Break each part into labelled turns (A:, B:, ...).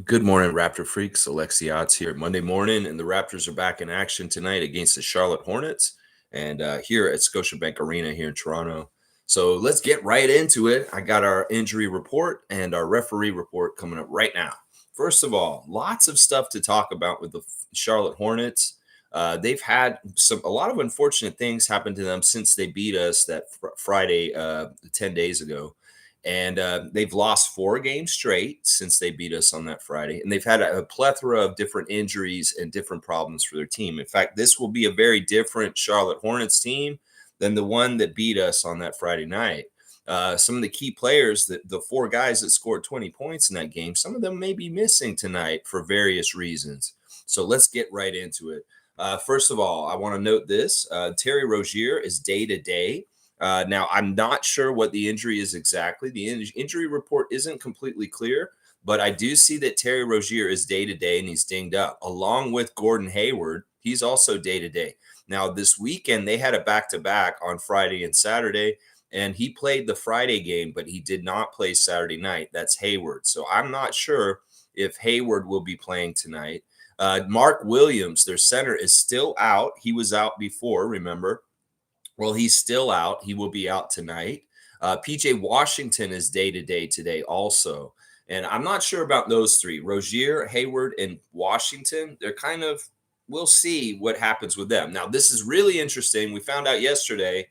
A: Good morning, Raptor freaks. Alexi Odds here. Monday morning, and the Raptors are back in action tonight against the Charlotte Hornets, and here at Scotiabank Arena here in Toronto. So let's get right into it. I got our injury report and our referee report coming up right now. First of all, lots of stuff to talk about with the Charlotte Hornets. They've had a lot of unfortunate things happen to them since they beat us that Friday 10 days ago. And they've lost 4 games straight since they beat us on that Friday. And they've had a plethora of different injuries and different problems for their team. In fact, this will be a very different Charlotte Hornets team than the one that beat us on that Friday night. Some of the key players, the 4 guys that scored 20 points in that game, some of them may be missing tonight for various reasons. So let's get right into it. First of all, I want to note this. Terry Rozier is day-to-day. Now, I'm not sure what the injury is exactly. The injury report isn't completely clear, but I do see that Terry Rozier is day-to-day and he's dinged up, along with Gordon Hayward. He's also day-to-day. Now, this weekend, they had a back-to-back on Friday and Saturday, and he played the Friday game, but he did not play Saturday night. That's Hayward. So I'm not sure if Hayward will be playing tonight. Mark Williams, their center, is still out. He was out before, remember? Well, he's still out. He will be out tonight. PJ Washington is day-to-day today also. And I'm not sure about those 3. Rozier, Hayward, and Washington. They're kind of, we'll see what happens with them. Now, this is really interesting. We found out yesterday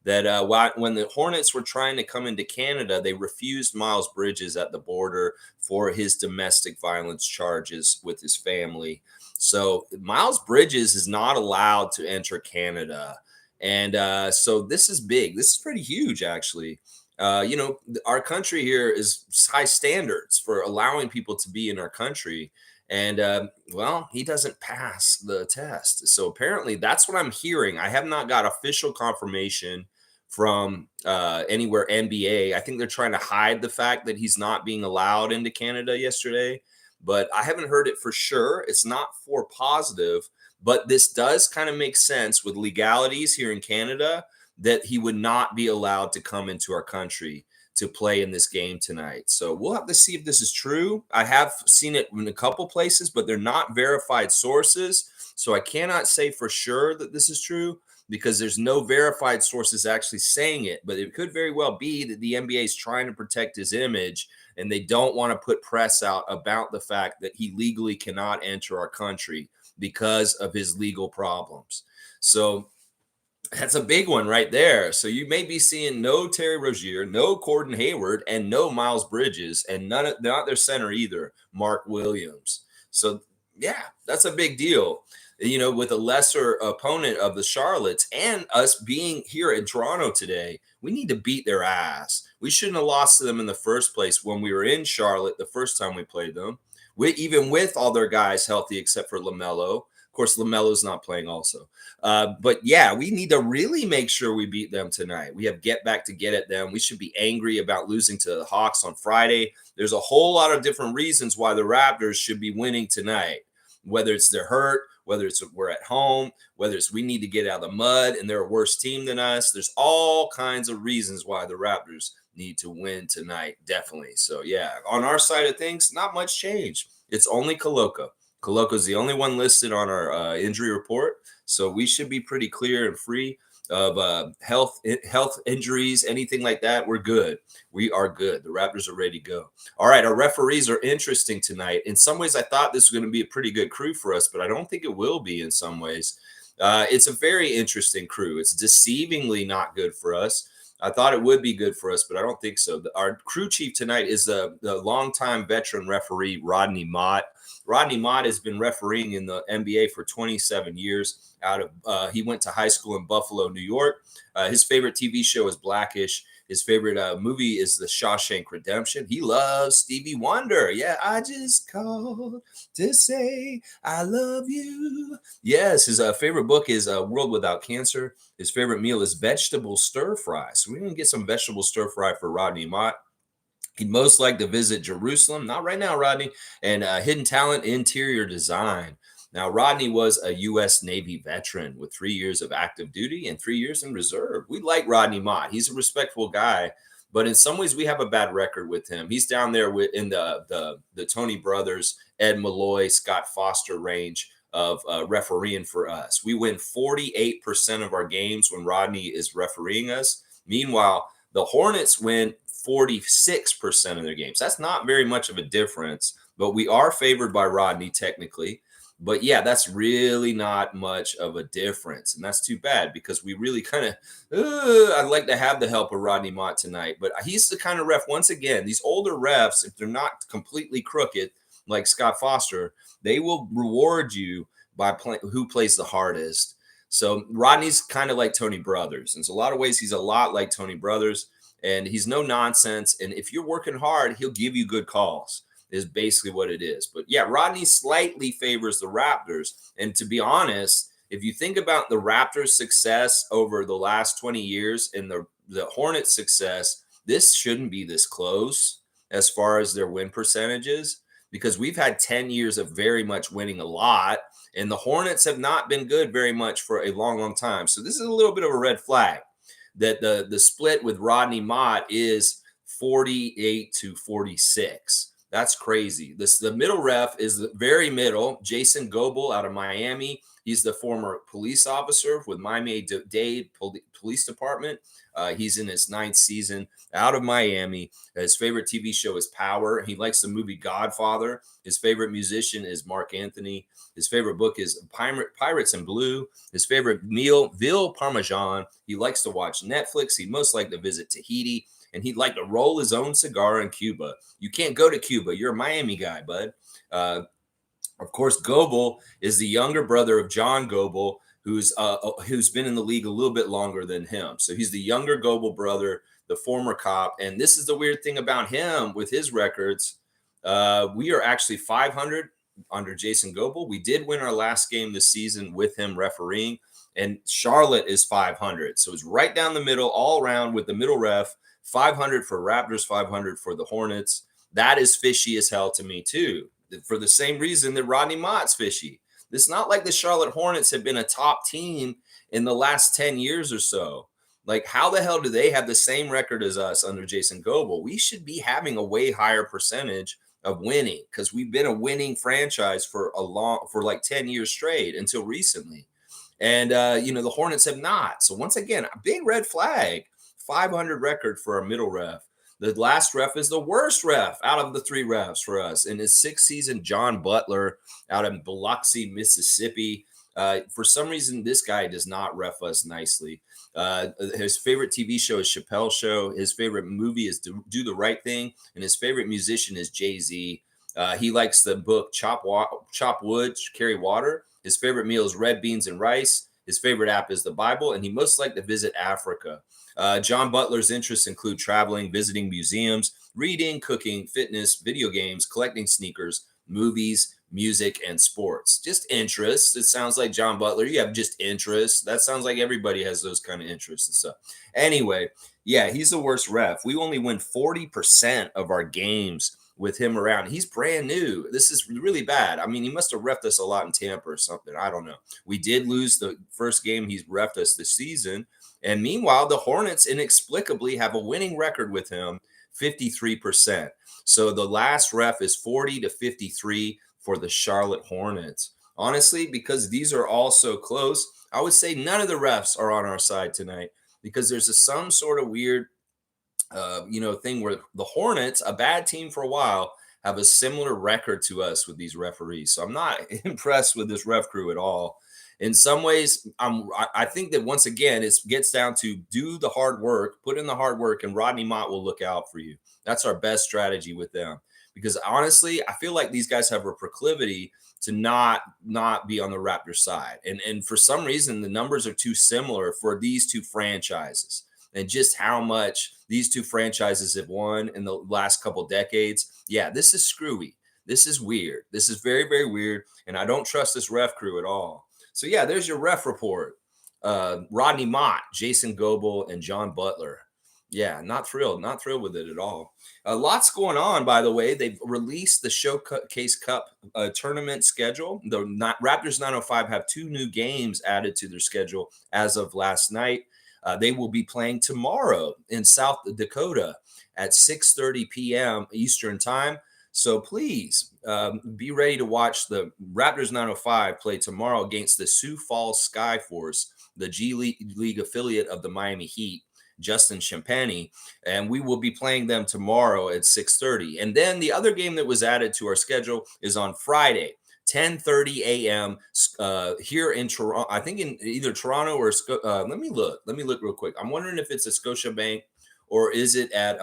A: that when the Hornets were trying to come into Canada, they refused Miles Bridges at the border for his domestic violence charges with his family. So Miles Bridges is not allowed to enter Canada. And so this is big. This is pretty huge, actually. Our country here is high standards for allowing people to be in our country. And well, he doesn't pass the test. So apparently that's what I'm hearing. I have not got official confirmation from anywhere NBA. I think they're trying to hide the fact that he's not being allowed into Canada yesterday, but I haven't heard it for sure. It's not for positive. But this does kind of make sense with legalities here in Canada that he would not be allowed to come into our country to play in this game tonight. So we'll have to see if this is true. I have seen it in a couple places, but they're not verified sources. So I cannot say for sure that this is true because there's no verified sources actually saying it. But it could very well be that the NBA is trying to protect his image and they don't want to put press out about the fact that he legally cannot enter our country because of his legal problems. So that's a big one right there. So you may be seeing no Terry Rozier, no Gordon Hayward, and no Miles Bridges, and not their center either, Mark Williams. So yeah, that's a big deal. With a lesser opponent of the Charlottes and us being here in Toronto today, we need to beat their ass. We shouldn't have lost to them in the first place when we were in Charlotte the first time we played them. Even with all their guys healthy except for LaMelo. Of course, LaMelo's not playing also. But yeah, we need to really make sure we beat them tonight. We have get back to get at them. We should be angry about losing to the Hawks on Friday. There's a whole lot of different reasons why the Raptors should be winning tonight, whether it's they're hurt, whether it's we're at home, whether it's we need to get out of the mud and they're a worse team than us. There's all kinds of reasons why the Raptors need to win tonight, definitely. So yeah, on our side of things, not much change. It's only Koloko. Koloko's the only one listed on our injury report, so we should be pretty clear and free of health injuries, anything like that. We're good. We are good. The Raptors are ready to go. All right, our referees are interesting tonight. In some ways, I thought this was going to be a pretty good crew for us, but I don't think it will be in some ways. It's a very interesting crew. It's deceivingly not good for us. I thought it would be good for us, but I don't think so. Our crew chief tonight is the longtime veteran referee, Rodney Mott. Rodney Mott has been refereeing in the NBA for 27 years. He went to high school in Buffalo, New York. His favorite TV show is Blackish. His favorite movie is The Shawshank Redemption. He loves Stevie Wonder. Yeah, I just called to say I love you. Yes, his favorite book is World Without Cancer. His favorite meal is vegetable stir fry. So we're going to get some vegetable stir fry for Rodney Mott. He'd most like to visit Jerusalem. Not right now, Rodney. And hidden talent, interior design. Now, Rodney was a U.S. Navy veteran with 3 years of active duty and 3 years in reserve. We like Rodney Mott. He's a respectful guy, But in some ways, we have a bad record with him. He's down there in the Tony Brothers, Ed Malloy, Scott Foster range of refereeing for us. We win 48% of our games when Rodney is refereeing us. Meanwhile, the Hornets win 46% of their games. That's not very much of a difference, but we are favored by Rodney technically. But yeah, that's really not much of a difference. And that's too bad because we really kind of, I'd like to have the help of Rodney Mott tonight. But he's the kind of ref, once again, these older refs, if they're not completely crooked, like Scott Foster, they will reward you by who plays the hardest. So Rodney's kind of like Tony Brothers. In a lot of ways, he's a lot like Tony Brothers. And he's no nonsense. And if you're working hard, he'll give you good calls, is basically what it is. But yeah, Rodney slightly favors the Raptors. And to be honest, if you think about the Raptors' success over the last 20 years and the Hornets' success, this shouldn't be this close as far as their win percentages, because we've had 10 years of very much winning a lot. And the Hornets have not been good very much for a long, long time. So this is a little bit of a red flag that the split with Rodney Mott is 48-46. That's crazy. The middle ref is the very middle, Jason Goebel out of Miami. He's the former police officer with Miami-Dade Police Department. He's in his 9th season out of Miami. His favorite TV show is Power. He likes the movie Godfather. His favorite musician is Mark Anthony. His favorite book is Pirates in Blue. His favorite meal, Ville Parmesan. He likes to watch Netflix. He'd most like to visit Tahiti. And he'd like to roll his own cigar in Cuba. You can't go to Cuba. You're a Miami guy, bud. Of course, Goebel is the younger brother of John Goebel, who's been in the league a little bit longer than him. So he's the younger Goebel brother, the former cop. And this is the weird thing about him with his records. We are actually 500 under Jason Goebel. We did win our last game this season with him refereeing. And Charlotte is 500. So it's right down the middle, all around with the middle ref. 500 for Raptors, 500 for the Hornets. That is fishy as hell to me, too, for the same reason that Rodney Mott's fishy. It's not like the Charlotte Hornets have been a top team in the last 10 years or so. Like, how the hell do they have the same record as us under Jason Goebel? We should be having a way higher percentage of winning because we've been a winning franchise for like 10 years straight until recently. And, the Hornets have not. So once again, a big red flag. 500 record for our middle ref. The last ref is the worst ref out of the 3 refs for us. In his 6th season, John Butler out in Biloxi, Mississippi. For some reason, this guy does not ref us nicely. His favorite TV show is Chappelle's Show. His favorite movie is Do the Right Thing. And his favorite musician is Jay-Z. He likes the book Chop Wood, Carry Water. His favorite meal is red beans and rice. His favorite app is the Bible. And he most likes to visit Africa. John Butler's interests include traveling, visiting museums, reading, cooking, fitness, video games, collecting sneakers, movies, music, and sports. Just interests. It sounds like John Butler. You have just interests. That sounds like everybody has those kind of interests and stuff. Anyway, yeah, he's the worst ref. We only win 40% of our games with him around. He's brand new. This is really bad. I mean, he must have reffed us a lot in Tampa or something. I don't know. We did lose the first game he's reffed us this season. And meanwhile, the Hornets inexplicably have a winning record with him, 53%. So the last ref is 40-53 for the Charlotte Hornets. Honestly, because these are all so close, I would say none of the refs are on our side tonight because there's some sort of weird, thing where the Hornets, a bad team for a while, have a similar record to us with these referees. So I'm not impressed with this ref crew at all. In some ways, I think that once again, it gets down to do the hard work, put in the hard work, and Rodney Mott will look out for you. That's our best strategy with them. Because honestly, I feel like these guys have a proclivity to not be on the Raptors side. And for some reason, the numbers are too similar for these two franchises. And just how much these two franchises have won in the last couple decades. Yeah, this is screwy. This is weird. This is very, very weird. And I don't trust this ref crew at all. So, yeah, there's your ref report. Rodney Mott, Jason Goebel, and John Butler. Yeah, not thrilled with it at all. Lots going on, by the way. They've released the Showcase Cup tournament schedule. The Raptors 905 have 2 new games added to their schedule as of last night. They will be playing tomorrow in South Dakota at 6:30 p.m. Eastern time. So please be ready to watch the Raptors 905 play tomorrow against the Sioux Falls Skyforce, the G League affiliate of the Miami Heat, Justin Champagny, and we will be playing them tomorrow at 6:30. And then the other game that was added to our schedule is on Friday, 10:30 a.m. Here in Toronto. I think in either Toronto or let me look. Let me look real quick. I'm wondering if it's at Scotiabank or is it at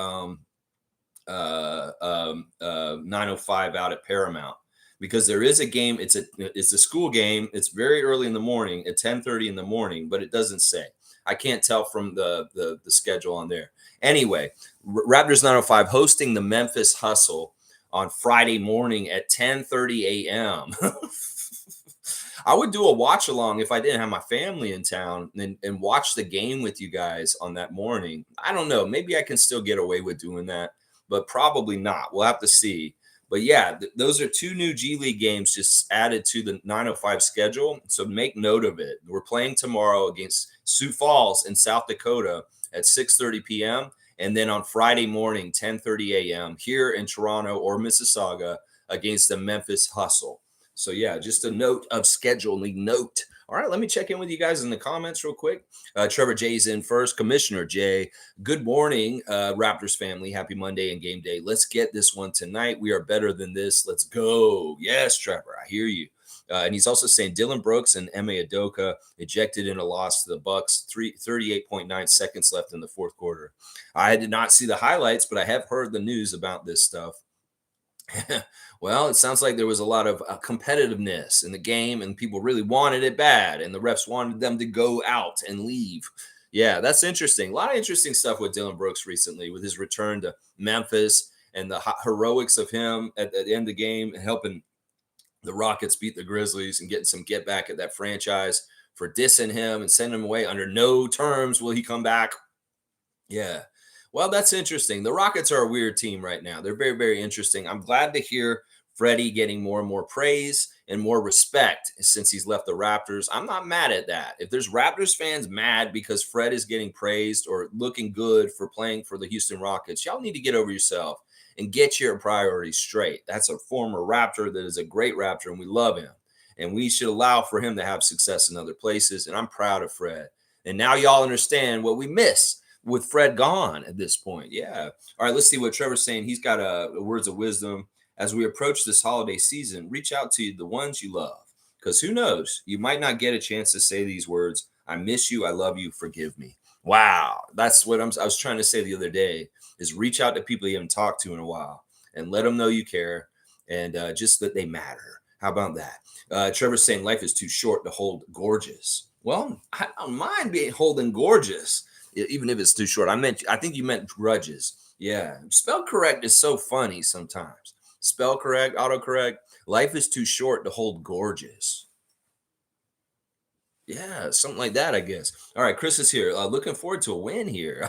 A: 905 out at Paramount, because there is a game. It's a school game. It's very early in the morning at 10:30 in the morning, but it doesn't say. I can't tell from the schedule on there. Anyway, Raptors 905 hosting the Memphis Hustle on Friday morning at 10:30 a.m. I would do a watch along if I didn't have my family in town and watch the game with you guys on that morning. I don't know. Maybe I can still get away with doing that, but probably not. We'll have to see. But yeah, those are two new G League games just added to the 905 schedule. So make note of it. We're playing tomorrow against Sioux Falls in South Dakota at 6:30 p.m. And then on Friday morning, 10:30 a.m. here in Toronto or Mississauga against the Memphis Hustle. So yeah, just a note of scheduling note. All right, let me check in with you guys in the comments real quick. Trevor J's in first. Commissioner J, good morning, Raptors family. Happy Monday and game day. Let's get this one tonight. We are better than this. Let's go. Yes, Trevor, I hear you. And he's also saying Dylan Brooks and Ime Udoka ejected in a loss to the Bucks. 38.9 seconds left in the fourth quarter. I did not see the highlights, but I have heard the news about this stuff. Well, it sounds like there was a lot of competitiveness in the game and people really wanted it bad and the refs wanted them to go out and leave. Yeah, that's interesting. A lot of interesting stuff with Dylan Brooks recently with his return to Memphis and the heroics of him at the end of the game and helping the Rockets beat the Grizzlies and getting some get back at that franchise for dissing him and sending him away under no terms will he come back. Yeah. Well, that's interesting. The Rockets are a weird team right now. They're very, very interesting. I'm glad to hear Freddie getting more and more praise and more respect since he's left the Raptors. I'm not mad at that. If there's Raptors fans mad because Fred is getting praised or looking good for playing for the Houston Rockets, y'all need to get over yourself and get your priorities straight. That's a former Raptor that is a great Raptor, and we love him. And we should allow for him to have success in other places. And I'm proud of Fred. And now y'all understand what we miss with Fred gone at this point. Yeah. All right, let's see what Trevor's saying. He's got words of wisdom. As we approach this holiday season, reach out to the ones you love, because who knows, you might not get a chance to say these words. I miss you. I love you. Forgive me. Wow. That's what I was trying to say the other day, is reach out to people you haven't talked to in a while and let them know you care and just that they matter. How about that? Trevor's saying life is too short to hold gorgeous. Well, I don't mind being holding gorgeous, even if it's too short. I think you meant grudges. Yeah. Spell correct is so funny sometimes. Spell correct, autocorrect. Life is too short to hold gorgeous. Yeah, something like that, I guess. All right, Chris is here. Looking forward to a win here.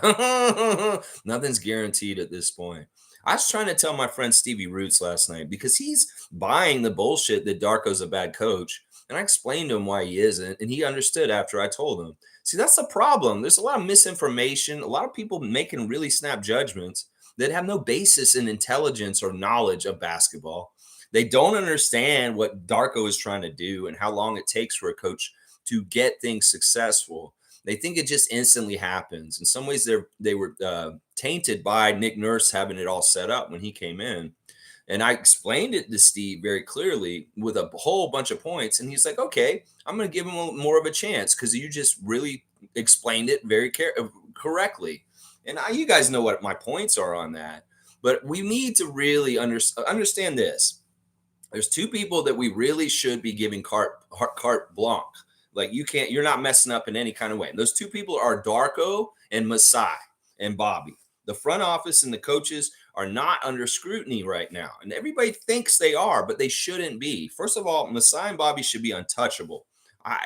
A: Nothing's guaranteed at this point. I was trying to tell my friend Stevie Roots last night because he's buying the bullshit that Darko's a bad coach. And I explained to him why he isn't, and he understood after I told him. See, that's the problem. There's a lot of misinformation, a lot of people making really snap judgments that have no basis in intelligence or knowledge of basketball. They don't understand what Darko is trying to do and how long it takes for a coach to get things successful. They think it just instantly happens. In some ways, they were tainted by Nick Nurse having it all set up when he came in. And I explained it to Steve very clearly with a whole bunch of points. And he's like, okay, I'm going to give him more of a chance because you just really explained it very correctly. And you guys know what my points are on that. But we need to really understand this. There's two people that we really should be giving carte blanche. Like you're not messing up in any kind of way. And those two people are Darko and Masai and Bobby. The front office and the coaches are not under scrutiny right now. And everybody thinks they are, but they shouldn't be. First of all, Masai and Bobby should be untouchable.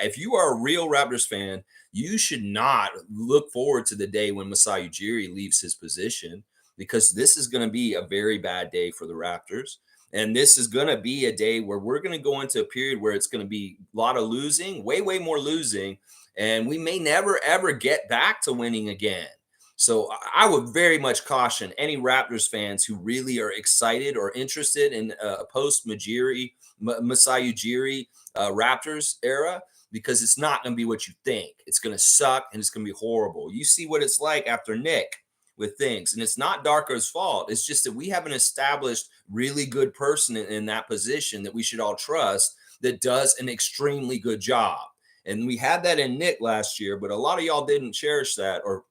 A: If you are a real Raptors fan, you should not look forward to the day when Masai Ujiri leaves his position, because this is going to be a very bad day for the Raptors. And this is going to be a day where we're going to go into a period where it's going to be a lot of losing, way more losing. And we may never, ever get back to winning again. So I would very much caution any Raptors fans who really are excited or interested in a post Masai Ujiri Raptors era, because it's not going to be what you think. It's going to suck and it's going to be horrible. You see what it's like after Nick with things. And it's not Darko's fault. It's just that we have an established, really good person in that position that we should all trust that does an extremely good job. And we had that in Nick last year, but a lot of y'all didn't cherish that or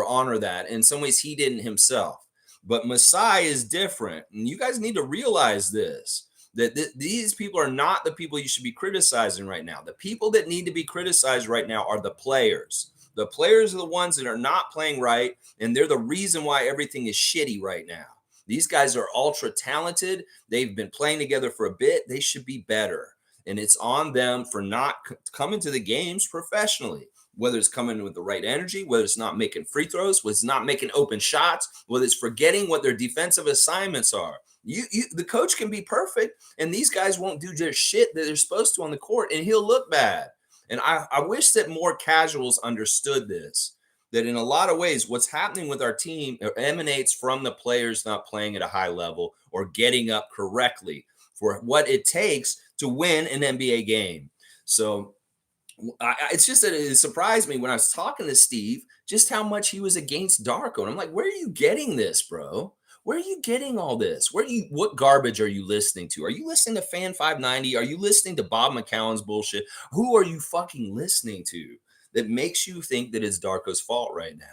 A: honor that. In some ways, he didn't himself. But Masai is different. And you guys need to realize this, that these people are not the people you should be criticizing right now. The people that need to be criticized right now are the players. The players are the ones that are not playing right, and they're the reason why everything is shitty right now. These guys are ultra talented. They've been playing together for a bit. They should be better. And it's on them for not coming to the games professionally, whether it's coming with the right energy, whether it's not making free throws, whether it's not making open shots, whether it's forgetting what their defensive assignments are. The coach can be perfect, and these guys won't do their shit that they're supposed to on the court, and he'll look bad. And I wish that more casuals understood this, that in a lot of ways, what's happening with our team emanates from the players not playing at a high level or getting up correctly for what it takes to win an NBA game. So it's just that it surprised me when I was talking to Steve just how much he was against Darko. And I'm like, where are you getting this, bro? Where are you getting all this? What garbage are you listening to? Are you listening to Fan 590? Are you listening to Bob McCown's bullshit? Who are you fucking listening to that makes you think that it's Darko's fault right now?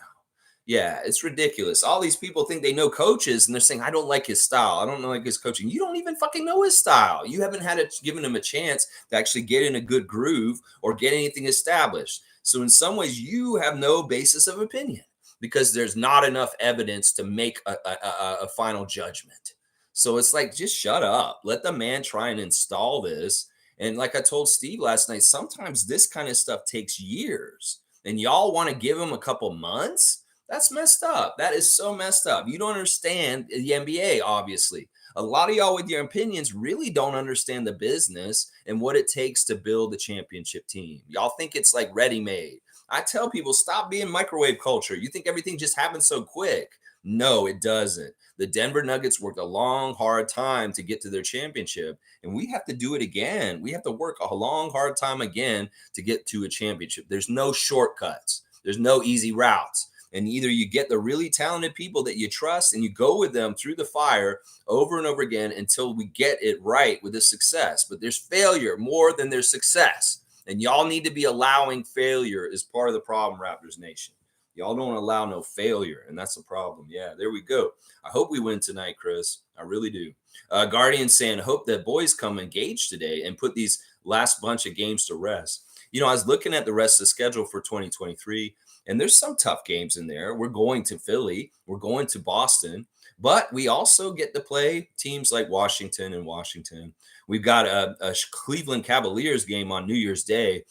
A: Yeah, it's ridiculous. All these people think they know coaches and they're saying, I don't like his style. I don't like his coaching. You don't even fucking know his style. You haven't given him a chance to actually get in a good groove or get anything established. So in some ways, you have no basis of opinion, because there's not enough evidence to make a final judgment. So it's like, just shut up. Let the man try and install this. And like I told Steve last night, sometimes this kind of stuff takes years. And y'all want to give him a couple months? That's messed up. That is so messed up. You don't understand the NBA, obviously. A lot of y'all with your opinions really don't understand the business and what it takes to build a championship team. Y'all think it's like ready-made. I tell people, stop being microwave culture. You think everything just happens so quick. No, it doesn't. The Denver Nuggets worked a long, hard time to get to their championship, and we have to do it again. We have to work a long, hard time again to get to a championship. There's no shortcuts. There's no easy routes. And either you get the really talented people that you trust and you go with them through the fire over and over again until we get it right with the success. But there's failure more than there's success. And y'all need to be allowing failure as part of the problem, Raptors Nation. Y'all don't allow no failure, and that's the problem. Yeah, there we go. I hope we win tonight, Chris. I really do. Guardian saying, hope that boys come engaged today and put these last bunch of games to rest. You know, I was looking at the rest of the schedule for 2023, and there's some tough games in there. We're going to Philly. We're going to Boston. But we also get to play teams like Washington and Washington. We've got a Cleveland Cavaliers game on New Year's Day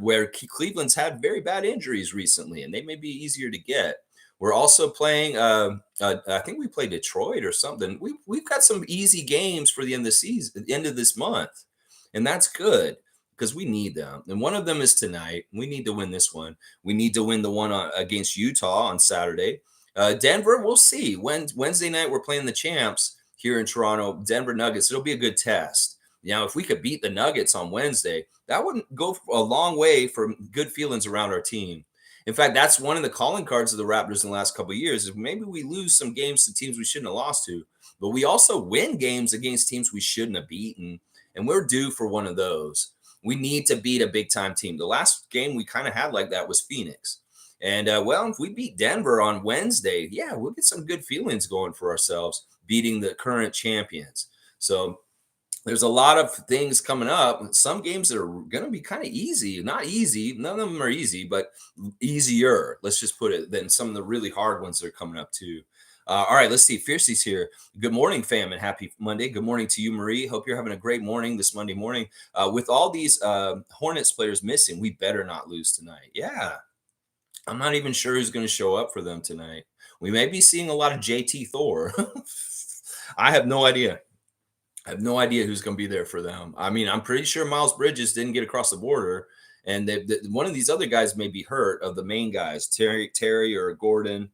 A: where Cleveland's had very bad injuries recently, and they may be easier to get. We're also playing, I think we play Detroit or something. We've got some easy games for the end of the season, the end of this month, and that's good because we need them. And one of them is tonight. We need to win this one. We need to win the one against Utah on Saturday. Denver, we'll see. Wednesday night, we're playing the champs here in Toronto, Denver Nuggets. It'll be a good test. Now, if we could beat the Nuggets on Wednesday, that would go a long way for good feelings around our team. In fact, that's one of the calling cards of the Raptors in the last couple of years, is maybe we lose some games to teams we shouldn't have lost to, but we also win games against teams we shouldn't have beaten, and we're due for one of those. We need to beat a big-time team. The last game we kind of had like that was Phoenix. And, well, if we beat Denver on Wednesday, yeah, we'll get some good feelings going for ourselves, beating the current champions. So there's a lot of things coming up. Some games that are going to be kind of easy. Not easy. None of them are easy, but easier, let's just put it, than some of the really hard ones that are coming up too. All right, let's see. Fiercey's here. Good morning, fam, and happy Monday. Good morning to you, Marie. Hope you're having a great morning this Monday morning. With all these Hornets players missing, we better not lose tonight. Yeah. I'm not even sure who's going to show up for them tonight. We may be seeing a lot of JT Thor. I have no idea. I have no idea who's going to be there for them. I mean, I'm pretty sure Miles Bridges didn't get across the border, and one of these other guys may be hurt, of the main guys, Terry or Gordon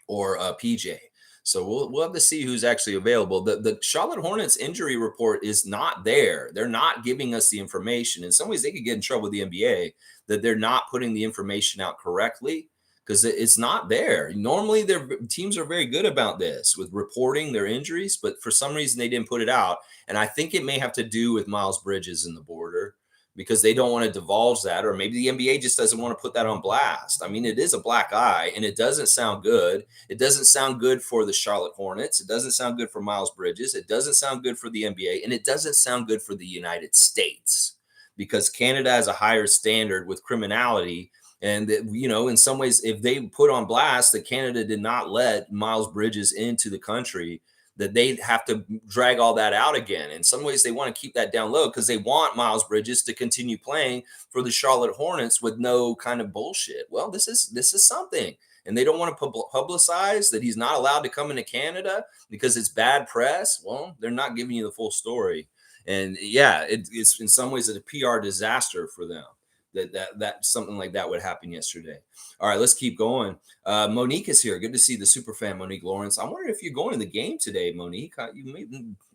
A: or PJ. So we'll have to see who's actually available. The Charlotte Hornets injury report is not there. They're not giving us the information. In some ways, they could get in trouble with the NBA that they're not putting the information out correctly, because it's not there. Normally, their teams are very good about this with reporting their injuries, but for some reason they didn't put it out. And I think it may have to do with Miles Bridges in the border, because they don't want to divulge that, or maybe the NBA just doesn't want to put that on blast. I mean, it is a black eye, and it doesn't sound good. It doesn't sound good for the Charlotte Hornets. It doesn't sound good for Miles Bridges. It doesn't sound good for the NBA, and it doesn't sound good for the United States, because Canada has a higher standard with criminality. And, in some ways, if they put on blast that Canada did not let Miles Bridges into the country, that they have to drag all that out again. In some ways, they want to keep that down low because they want Miles Bridges to continue playing for the Charlotte Hornets with no kind of bullshit. Well, this is something. And they don't want to publicize that he's not allowed to come into Canada because it's bad press. Well, they're not giving you the full story. And yeah, it's in some ways a PR disaster for them that something like that would happen yesterday. All right, let's keep going. Monique is here. Good to see the super fan, Monique Lawrence. I wonder if you're going to the game today, Monique. You may,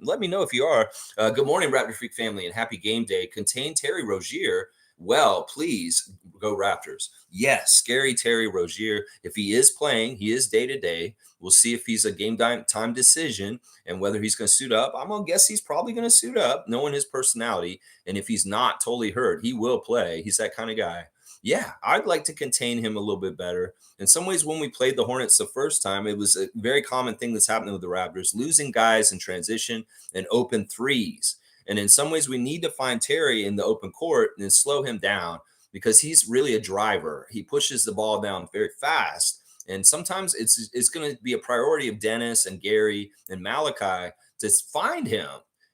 A: let me know if you are. Good morning, Raptor Freak family, and happy game day. Contain Terry Rozier. Well, please go Raptors. Yes, scary Terry Rozier. If he is playing, he is day to day. We'll see if he's a game time decision and whether he's going to suit up. I'm going to guess he's probably going to suit up, knowing his personality. And if he's not totally hurt, he will play. He's that kind of guy. Yeah, I'd like to contain him a little bit better. In some ways, when we played the Hornets the first time, it was a very common thing that's happening with the Raptors, losing guys in transition and open threes. And in some ways, we need to find Terry in the open court and slow him down, because he's really a driver. He pushes the ball down very fast. And sometimes it's going to be a priority of Dennis and Gary and Malachi to find him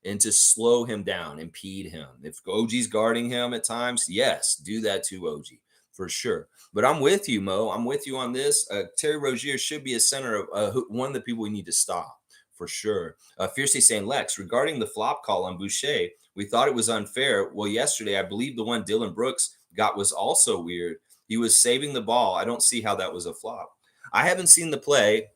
A: and to slow him down, impede him. If OG's guarding him at times, yes, do that to OG for sure. But I'm with you, Mo. I'm with you on this. Terry Rozier should be a center of one of the people we need to stop for sure. Fiercely saying, Lex, regarding the flop call on Boucher, we thought it was unfair. Well, yesterday, I believe the one Dylan Brooks got was also weird. He was saving the ball. I don't see how that was a flop. I haven't seen the play.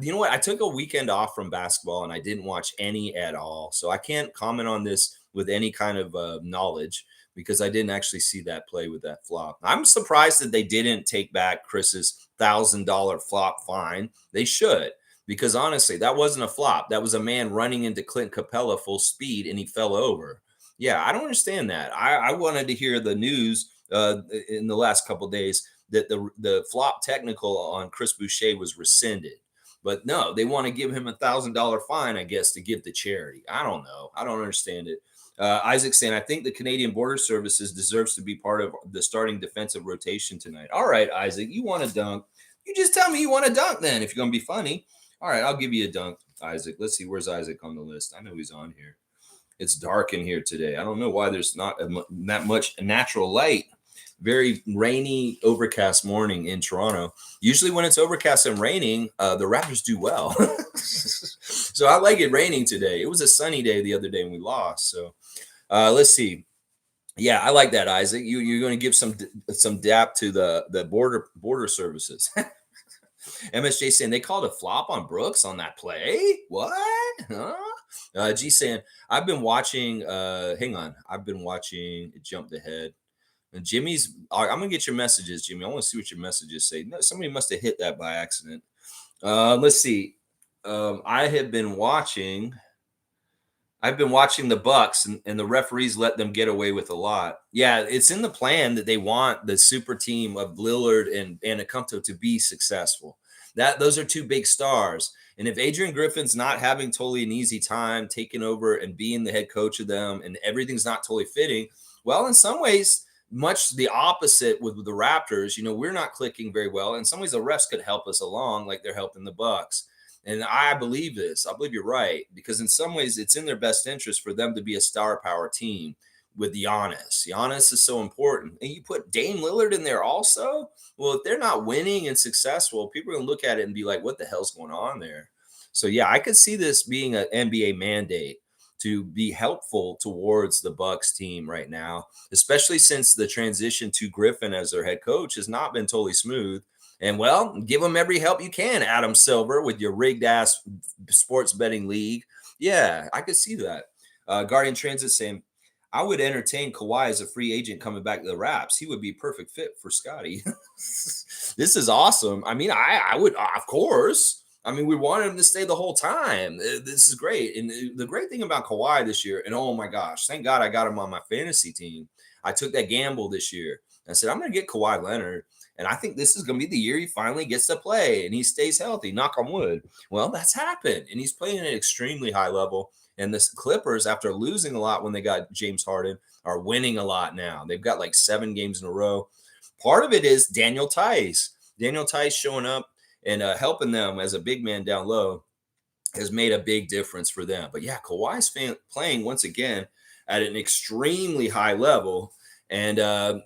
A: You know what? I took a weekend off from basketball and I didn't watch any at all. So I can't comment on this with any kind of knowledge, because I didn't actually see that play with that flop. I'm surprised that they didn't take back Chris's $1,000 flop fine. They should, because honestly, that wasn't a flop. That was a man running into Clint Capella full speed and he fell over. Yeah, I don't understand that. I wanted to hear the news in the last couple of days that the flop technical on Chris Boucher was rescinded. But no, they want to give him $1,000 fine, I guess, to give to charity. I don't know. I don't understand it. Isaac saying, I think the Canadian Border Services deserves to be part of the starting defensive rotation tonight. All right, Isaac, you want to dunk. You just tell me you want to dunk then, if you're going to be funny. All right, I'll give you a dunk, Isaac. Let's see. Where's Isaac on the list? I know he's on here. It's dark in here today. I don't know why there's not that much natural light. Very rainy, overcast morning in Toronto. Usually when it's overcast and raining, the Raptors do well. So I like it raining today. It was a sunny day the other day when we lost. So let's see. Yeah, I like that, Isaac. You're going to give some dap to the border services. MSJ saying they called a flop on Brooks on that play. What? Huh? G saying I've been watching. Hang on, I've been watching. It jumped ahead. And Jimmy's, I'm gonna get your messages, Jimmy. I want to see what your messages say. No, somebody must have hit that by accident. Let's see. I've been watching the Bucks, and the referees let them get away with a lot. Yeah, it's in the plan that they want the super team of Lillard and Antetokounmpo to be successful. Those are two big stars. And if Adrian Griffin's not having totally an easy time taking over and being the head coach of them, and everything's not totally fitting, well, in some ways, much the opposite with the Raptors. We're not clicking very well. In some ways, the refs could help us along, like they're helping the Bucks. And I believe this. I believe you're right, because in some ways, it's in their best interest for them to be a star power team with Giannis. Giannis is so important. And you put Dame Lillard in there also? Well, if they're not winning and successful, people are going to look at it and be like, what the hell's going on there? So, yeah, I could see this being an NBA mandate. to be helpful towards the Bucks team right now, especially since the transition to Griffin as their head coach has not been totally smooth. And well, give them every help you can, Adam Silver, with your rigged ass sports betting league. Yeah, I could see that. Guardian Transit saying, I would entertain Kawhi as a free agent coming back to the Raps. He would be a perfect fit for Scotty. This is awesome. I mean, I would, of course. I mean, we wanted him to stay the whole time. This is great. And the great thing about Kawhi this year, and oh my gosh, thank God I got him on my fantasy team. I took that gamble this year. I said, I'm going to get Kawhi Leonard. And I think this is going to be the year he finally gets to play and he stays healthy, knock on wood. Well, that's happened. And he's playing at an extremely high level. And the Clippers, after losing a lot when they got James Harden, are winning a lot now. They've got like 7 games in a row. Part of it is Daniel Tice. Daniel Tice showing up and helping them as a big man down low has made a big difference for them. But yeah, Kawhi's playing once again at an extremely high level. And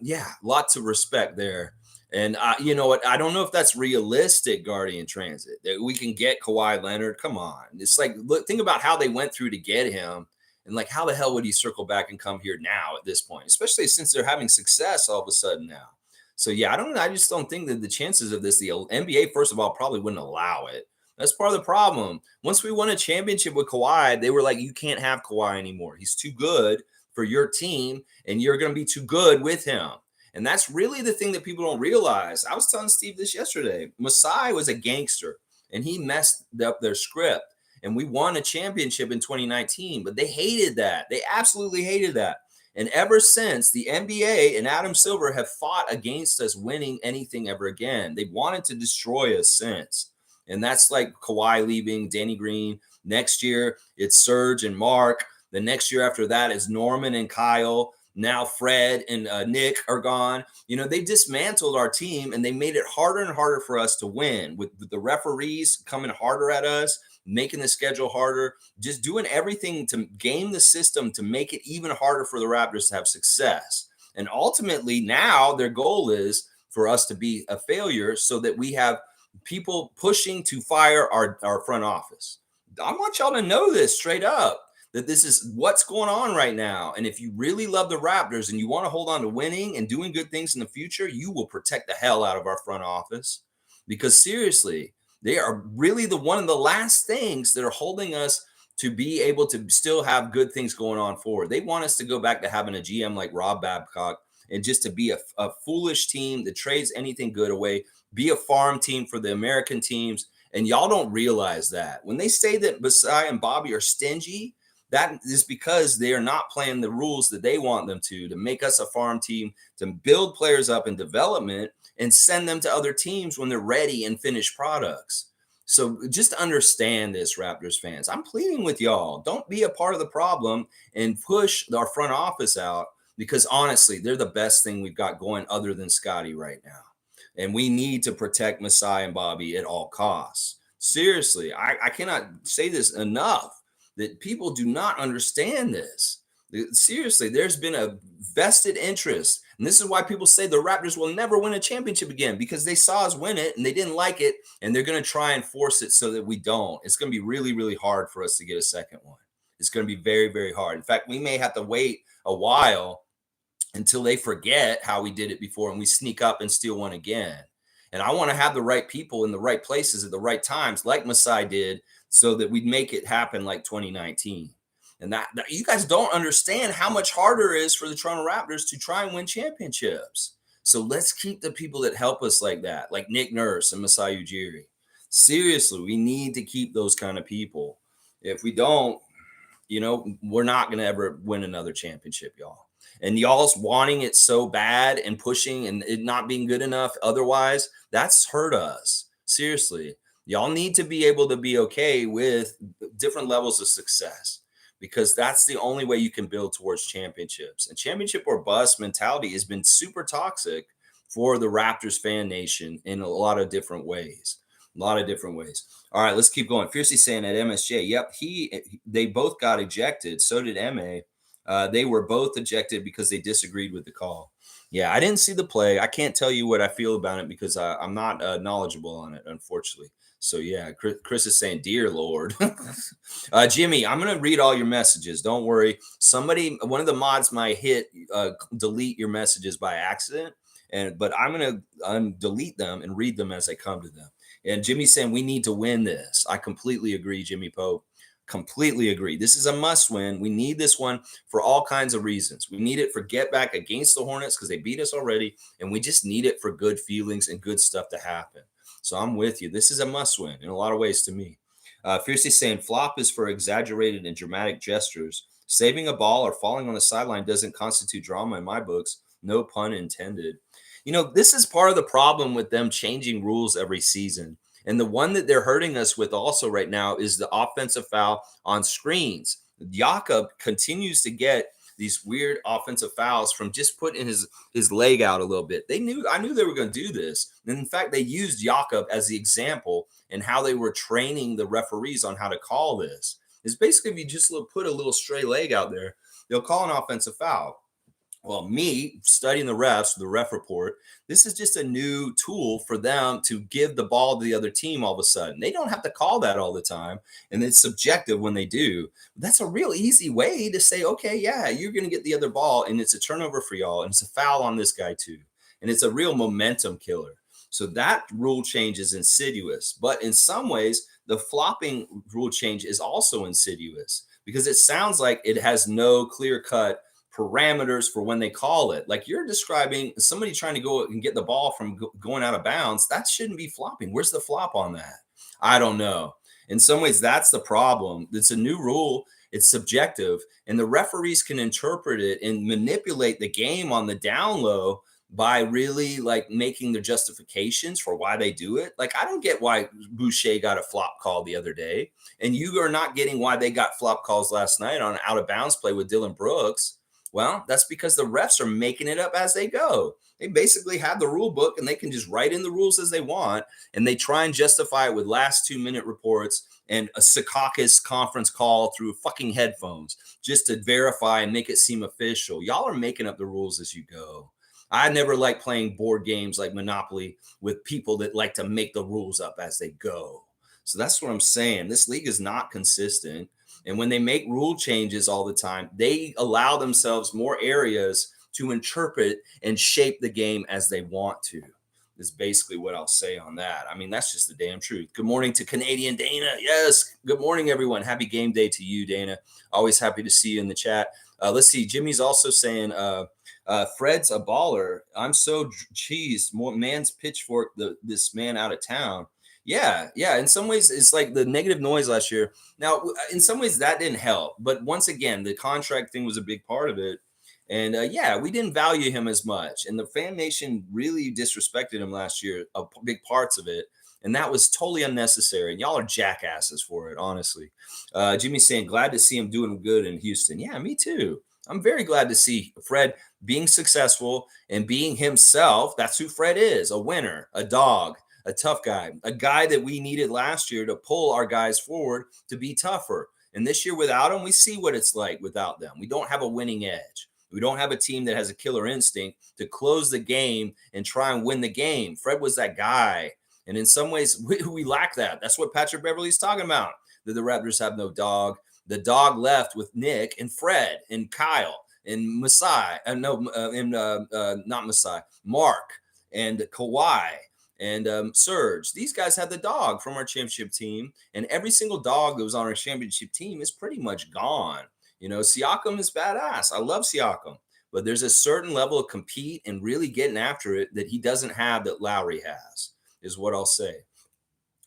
A: yeah, lots of respect there. And you know what? I don't know if that's realistic, Guardian Transit, that we can get Kawhi Leonard. Come on. It's like, look, think about how they went through to get him. And like, how the hell would he circle back and come here now at this point, especially since they're having success all of a sudden now? So yeah, I just don't think that the chances of this, the NBA, first of all, probably wouldn't allow it. That's part of the problem. Once we won a championship with Kawhi, they were like, you can't have Kawhi anymore. He's too good for your team, and you're going to be too good with him. And that's really the thing that people don't realize. I was telling Steve this yesterday. Masai was a gangster, and he messed up their script. And we won a championship in 2019, but they hated that. They absolutely hated that. And ever since, the NBA and Adam Silver have fought against us winning anything ever again. They wanted to destroy us since. And that's like Kawhi leaving, Danny Green. Next year, it's Serge and Mark. The next year after that is Norman and Kyle. Now Fred and Nick are gone. You know, they dismantled our team and they made it harder and harder for us to win with the referees coming harder at us, making the schedule harder, just doing everything to game the system to make it even harder for the Raptors to have success. And ultimately now their goal is for us to be a failure so that we have people pushing to fire our front office. I want y'all to know this straight up, that this is what's going on right now. And if you really love the Raptors and you want to hold on to winning and doing good things in the future, you will protect the hell out of our front office, because seriously, they are really one of the last things that are holding us to be able to still have good things going on forward. They want us to go back to having a GM like Rob Babcock and just to be a foolish team that trades anything good away, be a farm team for the American teams. And y'all don't realize that. When they say that Masai and Bobby are stingy, that is because they are not playing the rules that they want them to make us a farm team, to build players up in development and send them to other teams when they're ready and finished products. So just understand this, Raptors fans. I'm pleading with y'all. Don't be a part of the problem and push our front office out, because honestly, they're the best thing we've got going other than Scotty right now. And we need to protect Masai and Bobby at all costs. Seriously, I cannot say this enough, that people do not understand this. Seriously, there's been a vested interest. And this is why people say the Raptors will never win a championship again, because they saw us win it and they didn't like it. And they're going to try and force it so that we don't. It's going to be really, really hard for us to get a second one. It's going to be very, very hard. In fact, we may have to wait a while until they forget how we did it before and we sneak up and steal one again. And I want to have the right people in the right places at the right times, like Masai did, so that we'd make it happen like 2019. And that you guys don't understand how much harder it is for the Toronto Raptors to try and win championships. So let's keep the people that help us like that, like Nick Nurse and Masai Ujiri. Seriously, we need to keep those kind of people. If we don't, you know, we're not going to ever win another championship, y'all. And y'all's wanting it so bad and pushing and it not being good enough otherwise, that's hurt us. Seriously, y'all need to be able to be okay with different levels of success, because that's the only way you can build towards championships. And championship or bust mentality has been super toxic for the Raptors fan nation in a lot of different ways. All right, let's keep going. Fiercely saying at MSJ, yep, they both got ejected. So did MA. They were both ejected because they disagreed with the call. Yeah, I didn't see the play. I can't tell you what I feel about it because I'm not knowledgeable on it, unfortunately. So yeah, Chris is saying, "Dear Lord." Jimmy, I'm gonna read all your messages. Don't worry. One of the mods might hit delete your messages by accident, but I'm gonna delete them and read them as I come to them. And Jimmy's saying we need to win this. I completely agree, Jimmy Pope. Completely agree. This is a must win. We need this one for all kinds of reasons. We need it for get back against the Hornets because they beat us already, and we just need it for good feelings and good stuff to happen. So I'm with you. This is a must win in a lot of ways to me. Fiercely saying flop is for exaggerated and dramatic gestures. Saving a ball or falling on the sideline doesn't constitute drama in my books. No pun intended. This is part of the problem with them changing rules every season. And the one that they're hurting us with also right now is the offensive foul on screens. Jakob continues to get these weird offensive fouls from just putting his leg out a little bit. I knew they were going to do this. And in fact, they used Jakob as the example in how they were training the referees on how to call this. It's basically if you just put a little stray leg out there, they'll call an offensive foul. Well, me studying the refs, the ref report, this is just a new tool for them to give the ball to the other team all of a sudden. They don't have to call that all the time, and it's subjective when they do. That's a real easy way to say, okay, yeah, you're going to get the other ball, and it's a turnover for y'all, and it's a foul on this guy too. And it's a real momentum killer. So that rule change is insidious. But in some ways, the flopping rule change is also insidious because it sounds like it has no clear-cut parameters for when they call it. Like you're describing somebody trying to go and get the ball from going out of bounds. That shouldn't be flopping. Where's the flop on that? I don't know. In some ways, that's the problem. It's a new rule. It's subjective, and the referees can interpret it and manipulate the game on the down low by really like making their justifications for why they do it. Like I don't get why Boucher got a flop call the other day, and you are not getting why they got flop calls last night on an out of bounds play with Dylan Brooks. Well, that's because the refs are making it up as they go. They basically have the rule book and they can just write in the rules as they want. And they try and justify it with last 2-minute reports and a Secaucus conference call through fucking headphones just to verify and make it seem official. Y'all are making up the rules as you go. I never like playing board games like Monopoly with people that like to make the rules up as they go. So that's what I'm saying. This league is not consistent. And when they make rule changes all the time, they allow themselves more areas to interpret and shape the game as they want to, is basically what I'll say on that. I mean, that's just the damn truth. Good morning to Canadian Dana. Yes. Good morning, everyone. Happy game day to you, Dana. Always happy to see you in the chat. Let's see. Jimmy's also saying, Fred's a baller. I'm so cheesed. More man's pitchfork, this man out of town. Yeah. In some ways, it's like the negative noise last year. Now, in some ways, that didn't help. But once again, the contract thing was a big part of it. And we didn't value him as much. And the fan nation really disrespected him last year, big parts of it. And that was totally unnecessary. And y'all are jackasses for it, honestly. Jimmy's saying, glad to see him doing good in Houston. Yeah, me too. I'm very glad to see Fred being successful and being himself. That's who Fred is, a winner, a dog. A tough guy, a guy that we needed last year to pull our guys forward to be tougher. And this year without him, we see what it's like without them. We don't have a winning edge. We don't have a team that has a killer instinct to close the game and try and win the game. Fred was that guy. And in some ways, we lack that. That's what Patrick Beverley's talking about, that the Raptors have no dog. The dog left with Nick and Fred and Kyle and Masai. Not Masai, Mark and Kawhi. And Serge, these guys had the dog from our championship team, and every single dog that was on our championship team is pretty much gone. Siakam is badass. I love Siakam, but there's a certain level of compete and really getting after it that he doesn't have that Lowry has, is what I'll say.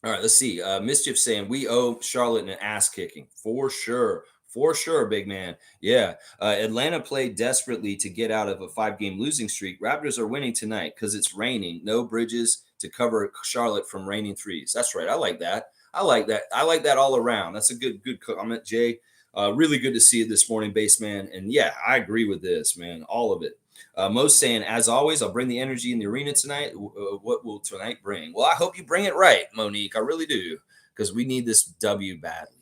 A: All right, let's see. Mischief saying we owe Charlotte an ass kicking for sure. For sure, big man. Yeah. Atlanta played desperately to get out of a 5-game losing streak. Raptors are winning tonight because it's raining. No Bridges to cover Charlotte from raining threes. That's right. I like that. I like that all around. That's a good comment, Jay. Really good to see it this morning, Baseman. And yeah, I agree with this, man. All of it. Most saying, as always, I'll bring the energy in the arena tonight. What will tonight bring? Well, I hope you bring it right, Monique. I really do, because we need this W badly.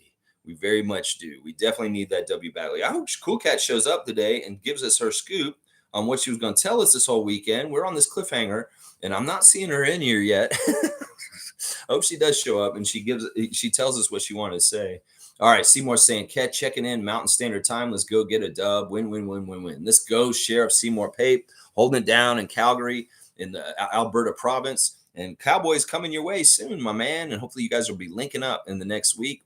A: We very much do. We definitely need that W badly. I hope Cool Cat shows up today and gives us her scoop on what she was going to tell us this whole weekend. We're on this cliffhanger, and I'm not seeing her in here yet. Hope she does show up and she tells us what she wanted to say. All right, Seymour saying, Ket checking in, Mountain Standard Time. Let's go get a dub. Win, win, win, win, win. Let's go, Sheriff Seymour Pape, holding it down in Calgary in the Alberta province. And Cowboys coming your way soon, my man. And hopefully you guys will be linking up in the next week.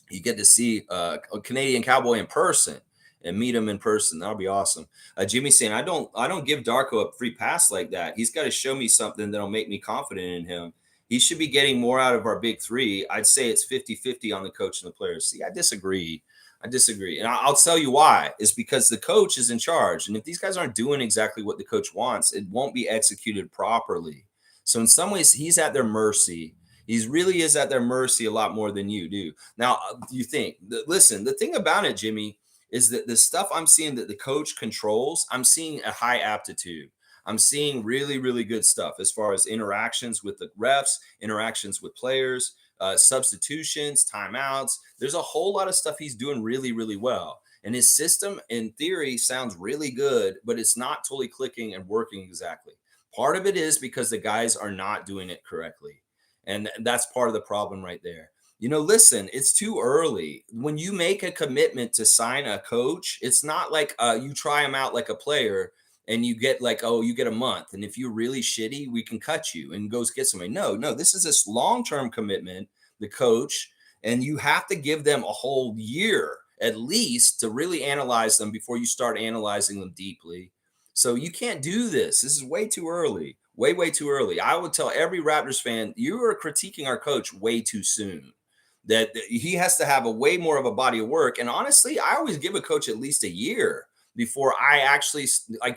A: You get to see a Canadian Cowboy in person and meet him in person. That'll be awesome. Jimmy saying, I don't give Darko a free pass like that. He's got to show me something that'll make me confident in him. He should be getting more out of our big three. I'd say it's 50-50 on the coach and the players. See, I disagree. And I'll tell you why. It's because the coach is in charge. And if these guys aren't doing exactly what the coach wants, it won't be executed properly. So in some ways, he's at their mercy. He really is at their mercy a lot more than you do. Now, you think, listen, the thing about it, Jimmy, is that the stuff I'm seeing that the coach controls, I'm seeing a high aptitude. I'm seeing really, really good stuff as far as interactions with the refs, interactions with players, substitutions, timeouts. There's a whole lot of stuff he's doing really, really well. And his system, in theory, sounds really good, but it's not totally clicking and working exactly. Part of it is because the guys are not doing it correctly. And that's part of the problem right there. Listen, it's too early. When you make a commitment to sign a coach, it's not like you try him out like a player and you get you get a month. And if you're really shitty, we can cut you and go get somebody. No, this is this long-term commitment, the coach, and you have to give them a whole year at least to really analyze them before you start analyzing them deeply. So you can't do this. This is way too early. Way too early. I would tell every Raptors fan, you are critiquing our coach way too soon. That he has to have a way more of a body of work. And honestly, I always give a coach at least a year before I actually,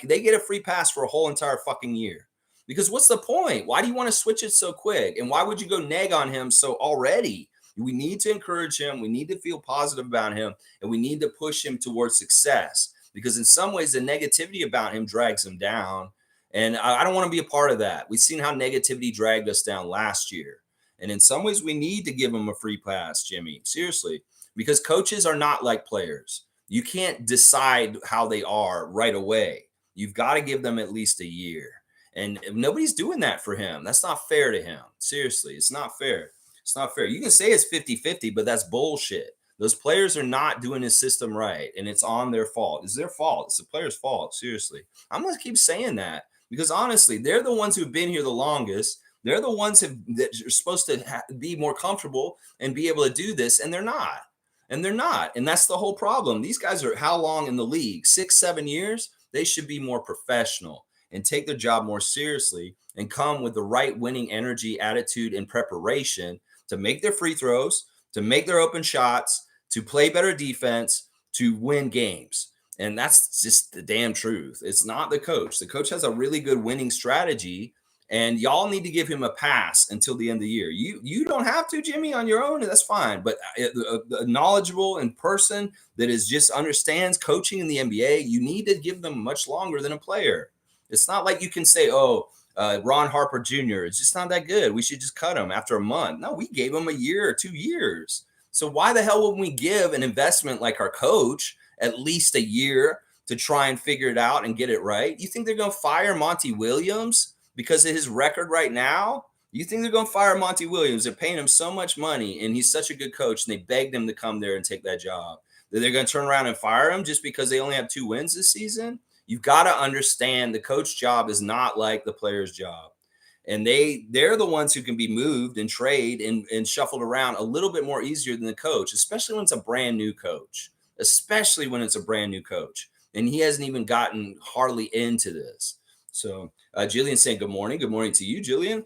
A: they get a free pass for a whole entire fucking year. Because what's the point? Why do you want to switch it so quick? And why would you go neg on him so already? We need to encourage him. We need to feel positive about him. And we need to push him towards success. Because in some ways, the negativity about him drags him down. And I don't want to be a part of that. We've seen how negativity dragged us down last year. And in some ways, we need to give them a free pass, Jimmy. Seriously. Because coaches are not like players. You can't decide how they are right away. You've got to give them at least a year. And nobody's doing that for him. That's not fair to him. Seriously, it's not fair. It's not fair. You can say it's 50-50, but that's bullshit. Those players are not doing his system right, and it's on their fault. It's their fault. It's the player's fault. Seriously. I'm going to keep saying that because, honestly, they're the ones who've been here the longest. They're the ones that are supposed to be more comfortable and be able to do this, and they're not. And they're not. And that's the whole problem. These guys are how long in the league? 6-7 years? They should be more professional and take their job more seriously and come with the right winning energy, attitude, and preparation to make their free throws, to make their open shots, to play better defense, to win games. And that's just the damn truth. It's not the coach. The coach has a really good winning strategy, and y'all need to give him a pass until the end of the year. You don't have to, Jimmy, on your own. That's fine. But a knowledgeable in person that is just understands coaching in the NBA, you need to give them much longer than a player. It's not like you can say, Ron Harper Jr. is just not that good. We should just cut him after a month. No, we gave him a year or 2 years. So why the hell would we give an investment like our coach at least a year to try and figure it out and get it right? You think they're going to fire Monty Williams because of his record right now? You think they're going to fire Monty Williams? They're paying him so much money, and he's such a good coach, and they begged him to come there and take that job. That they're going to turn around and fire him just because they only have 2 wins this season? You've got to understand the coach job is not like the player's job. And they're the ones who can be moved and trade and shuffled around a little bit more easier than the coach, especially when it's a brand new coach, And he hasn't even gotten hardly into this. So Jillian saying good morning. Good morning to you, Jillian.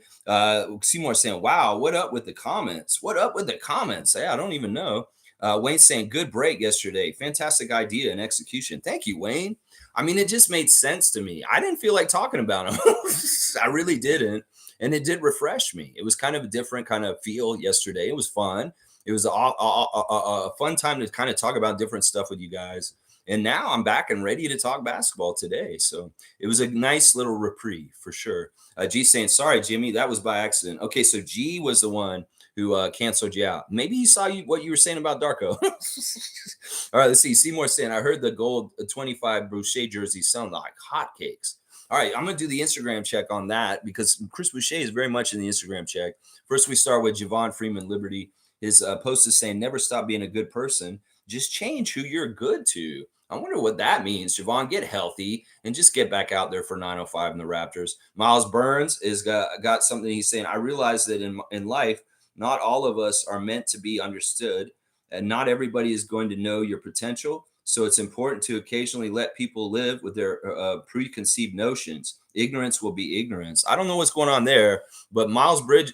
A: Seymour saying, wow, what up with the comments? Hey, I don't even know. Wayne saying good break yesterday. Fantastic idea and execution. Thank you, Wayne. I mean, it just made sense to me. I didn't feel like talking about him. I really didn't. And it did refresh me. It was kind of a different kind of feel yesterday. It was fun. It was a fun time to kind of talk about different stuff with you guys. And now I'm back and ready to talk basketball today. So it was a nice little reprieve for sure. G saying, sorry, Jimmy, that was by accident. Okay, so G was the one who canceled you out. Maybe he saw what you were saying about Darko. All right, let's see. Seymour saying, I heard the gold 25 Boucher jerseys sound like hotcakes. All right, I'm going to do the Instagram check on that because Chris Boucher is very much in the Instagram check. First, we start with Javon Freeman Liberty. His post is saying, never stop being a good person. Just change who you're good to. I wonder what that means. Javon, get healthy and just get back out there for 905 in the Raptors. Miles Burns is got something he's saying. I realize that in life, not all of us are meant to be understood, and not everybody is going to know your potential. So it's important to occasionally let people live with their preconceived notions. Ignorance will be ignorance. I don't know what's going on there, but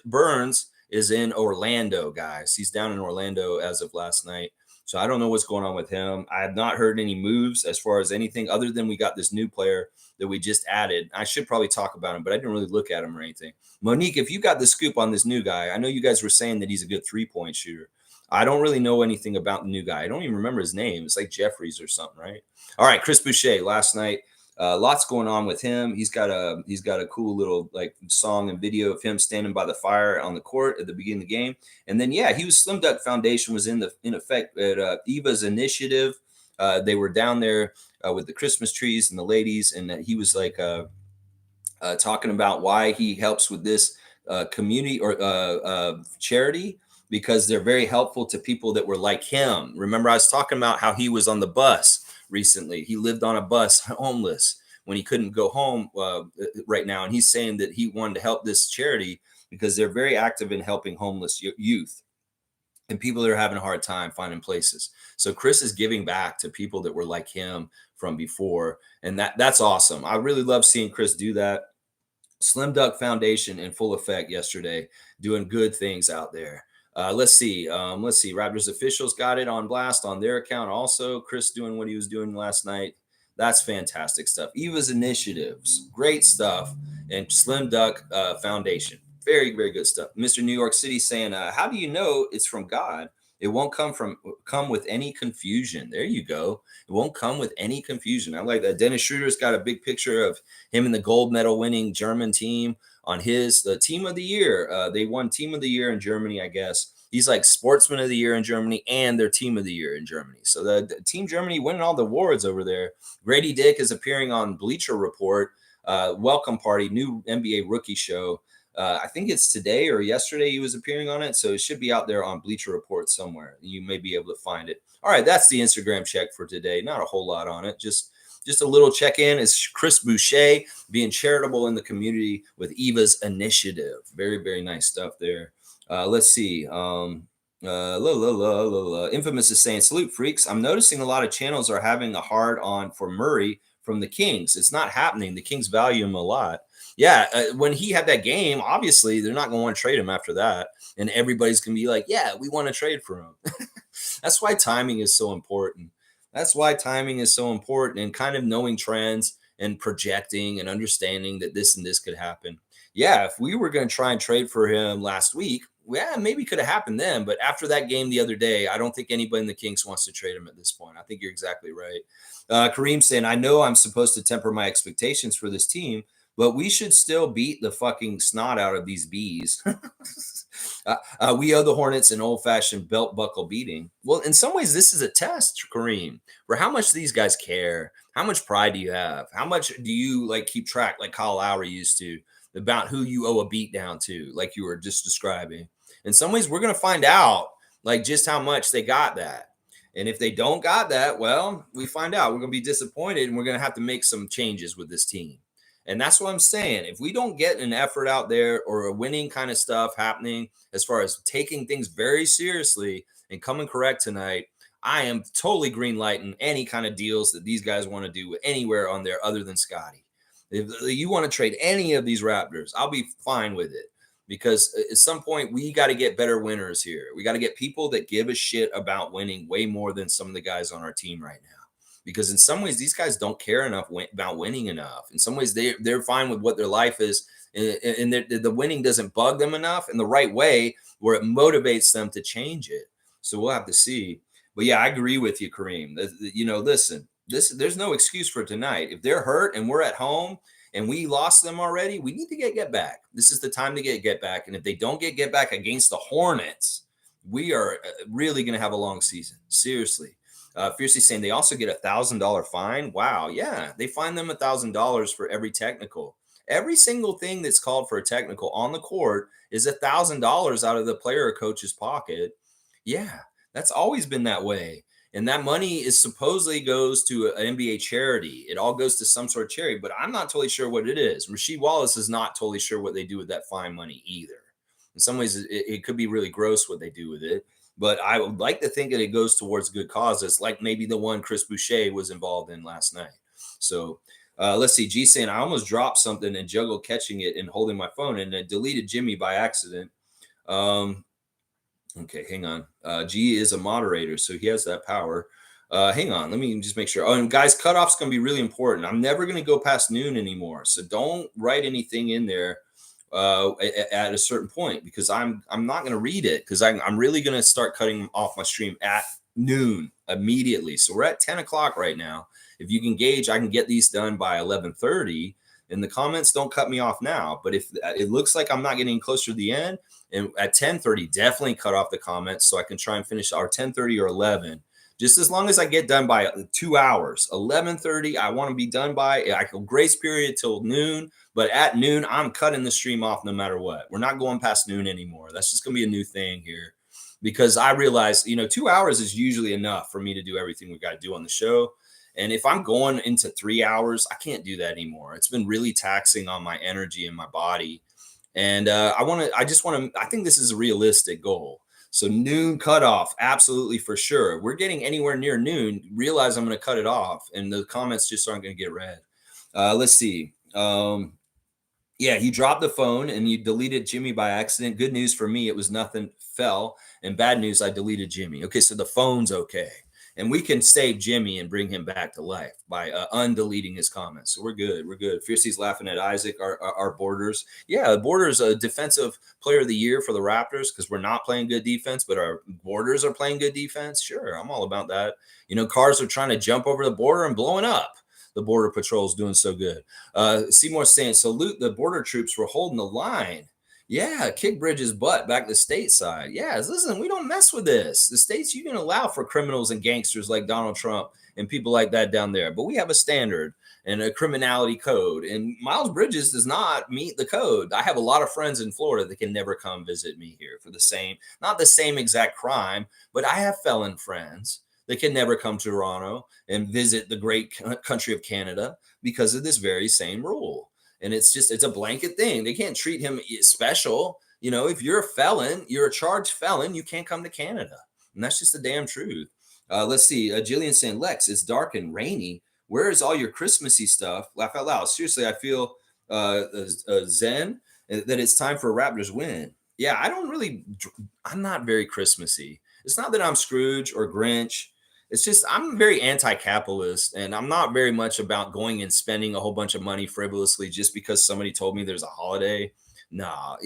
A: Burns is in Orlando, guys. He's down in Orlando as of last night. So I don't know what's going on with him. I have not heard any moves as far as anything other than we got this new player that we just added. I should probably talk about him, but I didn't really look at him or anything. Monique, if you got the scoop on this new guy, I know you guys were saying that he's a good three-point shooter. I don't really know anything about the new guy. I don't even remember his name. It's like Jeffries or something, right? All right, Chris Boucher last night. Lots going on with him. He's got a cool little like song and video of him standing by the fire on the court at the beginning of the game. And then he was Slim Duck Foundation was in effect at Eva's initiative. They were down there with the Christmas trees and the ladies, and he was like talking about why he helps with this community or charity, because they're very helpful to people that were like him. Remember, I was talking about how he was on the bus recently. He lived on a bus, homeless, when he couldn't go home right now. And he's saying that he wanted to help this charity because they're very active in helping homeless youth and people that are having a hard time finding places. So Chris is giving back to people that were like him from before. And that's awesome. I really love seeing Chris do that. Slim Duck Foundation in full effect yesterday, doing good things out there. Let's see. Raptors officials got it on blast on their account. Also, Chris doing what he was doing last night. That's fantastic stuff. Eva's initiatives, great stuff. And Slim Duck Foundation, very, very good stuff. Mr. New York City saying, how do you know it's from God? It won't come with any confusion. There you go. It won't come with any confusion. I like that. Dennis Schroeder's got a big picture of him and the gold medal winning German team on the team of the year. They won team of the year in Germany, I guess. He's like sportsman of the year in Germany and their team of the year in Germany. So the team Germany winning all the awards over there. Grady Dick is appearing on Bleacher Report, welcome party, new NBA rookie show. I think it's today or yesterday he was appearing on it. So it should be out there on Bleacher Report somewhere. You may be able to find it. All right, that's the Instagram check for today. Not a whole lot on it. Just a little check-in is Chris Boucher being charitable in the community with Eva's initiative. Very, very nice stuff there. Let's see. Infamous is saying, salute freaks. I'm noticing a lot of channels are having a hard on for Murray from the Kings. It's not happening. The Kings value him a lot. Yeah, when he had that game, obviously they're not going to want to trade him after that. And everybody's going to be like, yeah, we want to trade for him. That's why timing is so important. And kind of knowing trends and projecting and understanding that this and this could happen. Yeah, if we were going to try and trade for him last week, yeah, maybe could have happened then. But after that game the other day, I don't think anybody in the Kings wants to trade him at this point. I think you're exactly right. Kareem saying, I know I'm supposed to temper my expectations for this team, but we should still beat the fucking snot out of these bees. We owe the Hornets an old-fashioned belt buckle beating. Well, in some ways, this is a test, Kareem, for how much these guys care. How much pride do you have? How much do you keep track, like Kyle Lowry used to, about who you owe a beat down to, like you were just describing? In some ways, we're going to find out just how much they got that. And if they don't got that, well, we find out. We're going to be disappointed, and we're going to have to make some changes with this team. And that's what I'm saying. If we don't get an effort out there or a winning kind of stuff happening as far as taking things very seriously and coming correct tonight, I am totally green lighting any kind of deals that these guys want to do anywhere on there other than Scotty. If you want to trade any of these Raptors, I'll be fine with it, because at some point we got to get better winners here. We got to get people that give a shit about winning way more than some of the guys on our team right now. Because in some ways, these guys don't care enough about winning enough. In some ways, they're fine with what their life is, and the winning doesn't bug them enough in the right way where it motivates them to change it. So we'll have to see. But yeah, I agree with you, Kareem. Listen, there's no excuse for tonight. If they're hurt and we're at home and we lost them already, we need to get back. This is the time to get back. And if they don't get back against the Hornets, we are really going to have a long season. Seriously. Fiercely saying they also get $1,000 fine. Wow, yeah, they fine them $1,000 for every technical. Every single thing that's called for a technical on the court is $1,000 out of the player or coach's pocket. Yeah, that's always been that way. And that money is supposedly goes to an NBA charity. It all goes to some sort of charity, but I'm not totally sure what it is. Rasheed Wallace is not totally sure what they do with that fine money either. In some ways, it could be really gross what they do with it, but I would like to think that it goes towards good causes, like maybe the one Chris Boucher was involved in last night. So let's see. G saying I almost dropped something and juggled catching it and holding my phone and deleted Jimmy by accident. Okay, hang on. G is a moderator, so he has that power. Hang on, let me just make sure. Oh, and guys, cutoff's going to be really important. I'm never going to go past noon anymore, so don't write anything in there at a certain point because I'm not going to read it because I'm really going to start cutting off my stream at noon immediately. So we're at 10 o'clock right now. If you can gauge, I can get these done by 11:30. In the comments, don't cut me off now. But if it looks like I'm not getting closer to the end, and at 10:30, definitely cut off the comments so I can try and finish our 10:30 or 11. Just as long as I get done by 2 hours, 11:30, I want to be done by. I can grace period till noon, but at noon, I'm cutting the stream off no matter what. We're not going past noon anymore. That's just going to be a new thing here because I realize, 2 hours is usually enough for me to do everything we got to do on the show. And if I'm going into 3 hours, I can't do that anymore. It's been really taxing on my energy and my body. And I think this is a realistic goal. So noon cutoff, absolutely for sure. We're getting anywhere near noon. Realize I'm going to cut it off, and the comments just aren't going to get read. Let's see. Yeah, he dropped the phone and you deleted Jimmy by accident. Good news for me, it was nothing fell. And bad news, I deleted Jimmy. Okay, so the phone's okay. And we can save Jimmy and bring him back to life by undeleting his comments. So we're good. We're good. Fiercey's laughing at Isaac, our Borders. Yeah, Borders a defensive player of the year for the Raptors because we're not playing good defense, but our Borders are playing good defense. Sure, I'm all about that. Cars are trying to jump over the border and blowing up. The Border Patrol is doing so good. Seymour saying, salute the border troops for holding the line. Yeah, kick Bridges' butt back to stateside. Yeah, listen, we don't mess with this. The states, you can allow for criminals and gangsters like Donald Trump and people like that down there. But we have a standard and a criminality code. And Miles Bridges does not meet the code. I have a lot of friends in Florida that can never come visit me here for not the same exact crime, but I have felon friends that can never come to Toronto and visit the great country of Canada because of this very same rule. And it's a blanket thing. They can't treat him special. If you're a felon, you're a charged felon, you can't come to Canada. And that's just the damn truth. Let's see. Jillian saying, Lex, it's dark and rainy. Where is all your Christmassy stuff? Laugh out loud. Seriously, I feel zen that it's time for a Raptors win. Yeah, I'm not very Christmassy. It's not that I'm Scrooge or Grinch. It's just I'm very anti-capitalist, and I'm not very much about going and spending a whole bunch of money frivolously just because somebody told me there's a holiday. Nah,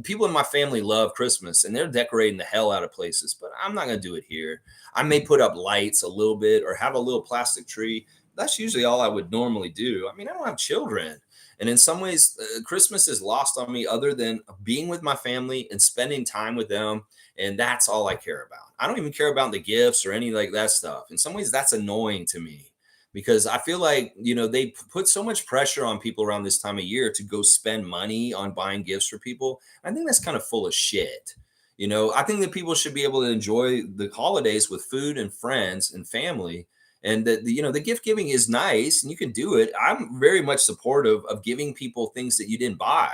A: people in my family love Christmas, and they're decorating the hell out of places, but I'm not going to do it here. I may put up lights a little bit or have a little plastic tree. That's usually all I would normally do. I mean, I don't have children. And in some ways, Christmas is lost on me other than being with my family and spending time with them. And that's all I care about. I don't even care about the gifts or any like that stuff. In some ways, that's annoying to me because I feel like, they put so much pressure on people around this time of year to go spend money on buying gifts for people. I think that's kind of full of shit. I think that people should be able to enjoy the holidays with food and friends and family. And that the gift giving is nice and you can do it. I'm very much supportive of giving people things that you didn't buy,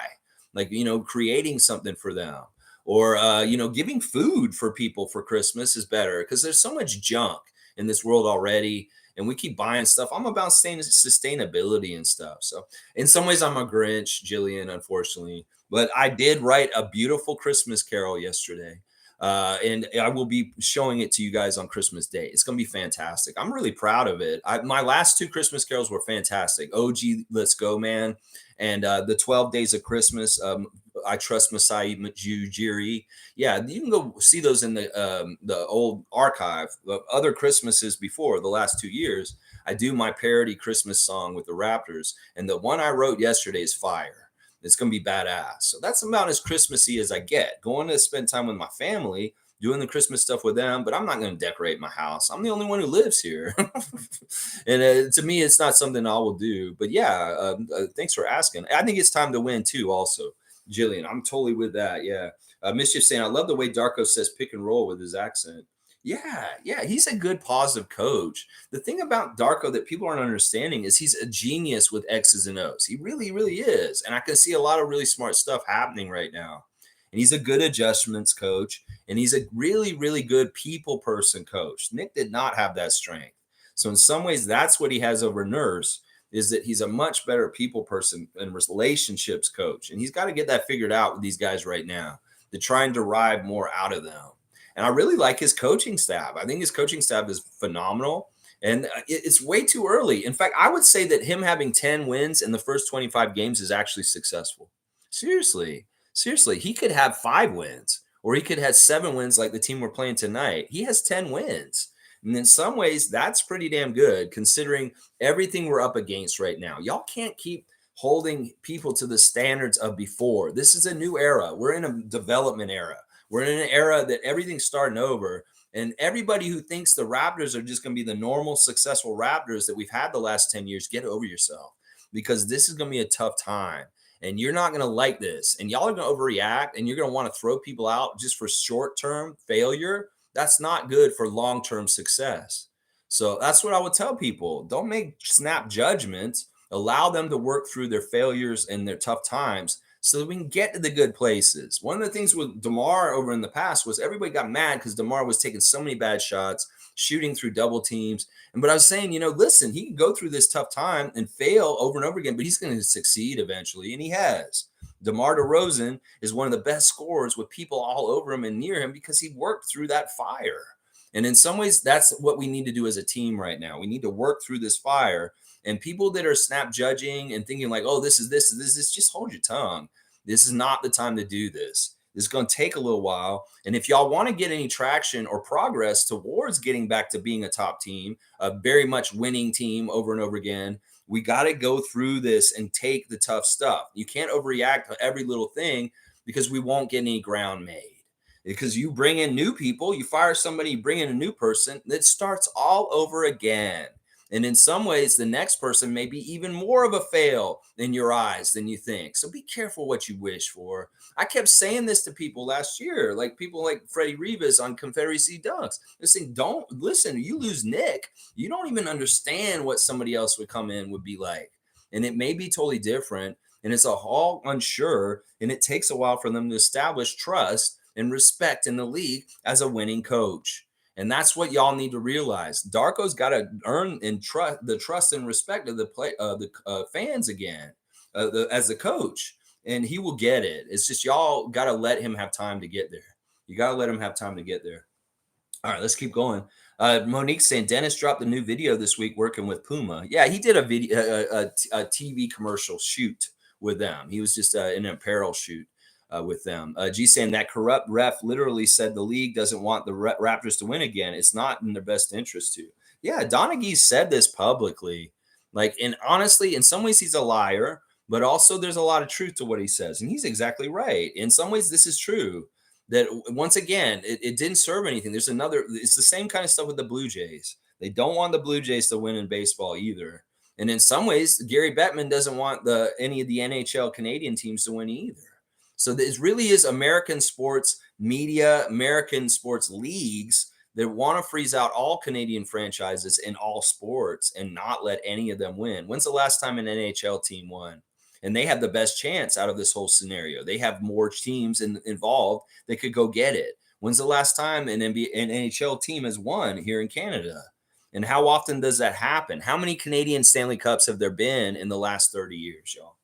A: like creating something for them, or giving food for people for Christmas is better because there's so much junk in this world already, and we keep buying stuff. I'm about sustainability and stuff. So in some ways, I'm a Grinch, Jillian, unfortunately, but I did write a beautiful Christmas carol yesterday. And I will be showing it to you guys on Christmas Day. It's going to be fantastic. I'm really proud of it. My last 2 Christmas carols were fantastic. OG, Let's Go, Man. And the 12 Days of Christmas, I Trust Messiah Jiri. Yeah, you can go see those in the old archive. The other Christmases before the last 2 years, I do my parody Christmas song with the Raptors. And the one I wrote yesterday is fire. It's going to be badass. So that's about as Christmassy as I get. Going to spend time with my family, doing the Christmas stuff with them, but I'm not going to decorate my house. I'm the only one who lives here. And to me, it's not something I will do. But yeah, thanks for asking. I think it's time to win too, also. Jillian, I'm totally with that. Yeah. Mischief saying, I love the way Darko says pick and roll with his accent. Yeah, he's a good positive coach. The thing about Darko that people aren't understanding is he's a genius with X's and O's. He really, really is. And I can see a lot of really smart stuff happening right now. And he's a good adjustments coach. And he's a really, really good people person coach. Nick did not have that strength. So in some ways, that's what he has over Nurse, is that he's a much better people person and relationships coach. And he's got to get that figured out with these guys right now to try and derive more out of them. And I really like his coaching staff. I think his coaching staff is phenomenal. And it's way too early. In fact, I would say that him having 10 wins in the first 25 games is actually successful. Seriously. He could have 5 wins, or he could have 7 wins like the team we're playing tonight. He has 10 wins. And in some ways, that's pretty damn good considering everything we're up against right now. Y'all can't keep holding people to the standards of before. This is a new era. We're in a development era. We're in an era that everything's starting over. And everybody who thinks the Raptors are just going to be the normal, successful Raptors that we've had the last 10 years, get over yourself, because this is going to be a tough time. And you're not going to like this. And y'all are going to overreact, and you're going to want to throw people out just for short-term failure. That's not good for long-term success. So that's what I would tell people. Don't make snap judgments. Allow them to work through their failures and their tough times so that we can get to the good places. One of the things with DeMar over in the past was everybody got mad because DeMar was taking so many bad shots, shooting through double teams. But I was saying, listen, he can go through this tough time and fail over and over again, but he's going to succeed eventually, and he has. DeMar DeRozan is one of the best scorers with people all over him and near him because he worked through that fire. And in some ways, that's what we need to do as a team right now. We need to work through this fire. And people that are snap judging and thinking like, oh, this is this, just hold your tongue. This is not the time to do this. This is going to take a little while. And if y'all want to get any traction or progress towards getting back to being a top team, a very much winning team over and over again, we got to go through this and take the tough stuff. You can't overreact to every little thing because we won't get any ground made. Because you bring in new people, you fire somebody, you bring in a new person, it starts all over again. And in some ways, the next person may be even more of a fail in your eyes than you think. So be careful what you wish for. I kept saying this to people last year, like people like Freddie Rivas on Confederacy Dunks. They're saying, don't listen, you lose Nick. You don't even understand what somebody else would come in would be like. And it may be totally different. And it's all unsure. And it takes a while for them to establish trust and respect in the league as a winning coach. And that's what y'all need to realize. Darko's got to earn and trust the trust and respect of the fans again, as the coach, and he will get it. It's just y'all got to let him have time to get there. You got to let him have time to get there. All right, let's keep going. Monique saying Dennis dropped a new video this week working with Puma. Yeah, he did a video, a TV commercial shoot with them. He was just in an apparel shoot. With them. G saying that corrupt ref literally said the league doesn't want the Raptors to win again. It's not in their best interest to. Yeah, Donaghy said this publicly. And honestly, in some ways he's a liar, but also there's a lot of truth to what he says. And he's exactly right. In some ways, this is true. That once again, it didn't serve anything. It's the same kind of stuff with the Blue Jays. They don't want the Blue Jays to win in baseball either. And in some ways, Gary Bettman doesn't want any of the NHL Canadian teams to win either. So this really is American sports media, American sports leagues that want to freeze out all Canadian franchises in all sports and not let any of them win. When's the last time an NHL team won? And they have the best chance out of this whole scenario. They have more teams involved that could go get it. When's the last time an NHL team has won here in Canada? And how often does that happen? How many Canadian Stanley Cups have there been in the last 30 years, y'all?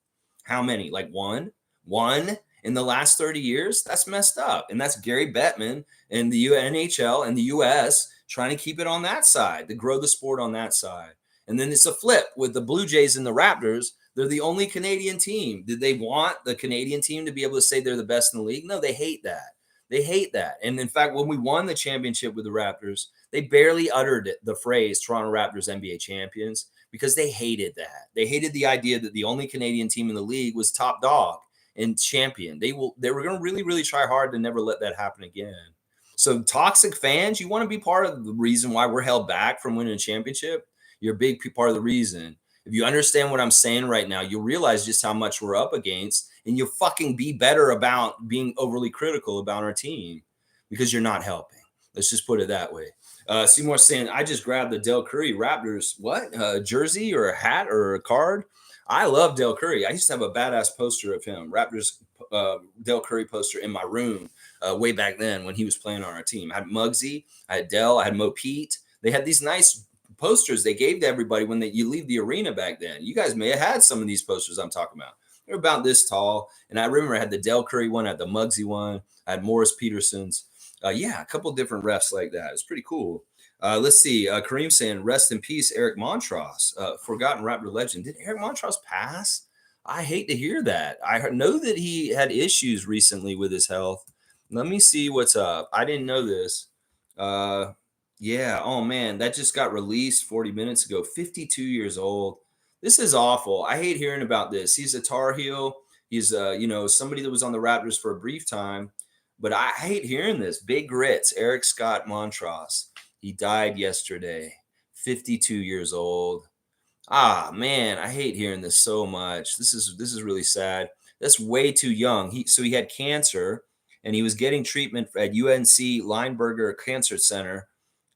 A: How many? Like one? One? In the last 30 years, that's messed up. And that's Gary Bettman and the NHL and the US trying to keep it on that side, to grow the sport on that side. And then it's a flip with the Blue Jays and the Raptors. They're the only Canadian team. Did they want the Canadian team to be able to say they're the best in the league? No, they hate that. They hate that. And in fact, when we won the championship with the Raptors, they barely uttered the phrase Toronto Raptors NBA champions because they hated that. They hated the idea that the only Canadian team in the league was top dog and champion. They were going to really, really try hard to never let that happen again. So toxic fans, you want to be part of the reason why we're held back from winning a championship. You're a big part of the reason. If you understand what I'm saying right now, you'll realize just how much we're up against, and you'll fucking be better about being overly critical about our team because you're not helping. Let's just put it that way. Seymour saying, I just grabbed the Del Curry Raptors, jersey or a hat or a card. I love Del Curry. I used to have a badass poster of him, Raptors Del Curry poster in my room way back then when he was playing on our team. I had Muggsy, I had Dell, I had Mo Pete. They had these nice posters they gave to everybody when you leave the arena back then. You guys may have had some of these posters I'm talking about. They're about this tall. And I remember I had the Del Curry one, I had the Muggsy one, I had Morris Peterson's. A couple different refs like that. It's pretty cool. Let's see. Kareem saying, rest in peace, Eric Montross, forgotten Raptor legend. Did Eric Montross pass? I hate to hear that. I know that he had issues recently with his health. Let me see what's up. I didn't know this. Yeah. Oh, man. That just got released 40 minutes ago. 52 years old. This is awful. I hate hearing about this. He's a Tar Heel. He's, somebody that was on the Raptors for a brief time. But I hate hearing this. Big Grits, Eric Scott Montross. He died yesterday, 52 years old. Ah, man, I hate hearing this so much. This is really sad. That's way too young. He had cancer, and he was getting treatment at UNC Lineberger Cancer Center.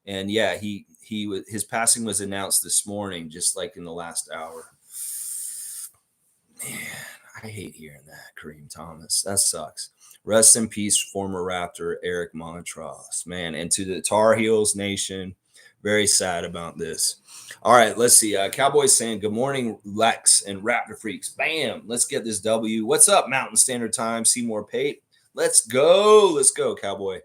A: And yeah, his passing was announced this morning, just like in the last hour. Man, I hate hearing that, Kareem Thomas. That sucks. Rest in peace, former Raptor Eric Montross, man. And to the Tar Heels Nation, very sad about this. All right, let's see. Cowboys saying, good morning, Lex and Raptor Freaks. Bam, let's get this W. What's up, Mountain Standard Time? Seymour Pate. Let's go, Cowboy.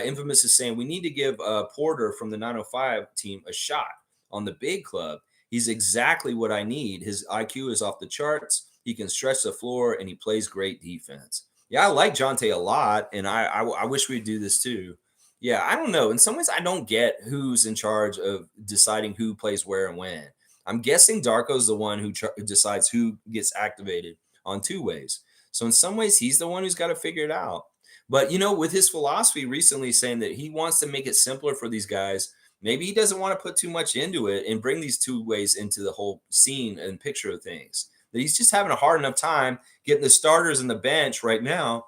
A: Infamous is saying, we need to give Porter from the 905 team a shot on the big club. He's exactly what I need. His IQ is off the charts. He can stretch the floor, and he plays great defense. Yeah, I like Jonte a lot, and I wish we'd do this too. Yeah, I don't know. In some ways, I don't get who's in charge of deciding who plays where and when. I'm guessing Darko's the one who decides who gets activated on two ways. So in some ways, he's the one who's got to figure it out. But, with his philosophy recently saying that he wants to make it simpler for these guys, maybe he doesn't want to put too much into it and bring these two ways into the whole scene and picture of things. That he's just having a hard enough time getting the starters and the bench right now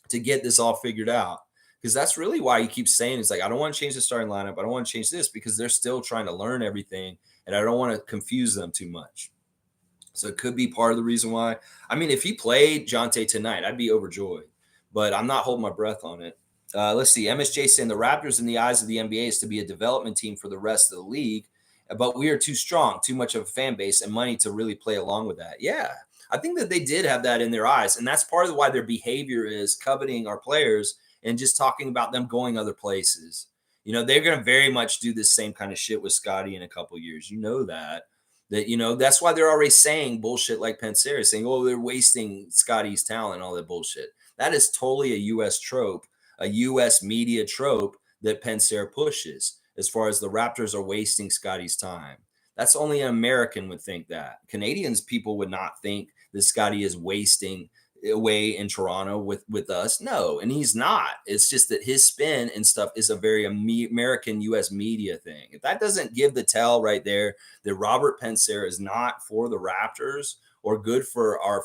A: to get this all figured out. Because that's really why he keeps saying, it's like, I don't want to change the starting lineup. I don't want to change this because they're still trying to learn everything. And I don't want to confuse them too much. So it could be part of the reason why. I mean, if he played Jonte tonight, I'd be overjoyed. But I'm not holding my breath on it. Let's see. MSJ saying the Raptors in the eyes of the NBA is to be a development team for the rest of the league. But we are too strong, too much of a fan base and money to really play along with that. Yeah, I think that they did have that in their eyes. And that's part of why their behavior is coveting our players and just talking about them going other places. They're going to very much do this same kind of shit with Scotty in a couple of years. That's why they're already saying bullshit like Pensera, saying, oh, they're wasting Scotty's talent, all that bullshit. That is totally a U.S. trope, a U.S. media trope that Pensera pushes. As far as the Raptors are wasting Scotty's time. That's only an American would think that. Canadians people would not think that Scotty is wasting away in Toronto with us. No, and he's not. It's just that his spin and stuff is a very American U.S. media thing. If that doesn't give the tell right there that Robert Pensera is not for the Raptors or good for our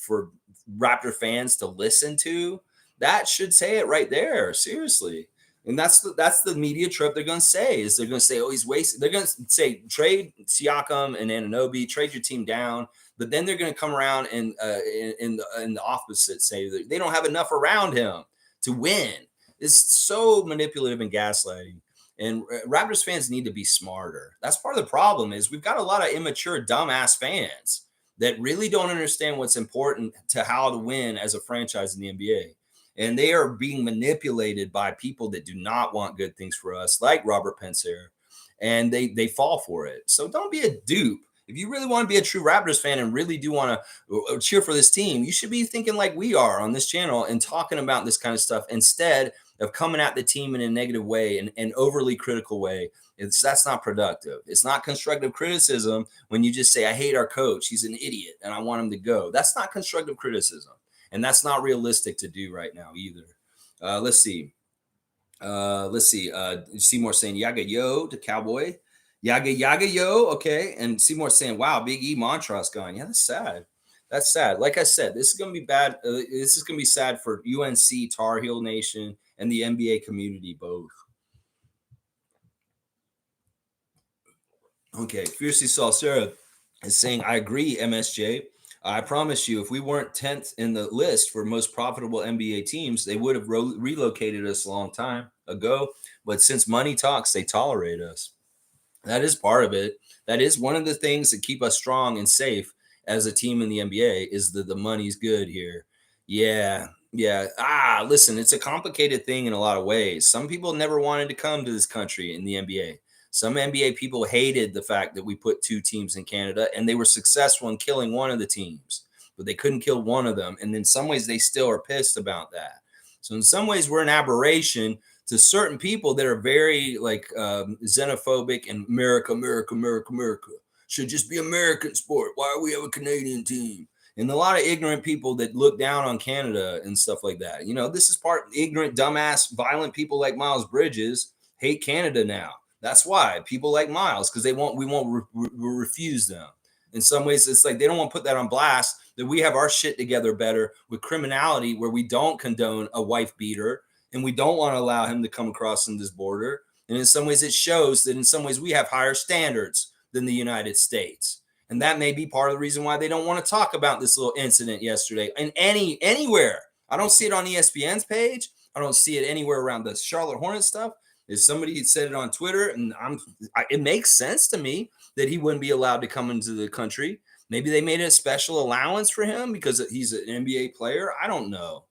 A: for Raptor fans to listen to, that should say it right there. Seriously. And that's the media trope they're going to say is they're going to say, oh, he's wasted. They're going to say trade Siakam and Anunoby, trade your team down. But then they're going to come around and in the opposite say that they don't have enough around him to win. It's so manipulative and gaslighting. And Raptors fans need to be smarter. That's part of the problem is we've got a lot of immature, dumbass fans that really don't understand what's important to how to win as a franchise in the NBA. And they are being manipulated by people that do not want good things for us, like Robert Pensera, and they fall for it. So don't be a dupe. If you really want to be a true Raptors fan and really do want to cheer for this team, you should be thinking like we are on this channel and talking about this kind of stuff instead of coming at the team in a negative way and an overly critical way. That's not productive. It's not constructive criticism when you just say, I hate our coach. He's an idiot and I want him to go. That's not constructive criticism. And that's not realistic to do right now either. Let's see. Let's see. Seymour saying Yaga Yo to Cowboy. Yaga Yo. Okay. And Seymour saying, wow, Big E Montross gone. Yeah, that's sad. That's sad. Like I said, this is going to be bad. This is going to be sad for UNC, Tar Heel Nation, and the NBA community both. Okay. Fiercely Saw Sarah is saying, I agree, MSJ. I promise you, if we weren't 10th in the list for most profitable NBA teams, they would have relocated us a long time ago. But since money talks, they tolerate us. That is part of it. That is one of the things that keep us strong and safe as a team in the NBA is that the money's good here. Yeah. Yeah. Listen, it's a complicated thing in a lot of ways. Some people never wanted to come to this country in the NBA. Some NBA people hated the fact that we put two teams in Canada and they were successful in killing one of the teams, but they couldn't kill one of them. And in some ways, they still are pissed about that. So, in some ways, we're an aberration to certain people that are very like xenophobic and America should just be American sport. Why do we have a Canadian team? And a lot of ignorant people that look down on Canada and stuff like that. You know, this is part ignorant, dumbass, violent people like Miles Bridges hate Canada now. That's why people like Miles because we won't refuse them. In some ways, it's like they don't want to put that on blast that we have our shit together better with criminality where we don't condone a wife beater and we don't want to allow him to come across in this border. And in some ways, it shows that in some ways we have higher standards than the United States. And that may be part of the reason why they don't want to talk about this little incident yesterday and anywhere. I don't see it on ESPN's page. I don't see it anywhere around the Charlotte Hornets stuff. If somebody said it on Twitter, and it makes sense to me that he wouldn't be allowed to come into the country. Maybe they made a special allowance for him because he's an NBA player. I don't know.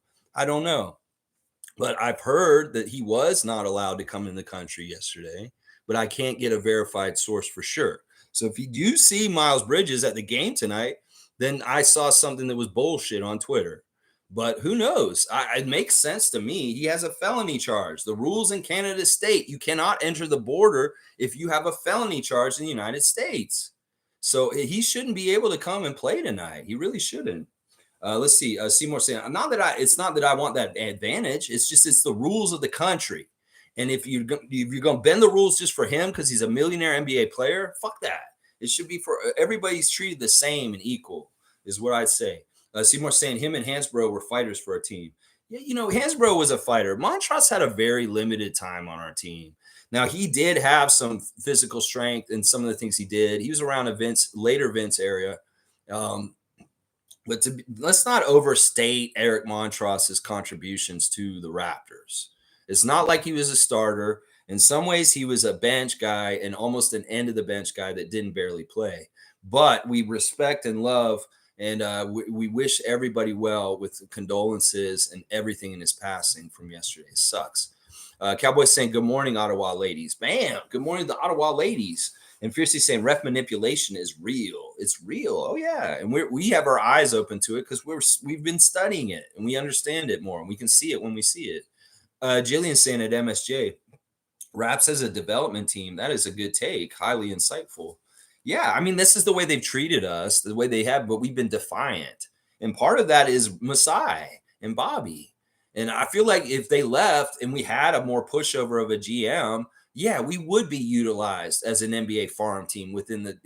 A: But I've heard that he was not allowed to come in the country yesterday, but I can't get a verified source for sure. So if you do see Miles Bridges at the game tonight, then I saw something that was bullshit on Twitter. But who knows? It makes sense to me. He has a felony charge. The rules in Canada state you cannot enter the border if you have a felony charge in the United States. So he shouldn't be able to come and play tonight. He really shouldn't. Let's see. Seymour saying, it's not that I want that advantage. It's just it's the rules of the country. And if you're going to bend the rules just for him because he's a millionaire NBA player, fuck that. It should be for everybody's treated the same and equal, is what I'd say. Seymour saying him and Hansbrough were fighters for our team. Yeah, Hansbrough was a fighter. Montross had a very limited time on our team. Now, he did have some physical strength and some of the things he did. He was around later Vince area. But let's not overstate Eric Montross's contributions to the Raptors. It's not like he was a starter. In some ways, he was a bench guy and almost an end of the bench guy that didn't barely play. But we respect and love, and we wish everybody well with condolences and everything in his passing from yesterday. It sucks. Cowboys saying, good morning, Ottawa ladies. Bam. Good morning, the Ottawa ladies. And Fiercely saying ref manipulation is real. It's real. Oh, yeah. And we have our eyes open to it because we've been studying it and we understand it more and we can see it when we see it. Jillian saying at MSJ, Raps as a development team, that is a good take. Highly insightful. Yeah, I mean, this is the way they've treated us, the way they have, but we've been defiant. And part of that is Masai and Bobby. And I feel like if they left and we had a more pushover of a GM, yeah, we would be utilized as an NBA farm team within the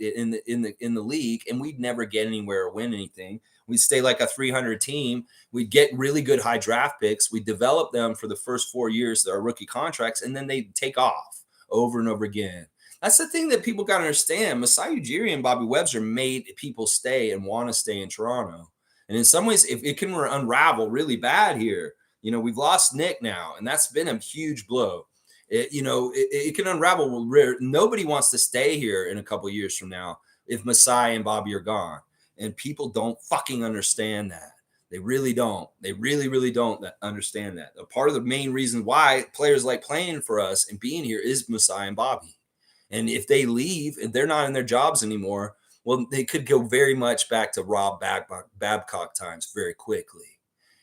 A: league, and we'd never get anywhere or win anything. We'd stay like a 300 team. We'd get really good high draft picks. We'd develop them for the first 4 years of our rookie contracts, and then they'd take off over and over again. That's the thing that people got to understand. Masai Ujiri and Bobby Webster made people stay and want to stay in Toronto. And in some ways, if it can unravel really bad here, we've lost Nick now, and that's been a huge blow. It can unravel. Nobody wants to stay here in a couple of years from now if Masai and Bobby are gone. And people don't fucking understand that. They really don't. They really, really don't understand that. A part of the main reason why players like playing for us and being here is Masai and Bobby. And if they leave, if they're not in their jobs anymore, well, they could go very much back to Rob Babcock times very quickly.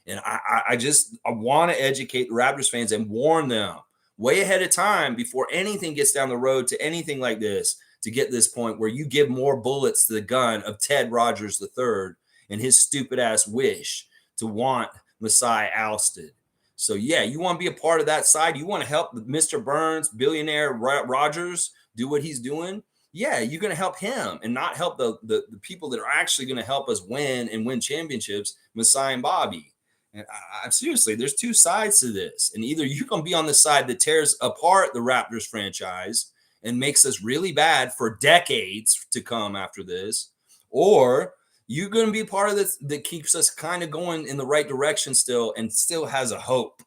A: And I want to educate the Raptors fans and warn them way ahead of time before anything gets down the road to anything like this to get this point where you give more bullets to the gun of Ted Rogers III and his stupid ass wish to want Masai ousted. So, yeah, you want to be a part of that side. You want to help Mr. Burns, billionaire Rogers, do what he's doing. Yeah, you're going to help him and not help the people that are actually going to help us win and win championships, Masai and Bobby. And seriously, there's two sides to this. And either you're going to be on the side that tears apart the Raptors franchise and makes us really bad for decades to come after this, or you're going to be part of this that keeps us kind of going in the right direction still and still has a hope.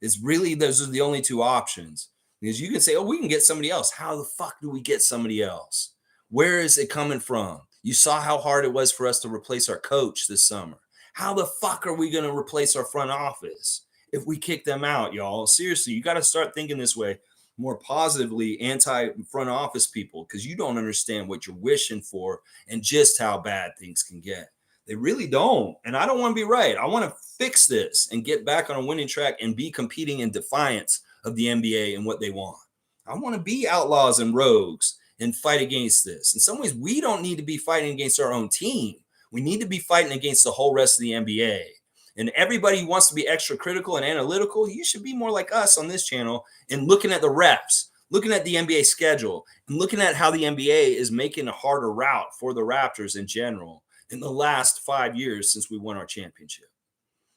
A: It's really, those are the only two options. Because you can say, oh, we can get somebody else. How the fuck do we get somebody else? Where is it coming from? You saw how hard it was for us to replace our coach this summer. How the fuck are we going to replace our front office if we kick them out, y'all? Seriously, you got to start thinking this way, more positively, anti-front office people, because you don't understand what you're wishing for and just how bad things can get. They really don't. And I don't want to be right. I want to fix this and get back on a winning track and be competing in defiance of the NBA and what they want. I want to be outlaws and rogues and fight against this. In some ways, we don't need to be fighting against our own team. We need to be fighting against the whole rest of the NBA. And everybody who wants to be extra critical and analytical, you should be more like us on this channel and looking at the reps, looking at the NBA schedule, and looking at how the NBA is making a harder route for the Raptors in general in the last 5 years since we won our championship.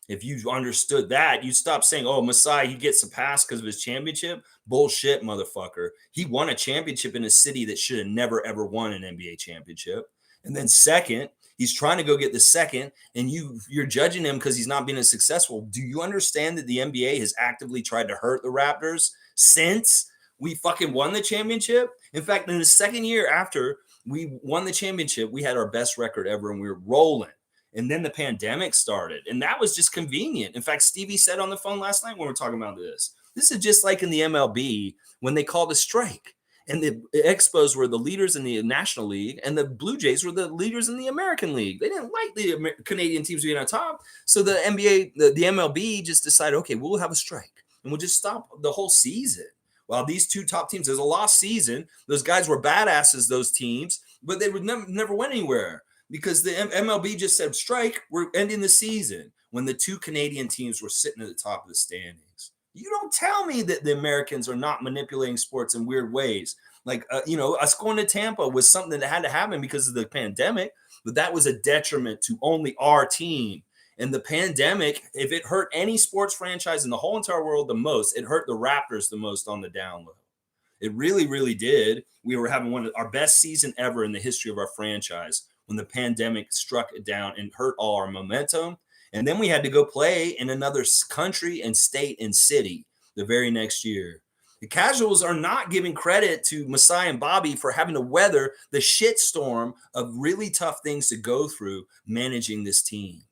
A: If you understood that, you stop saying, oh, Masai, he gets a pass because of his championship. Bullshit, motherfucker. He won a championship in a city that should have never, ever won an NBA championship. And then second, he's trying to go get the second, and you're judging him because he's not being as successful. Do you understand that the NBA has actively tried to hurt the Raptors since we fucking won the championship? In fact, in the second year after we won the championship, we had our best record ever, and we were rolling. And then the pandemic started, and that was just convenient. In fact, Stevie said on the phone last night when we were talking about this is just like in the MLB when they called a strike. And the Expos were the leaders in the National League, and the Blue Jays were the leaders in the American League. They didn't like the Canadian teams being on top. So the NBA, the MLB just decided, okay, we'll have a strike, and we'll just stop the whole season. While these two top teams, there's a lost season. Those guys were badasses, those teams, but they would never went anywhere because the MLB just said, strike, we're ending the season, when the two Canadian teams were sitting at the top of the standings. You don't tell me that the Americans are not manipulating sports in weird ways. Like, us going to Tampa was something that had to happen because of the pandemic, but that was a detriment to only our team. And the pandemic, if it hurt any sports franchise in the whole entire world the most, it hurt the Raptors the most on the down low. It really, really did. We were having one of our best season ever in the history of our franchise when the pandemic struck it down and hurt all our momentum. And then we had to go play in another country and state and city the very next year. The casuals are not giving credit to Masai and Bobby for having to weather the shitstorm of really tough things to go through managing this team.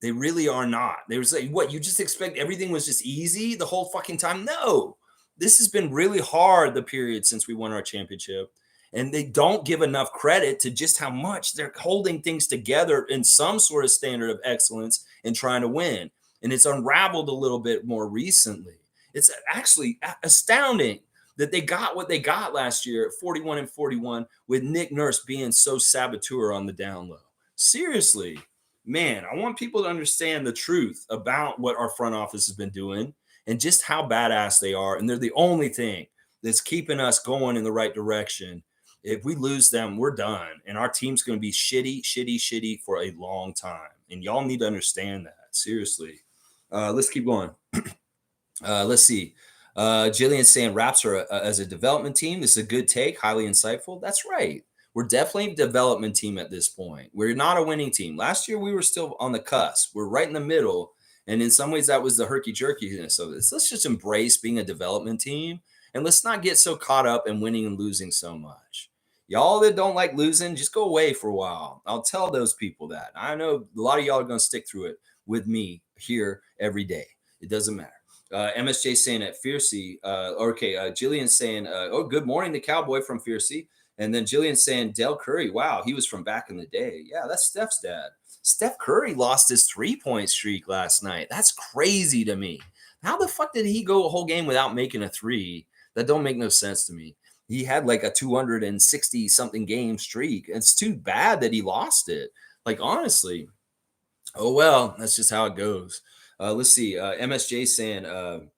A: They really are not. They were saying, what, you just expect everything was just easy the whole fucking time? No, this has been really hard, the period since we won our championship. And they don't give enough credit to just how much they're holding things together in some sort of standard of excellence and trying to win. And it's unraveled a little bit more recently. It's actually astounding that they got what they got last year at 41-41 with Nick Nurse being so saboteur on the down low. Seriously, man, I want people to understand the truth about what our front office has been doing and just how badass they are. And they're the only thing that's keeping us going in the right direction. If we lose them, we're done. And our team's going to be shitty for a long time. And y'all need to understand that. Seriously. Let's keep going. Let's see. Jillian's saying Raps are as a development team. This is a good take. Highly insightful. That's right. We're definitely a development team at this point. We're not a winning team. Last year, we were still on the cusp. We're right in the middle. And in some ways, that was the herky-jerkiness of this. Let's just embrace being a development team. And let's not get so caught up in winning and losing so much. Y'all that don't like losing, just go away for a while. I'll tell those people that. I know a lot of y'all are going to stick through it with me here every day. It doesn't matter. MSJ saying at Fiercey. Jillian saying, good morning to Cowboy from Fiercey. And then Jillian saying, Del Curry. Wow, he was from back in the day. Yeah, that's Steph's dad. Steph Curry lost his 3-point streak last night. That's crazy to me. How the fuck did he go a whole game without making a three? That don't make no sense to me. He had like a 260 something game streak. It's too bad that he lost it. Like, honestly, oh, well, that's just how it goes. Let's see. MSJ saying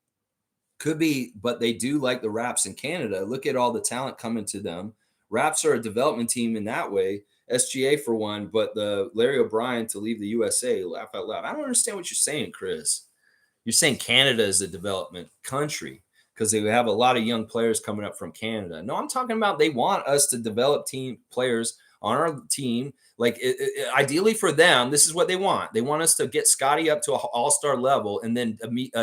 A: could be, but they do like the Raps in Canada. Look at all the talent coming to them. Raps are a development team in that way. SGA for one, but the Larry O'Brien to leave the USA, laugh out loud. I don't understand what you're saying, Chris. You're saying Canada is a development country because they have a lot of young players coming up from Canada. No, I'm talking about they want us to develop team players on our team. Like ideally for them, this is what they want. They want us to get Scotty up to an all-star level and then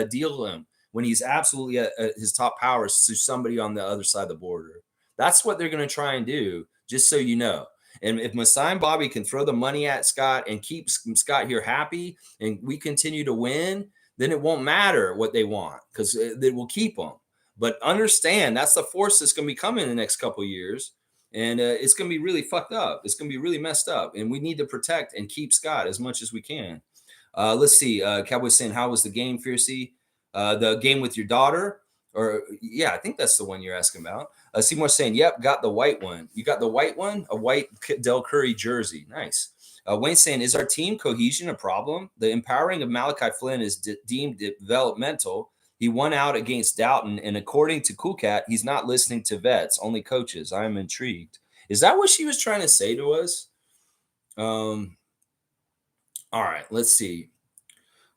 A: deal him when he's absolutely at his top powers to somebody on the other side of the border. That's what they're going to try and do, just so you know. And if Masai and Bobby can throw the money at Scott and keep Scott here happy and we continue to win, then it won't matter what they want because they will keep them. But understand that's the force that's going to be coming in the next couple of years. And it's going to be really fucked up. It's going to be really messed up. And we need to protect and keep Scott as much as we can. Let's see. Cowboys saying, how was the game, Fiercey? The game with your daughter? Or yeah, I think that's the one you're asking about. Seymour saying, yep, got the white one. You got the white one? A white Del Curry jersey. Nice. Wayne saying, is our team cohesion a problem? The empowering of Malachi Flynn is deemed developmental. He won out against Doughton, and according to Cool Cat, he's not listening to vets, only coaches. I am intrigued. Is that what she was trying to say to us? All right, let's see.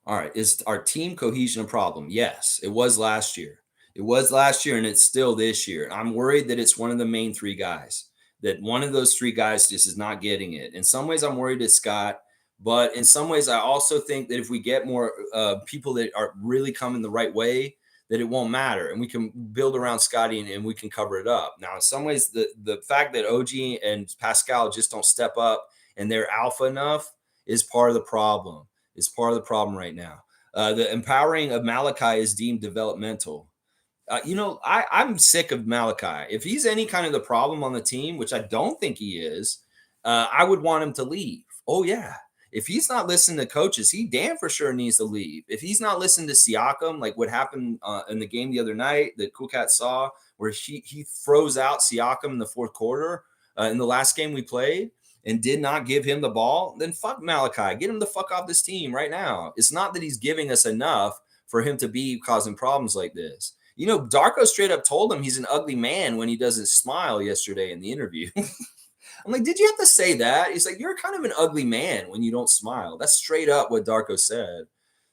A: All right, is our team cohesion a problem? Yes, it was last year. It was last year, and it's still this year. I'm worried that it's one of the main three guys, that one of those three guys just is not getting it. In some ways, I'm worried it's Scott, but in some ways, I also think that if we get more people that are really coming the right way, that it won't matter, and we can build around Scotty and we can cover it up. Now, in some ways, the fact that OG and Pascal just don't step up and they're alpha enough is part of the problem. It's part of the problem right now. The empowering of Malachi is deemed developmental. I'm sick of Malachi. If he's any kind of the problem on the team, which I don't think he is, I would want him to leave. Oh, yeah. If he's not listening to coaches, he damn for sure needs to leave. If he's not listening to Siakam, like what happened in the game the other night that Cool Cat saw, where he froze out Siakam in the fourth quarter in the last game we played and did not give him the ball, then fuck Malachi. Get him the fuck off this team right now. It's not that he's giving us enough for him to be causing problems like this. You know, Darko straight up told him he's an ugly man when he doesn't smile yesterday in the interview. I'm like, did you have to say that? He's like, you're kind of an ugly man when you don't smile. That's straight up what Darko said.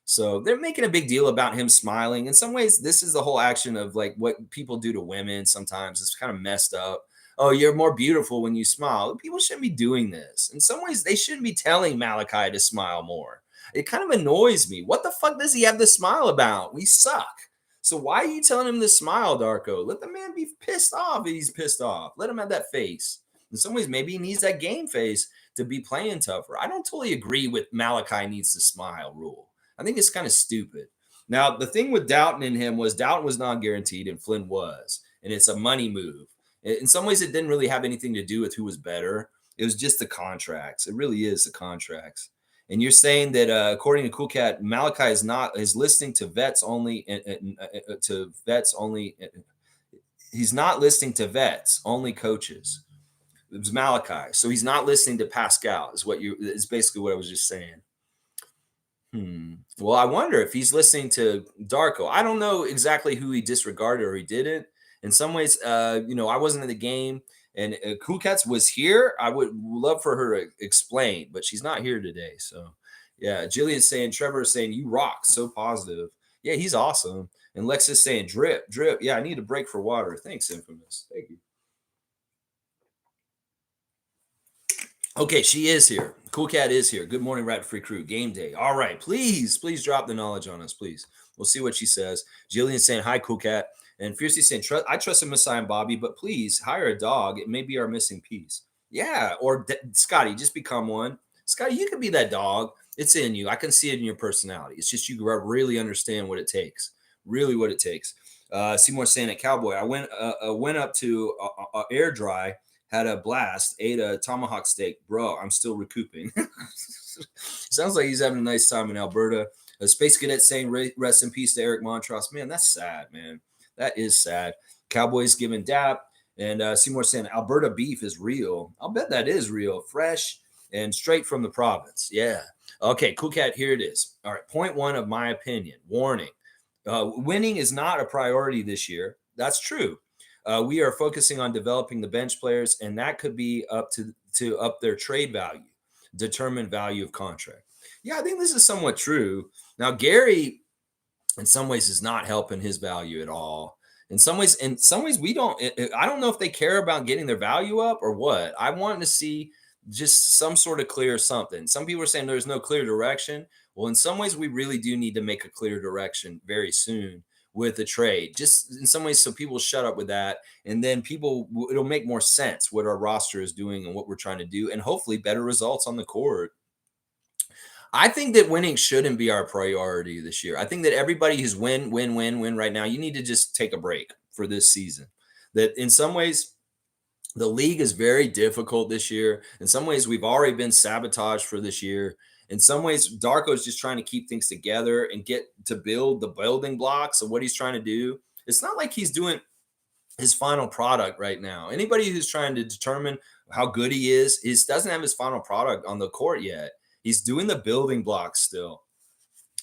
A: So they're making a big deal about him smiling. In some ways, this is the whole action of like what people do to women sometimes. It's kind of messed up. Oh, you're more beautiful when you smile. People shouldn't be doing this. In some ways, they shouldn't be telling Malachi to smile more. It kind of annoys me. What the fuck does he have to smile about? We suck. So why are you telling him to smile, Darko? Let the man be pissed off if he's pissed off. Let him have that face. In some ways, maybe he needs that game face to be playing tougher. I don't totally agree with Malachi needs to smile rule. I think it's kind of stupid. Now, the thing with Doughton and him was Doughton was non-guaranteed and Flynn was. And it's a money move. In some ways, it didn't really have anything to do with who was better. It was just the contracts. It really is the contracts. And you're saying that according to Cool Cat, Malachi is listening to vets only. He's not listening to vets, only coaches. It was Malachi, so he's not listening to Pascal. Is basically what I was just saying. Well, I wonder if he's listening to Darko. I don't know exactly who he disregarded or he didn't. In some ways, I wasn't in the game. And Cool Cats was here. I would love for her to explain, but she's not here today. So, yeah, Jillian's saying, Trevor is saying, you rock. So positive. Yeah, he's awesome. And Lex is saying, drip, drip. Yeah, I need a break for water. Thanks, Infamous. Thank you. Okay, she is here. Cool Cat is here. Good morning, Rat Free Crew. Game day. All right, please drop the knowledge on us, please. We'll see what she says. Jillian saying, hi, Cool Cat. And Fiercely saying, I trust in Messiah and Bobby, but please hire a dog. It may be our missing piece. Yeah, or Scotty, just become one. Scotty, you can be that dog. It's in you. I can see it in your personality. It's just you really understand what it takes. Really what it takes. Seymour saying at Cowboy, I went up to air dry, had a blast, ate a tomahawk steak. Bro, I'm still recouping. Sounds like he's having a nice time in Alberta. A Space Cadet saying rest in peace to Eric Montross. Man, that's sad, man. That is sad. Cowboys giving dap. And Seymour saying Alberta beef is real. I'll bet that is real. Fresh. and straight from the province. Yeah. Okay, Cool Cat, here it is. All right, point one of my opinion. Warning. Winning is not a priority this year. That's true. We are focusing on developing the bench players, and that could be up to up their trade value, determine value of contract. Yeah, I think this is somewhat true. Now, Gary, in some ways, is not helping his value at all. In some ways, we don't. I don't know if they care about getting their value up or what. I want to see just some sort of clear something. Some people are saying there's no clear direction. Well, in some ways, we really do need to make a clear direction very soon with the trade. Just in some ways, so people shut up with that, and then it'll make more sense what our roster is doing and what we're trying to do, and hopefully better results on the court. I think that winning shouldn't be our priority this year. I think that everybody who's win right now, you need to just take a break for this season. That in some ways, the league is very difficult this year. In some ways, we've already been sabotaged for this year. In some ways, Darko is just trying to keep things together and get to build the building blocks of what he's trying to do. It's not like he's doing his final product right now. Anybody who's trying to determine how good he is doesn't have his final product on the court yet. He's doing the building blocks still,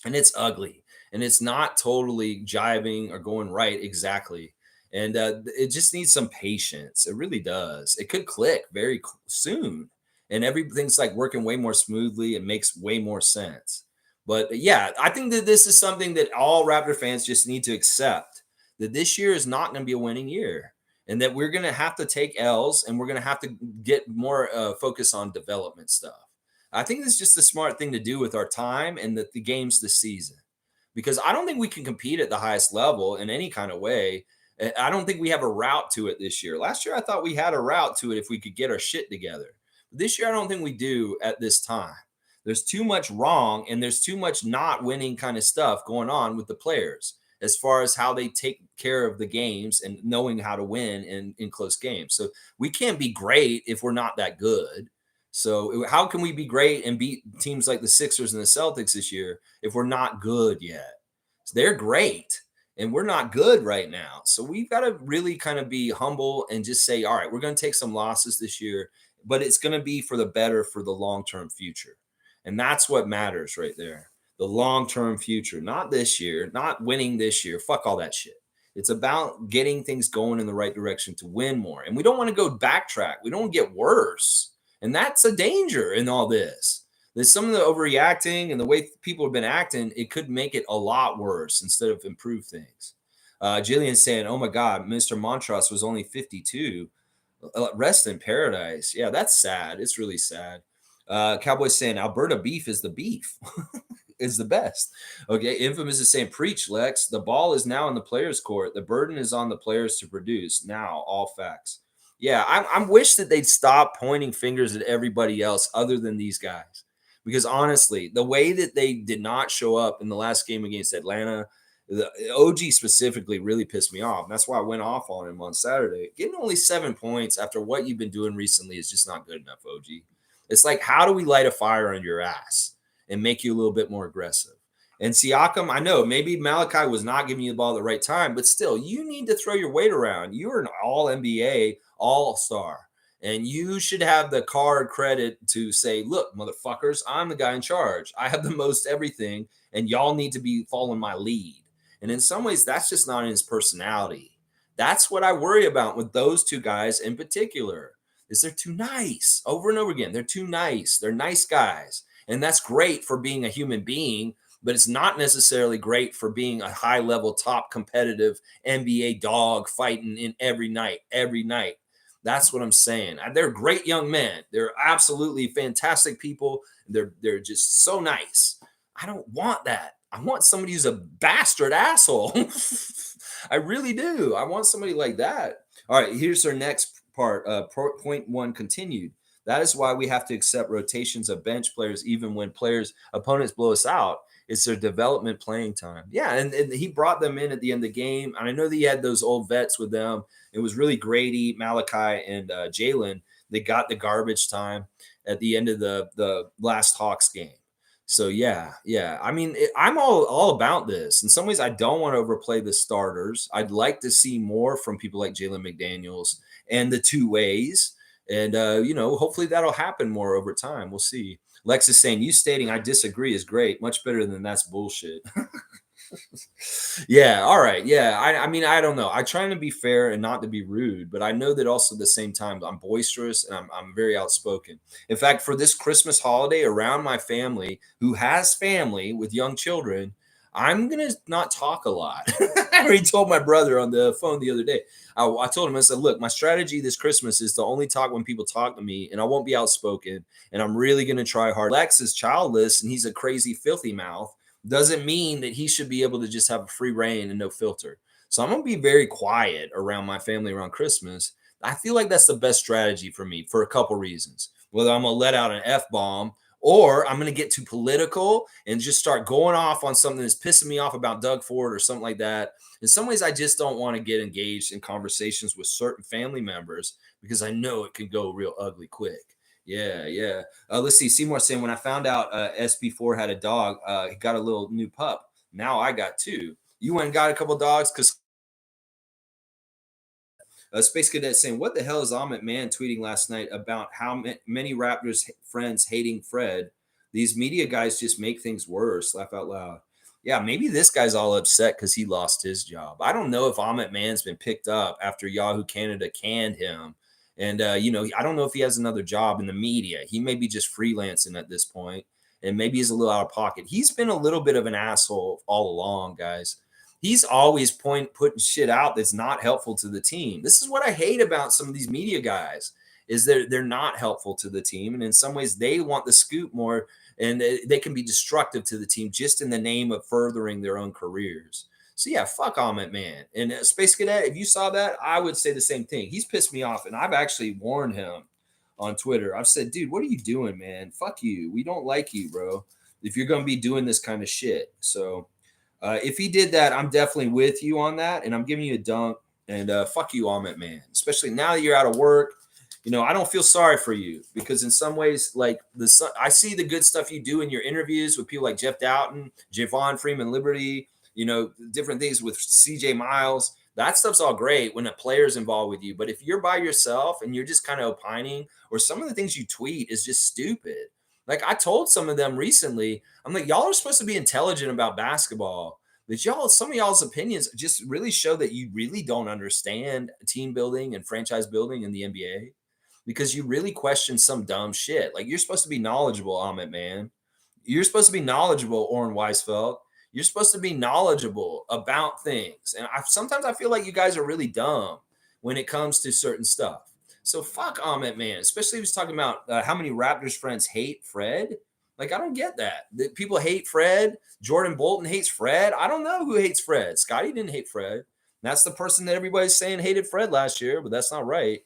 A: and it's ugly, and it's not totally jiving or going right exactly. And it just needs some patience. It really does. It could click very soon, and everything's like working way more smoothly and makes way more sense. But yeah, I think that this is something that all Raptor fans just need to accept, that this year is not going to be a winning year, and that we're going to have to take L's, and we're going to have to get more focus on development stuff. I think it's just a smart thing to do with our time and the games this season, because I don't think we can compete at the highest level in any kind of way. I don't think we have a route to it this year. Last year, I thought we had a route to it if we could get our shit together. This year, I don't think we do at this time. There's too much wrong, and there's too much not winning kind of stuff going on with the players as far as how they take care of the games and knowing how to win in close games. So we can't be great if we're not that good. So how can we be great and beat teams like the Sixers and the Celtics this year if we're not good yet? So they're great, and we're not good right now. So we've got to really kind of be humble and just say, all right, we're going to take some losses this year, but it's going to be for the better for the long-term future. And that's what matters right there. The long-term future, not this year, not winning this year. Fuck all that shit. It's about getting things going in the right direction to win more. And we don't want to go backtrack. We don't want to get worse. And that's a danger in all this. There's some of the overreacting and the way people have been acting, it could make it a lot worse instead of improve things. Jillian's saying, oh my God, Mr. Montross was only 52. Rest in paradise. Yeah, that's sad. It's really sad. Cowboy's saying Alberta beef is the beef. Is the best. Okay, Infamous is saying, preach, Lex. The ball is now in the players' court. The burden is on the players to produce. Now, all facts. Yeah, I wish that they'd stop pointing fingers at everybody else other than these guys. Because honestly, the way that they did not show up in the last game against Atlanta, the OG specifically really pissed me off. And that's why I went off on him on Saturday. Getting only 7 points after what you've been doing recently is just not good enough, OG. It's like, how do we light a fire under your ass and make you a little bit more aggressive? And Siakam, I know maybe Malachi was not giving you the ball at the right time, but still, you need to throw your weight around. You're an all-NBA, all-star, and you should have the card credit to say, look, motherfuckers, I'm the guy in charge. I have the most everything, and y'all need to be following my lead. And in some ways, that's just not in his personality. That's what I worry about with those two guys in particular, is they're too nice over and over again. They're too nice. They're nice guys. And that's great for being a human being, but it's not necessarily great for being a high-level, top competitive NBA dog fighting in every night. That's what I'm saying. They're great young men. They're absolutely fantastic people. They're just so nice. I don't want that. I want somebody who's a bastard asshole. I really do. I want somebody like that. All right, here's our next part. Point one continued. That is why we have to accept rotations of bench players even when opponents blow us out. It's their development playing time. Yeah, and he brought them in at the end of the game. And I know that he had those old vets with them. It was really Grady, Malachi, and Jalen. They got the garbage time at the end of the last Hawks game. So, yeah. I mean, I'm all about this. In some ways, I don't want to overplay the starters. I'd like to see more from people like Jalen McDaniels and the two ways. And, hopefully that'll happen more over time. We'll see. Lex is saying, you stating I disagree is great. Much better than that's bullshit. Yeah, all right. Yeah. I mean, I don't know. I try to be fair and not to be rude, but I know that also at the same time I'm boisterous and I'm very outspoken. In fact, for this Christmas holiday around my family, who has family with young children, I'm gonna not talk a lot. I already told my brother on the phone the other day. I told him, I said, look, my strategy this Christmas is to only talk when people talk to me, and I won't be outspoken, and I'm really gonna try hard. Lex is childless and he's a crazy, filthy mouth doesn't mean that he should be able to just have a free reign and no filter. So I'm going to be very quiet around my family around Christmas. I feel like that's the best strategy for me for a couple reasons. Whether I'm going to let out an F bomb or I'm going to get too political and just start going off on something that's pissing me off about Doug Ford or something like that. In some ways, I just don't want to get engaged in conversations with certain family members because I know it can go real ugly quick. Yeah, yeah. Let's see. Seymour saying when I found out SB4 had a dog, he got a little new pup. Now I got two. You went and got a couple dogs because Space Cadet saying, what the hell is Ahmed Man tweeting last night about how many Raptors friends hating Fred? These media guys just make things worse. Laugh out loud. Yeah, maybe this guy's all upset because he lost his job. I don't know if Ahmed Man's been picked up after Yahoo Canada canned him. And, I don't know if he has another job in the media. He may be just freelancing at this point, and maybe he's a little out of pocket. He's been a little bit of an asshole all along, guys. He's always putting shit out that's not helpful to the team. This is what I hate about some of these media guys is they're not helpful to the team. And in some ways they want the scoop more and they can be destructive to the team just in the name of furthering their own careers. So yeah, fuck Ahmed Man. And Space Cadet, if you saw that, I would say the same thing. He's pissed me off and I've actually warned him on Twitter. I've said, dude, what are you doing, man? Fuck you. We don't like you, bro. If you're going to be doing this kind of shit. So if he did that, I'm definitely with you on that, and I'm giving you a dunk. And fuck you, Ahmed Man. Especially now that you're out of work, I don't feel sorry for you because in some ways, like I see the good stuff you do in your interviews with people like Jeff Doughton, Javon Freeman Liberty, different things with CJ Miles. That stuff's all great when a player's involved with you. But if you're by yourself and you're just kind of opining, or some of the things you tweet is just stupid. Like I told some of them recently, I'm like, y'all are supposed to be intelligent about basketball, but some of y'all's opinions just really show that you really don't understand team building and franchise building in the NBA because you really question some dumb shit. Like you're supposed to be knowledgeable, Ahmed Man. You're supposed to be knowledgeable, Oren Weisfeld. You're supposed to be knowledgeable about things. And sometimes I feel like you guys are really dumb when it comes to certain stuff. So fuck Ahmed Man, especially if he's talking about how many Raptors friends hate Fred. Like, I don't get that. People hate Fred. Jordan Bolton hates Fred. I don't know who hates Fred. Scotty didn't hate Fred. That's the person that everybody's saying hated Fred last year, but that's not right.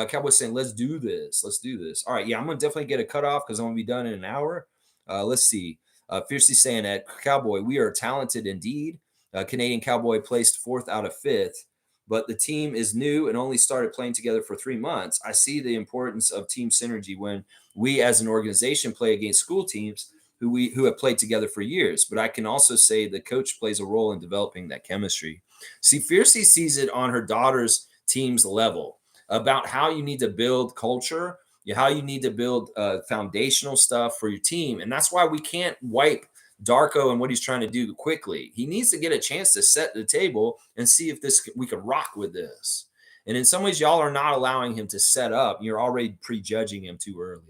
A: Cowboys saying, let's do this. Let's do this. All right. Yeah, I'm going to definitely get a cutoff because I'm going to be done in an hour. Let's see. Fiercely saying that Cowboy, we are talented indeed. Canadian Cowboy placed 4th out of 5th, but the team is new and only started playing together for 3 months. I see the importance of team synergy when we as an organization play against school teams who have played together for years. But I can also say the coach plays a role in developing that chemistry. See, Fiercely sees it on her daughter's team's level about how you need to build culture, how you need to build foundational stuff for your team. And that's why we can't wipe Darko and what he's trying to do quickly. He needs to get a chance to set the table and see if we can rock with this. And in some ways, y'all are not allowing him to set up. You're already prejudging him too early.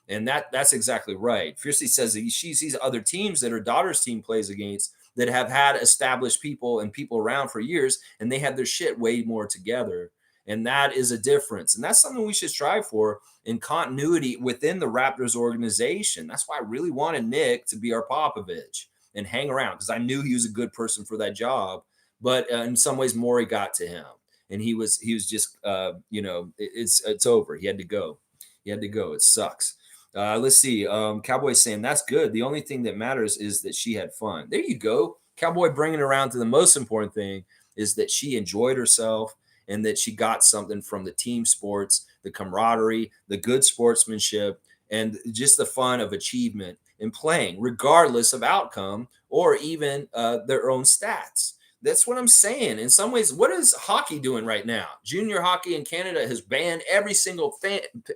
A: And that's exactly right. Fiercely says that she sees other teams that her daughter's team plays against that have had established people and people around for years, and they have their shit way more together. And that is a difference. And that's something we should strive for in continuity within the Raptors organization. That's why I really wanted Nick to be our Popovich and hang around because I knew he was a good person for that job. But in some ways, Morey got to him. And he was just, it's over. He had to go. It sucks. Let's see. Cowboy's saying that's good. The only thing that matters is that she had fun. There you go. Cowboy bringing it around to the most important thing is that she enjoyed herself and that she got something from the team sports, the camaraderie, the good sportsmanship, and just the fun of achievement in playing, regardless of outcome or even their own stats. That's what I'm saying. In some ways, what is hockey doing right now? Junior hockey in Canada has banned every single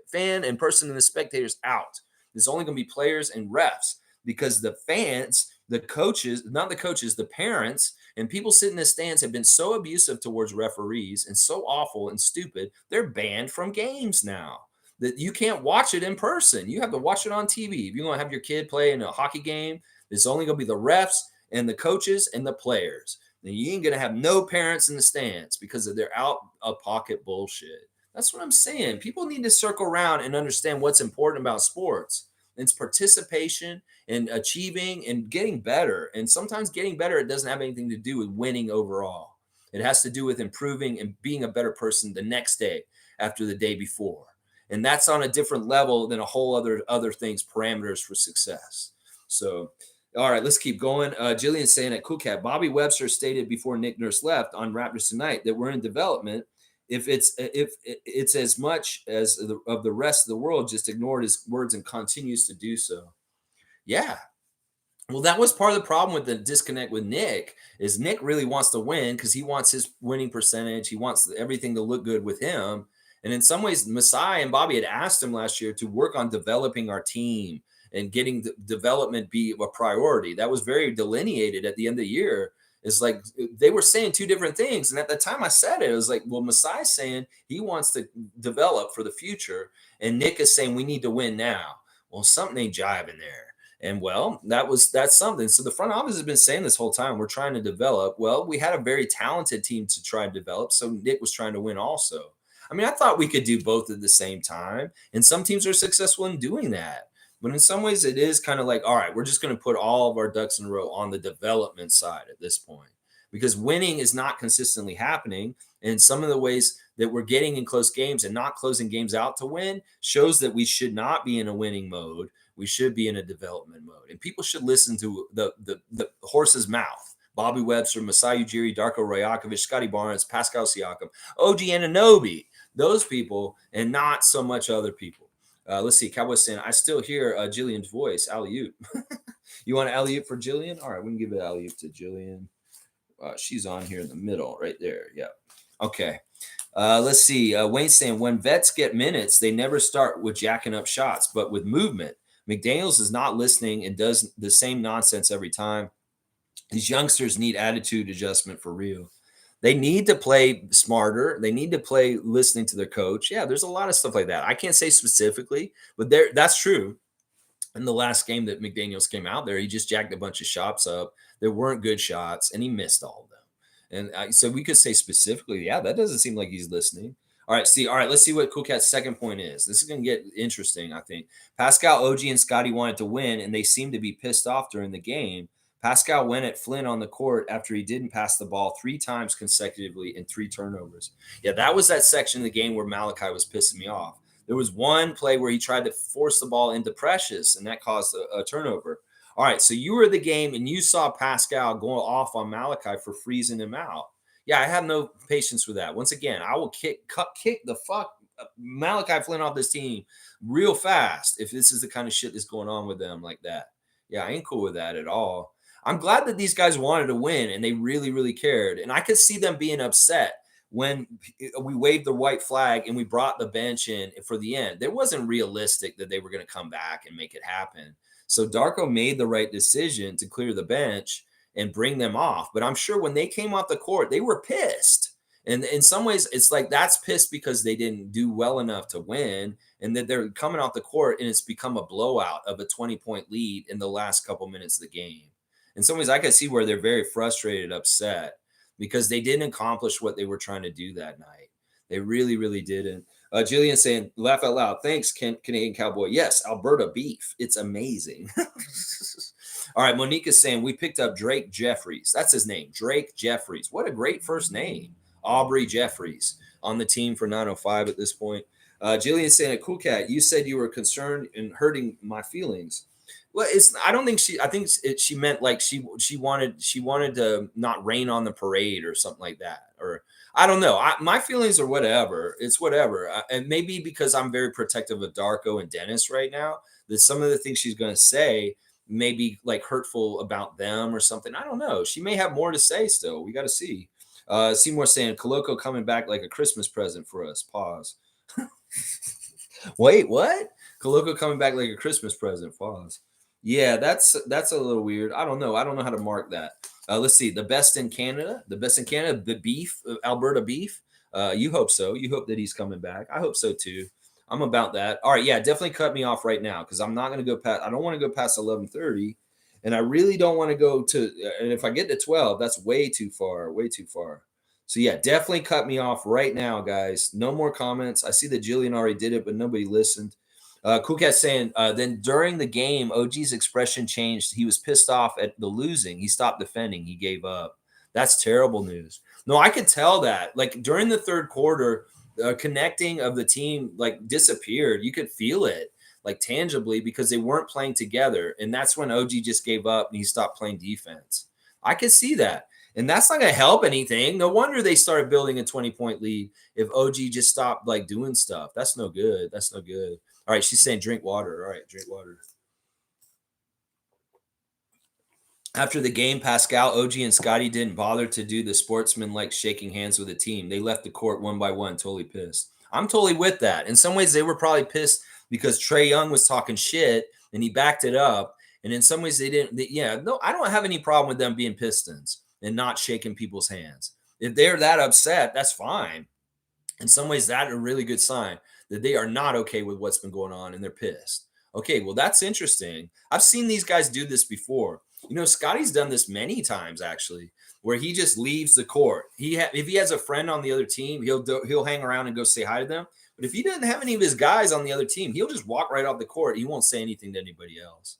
A: fan and person and the spectators out. There's only going to be players and refs because the fans, the coaches, not the coaches, the parents, and people sitting in the stands have been so abusive towards referees and so awful and stupid, they're banned from games now. That you can't watch it in person. You have to watch it on TV. If you're going to have your kid play in a hockey game, it's only going to be the refs and the coaches and the players. And you ain't going to have no parents in the stands because of their out of pocket bullshit. That's what I'm saying. People need to circle around and understand what's important about sports. It's participation and achieving and getting better. And sometimes getting better, it doesn't have anything to do with winning overall. It has to do with improving and being a better person the next day after the day before. And that's on a different level than a whole other things, parameters for success. So, all right, let's keep going. Jillian's saying at Cool Cat, Bobby Webster stated before Nick Nurse left on Raptors Tonight that we're in development. If it's as much as of the rest of the world just ignored his words and continues to do so. Yeah. Well, that was part of the problem with the disconnect with Nick is Nick really wants to win because he wants his winning percentage. He wants everything to look good with him. And in some ways, Masai and Bobby had asked him last year to work on developing our team and getting the development be a priority. That was very delineated at the end of the year. It's like they were saying two different things. And at the time I said it, it was like, well, Masai's saying he wants to develop for the future. And Nick is saying we need to win now. Well, something ain't jiving there. And well, that's something. So the front office has been saying this whole time, we're trying to develop. Well, we had a very talented team to try and develop. So Nick was trying to win also. I mean, I thought we could do both at the same time. And some teams are successful in doing that. But in some ways, it is kind of like, all right, we're just going to put all of our ducks in a row on the development side at this point because winning is not consistently happening. And some of the ways that we're getting in close games and not closing games out to win shows that we should not be in a winning mode. We should be in a development mode. And people should listen to the horse's mouth. Bobby Webster, Masai Ujiri, Darko Rajakovic, Scotty Barnes, Pascal Siakam, OG Anunoby, those people, and not so much other people. Let's see. Cowboys saying, I still hear Jillian's voice. Alley-oop. You want an alley-oop for Jillian? All right, we can give it alley-oop to Jillian. She's on here in the middle right there. Yeah. Okay. Let's see. Wayne's saying, when vets get minutes, they never start with jacking up shots, but with movement. McDaniels is not listening and does the same nonsense every time. These youngsters need attitude adjustment for real. They need to play smarter. They need to play listening to their coach. Yeah, there's a lot of stuff like that. I can't say specifically, but that's true. In the last game that McDaniels came out there, he just jacked a bunch of shots up. There weren't good shots, and he missed all of them. And so we could say specifically, yeah, that doesn't seem like he's listening. All right, let's see what Cool Cat's second point is. This is going to get interesting, I think. Pascal, OG, and Scotty wanted to win, and they seemed to be pissed off during the game. Pascal went at Flynn on the court after he didn't pass the ball 3 times consecutively and 3 turnovers. Yeah, that was that section of the game where Malachi was pissing me off. There was one play where he tried to force the ball into Precious, and that caused a turnover. All right, so you were at the game, and you saw Pascal going off on Malachi for freezing him out. Yeah, I have no patience with that. Once again, I will kick the fuck Malachi Flynn off this team real fast if this is the kind of shit that's going on with them like that. Yeah, I ain't cool with that at all. I'm glad that these guys wanted to win and they really, really cared. And I could see them being upset when we waved the white flag and we brought the bench in for the end. It wasn't realistic that they were going to come back and make it happen. So Darko made the right decision to clear the bench and bring them off. But I'm sure when they came off the court, they were pissed. And in some ways, it's like that's pissed because they didn't do well enough to win and that they're coming off the court and it's become a blowout of a 20-point lead in the last couple minutes of the game. In some ways, I can see where they're very frustrated, upset because they didn't accomplish what they were trying to do that night. They really, really didn't. Jillian saying, laugh out loud. Thanks, Canadian Cowboy. Yes, Alberta beef. It's amazing. All right, Monique is saying, we picked up Drake Jeffries. That's his name, Drake Jeffries. What a great first name. Aubrey Jeffries on the team for 905 at this point. Jillian saying, Cool Cat, you said you were concerned and hurting my feelings. Well, I don't think she meant like she wanted to not rain on the parade or something like that. Or I don't know. My feelings are whatever. It's whatever. And maybe because I'm very protective of Darko and Dennis right now, that some of the things she's going to say maybe like hurtful about them or something. I don't know. She may have more to say still. We got to see. Seymour saying Coloco coming back like a Christmas present for us. Pause. Wait, what? Coloco coming back like a Christmas present. Pause. Yeah, that's a little weird. I don't know. I don't know how to mark that. Let's see. The best in Canada. The best in Canada. The beef. Alberta beef. You hope so. You hope that he's coming back. I hope so too. I'm about that. All right. Yeah, definitely cut me off right now because I'm not going to go past. I don't want to go past 11:30, and I really don't want to go to. And if I get to 12, that's way too far. Way too far. So yeah, definitely cut me off right now, guys. No more comments. I see that Jillian already did it, but nobody listened. Cool Cat saying, then during the game, OG's expression changed. He was pissed off at the losing. He stopped defending. He gave up. That's terrible news. No, I could tell that. Like during the third quarter, connecting of the team like disappeared. You could feel it like tangibly because they weren't playing together. And that's when OG just gave up and he stopped playing defense. I could see that. And that's not going to help anything. No wonder they started building a 20-point lead if OG just stopped like doing stuff. That's no good. That's no good. All right, she's saying drink water. All right, drink water. After the game, Pascal, OG, and Scotty didn't bother to do the sportsman-like shaking hands with the team. They left the court one by one, totally pissed. I'm totally with that. In some ways, they were probably pissed because Trae Young was talking shit and he backed it up. And in some ways, they didn't. No, I don't have any problem with them being Pistons and not shaking people's hands. If they're that upset, that's fine. In some ways, that's a really good sign that they are not okay with what's been going on and they're pissed. Okay, well, that's interesting. I've seen these guys do this before. You know, Scotty's done this many times actually, where he just leaves the court. If he has a friend on the other team, he'll hang around and go say hi to them. But if he doesn't have any of his guys on the other team, he'll just walk right off the court. He won't say anything to anybody else.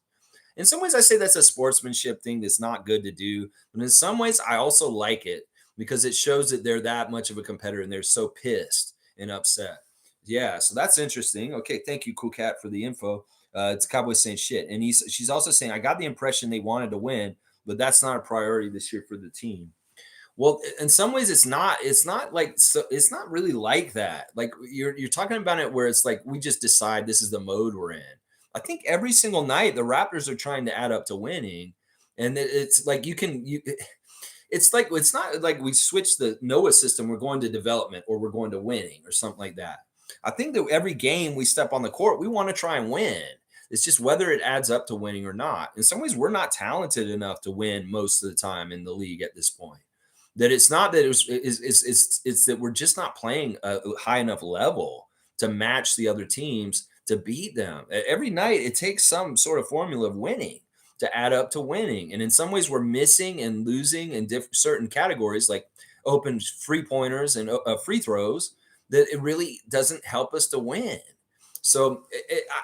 A: In some ways, I say that's a sportsmanship thing that's not good to do. But in some ways, I also like it because it shows that they're that much of a competitor and they're so pissed and upset. Yeah, so that's interesting. Okay, thank you, Cool Cat, for the info. It's Cowboys saying shit, and she's also saying I got the impression they wanted to win, but that's not a priority this year for the team. Well, in some ways, it's not. It's not like so. It's not really like that. Like you're talking about it where it's like we just decide this is the mode we're in. I think every single night the Raptors are trying to add up to winning, and it's like it's like it's not like we switch the Noah system. We're going to development or we're going to winning or something like that. I think that every game we step on the court, we want to try and win. It's just whether it adds up to winning or not. In some ways, we're not talented enough to win most of the time in the league at this point. That it's not that it's that we're just not playing a high enough level to match the other teams to beat them. Every night, it takes some sort of formula of winning to add up to winning. And in some ways, we're missing and losing in certain categories like open free pointers and free throws that it really doesn't help us to win. So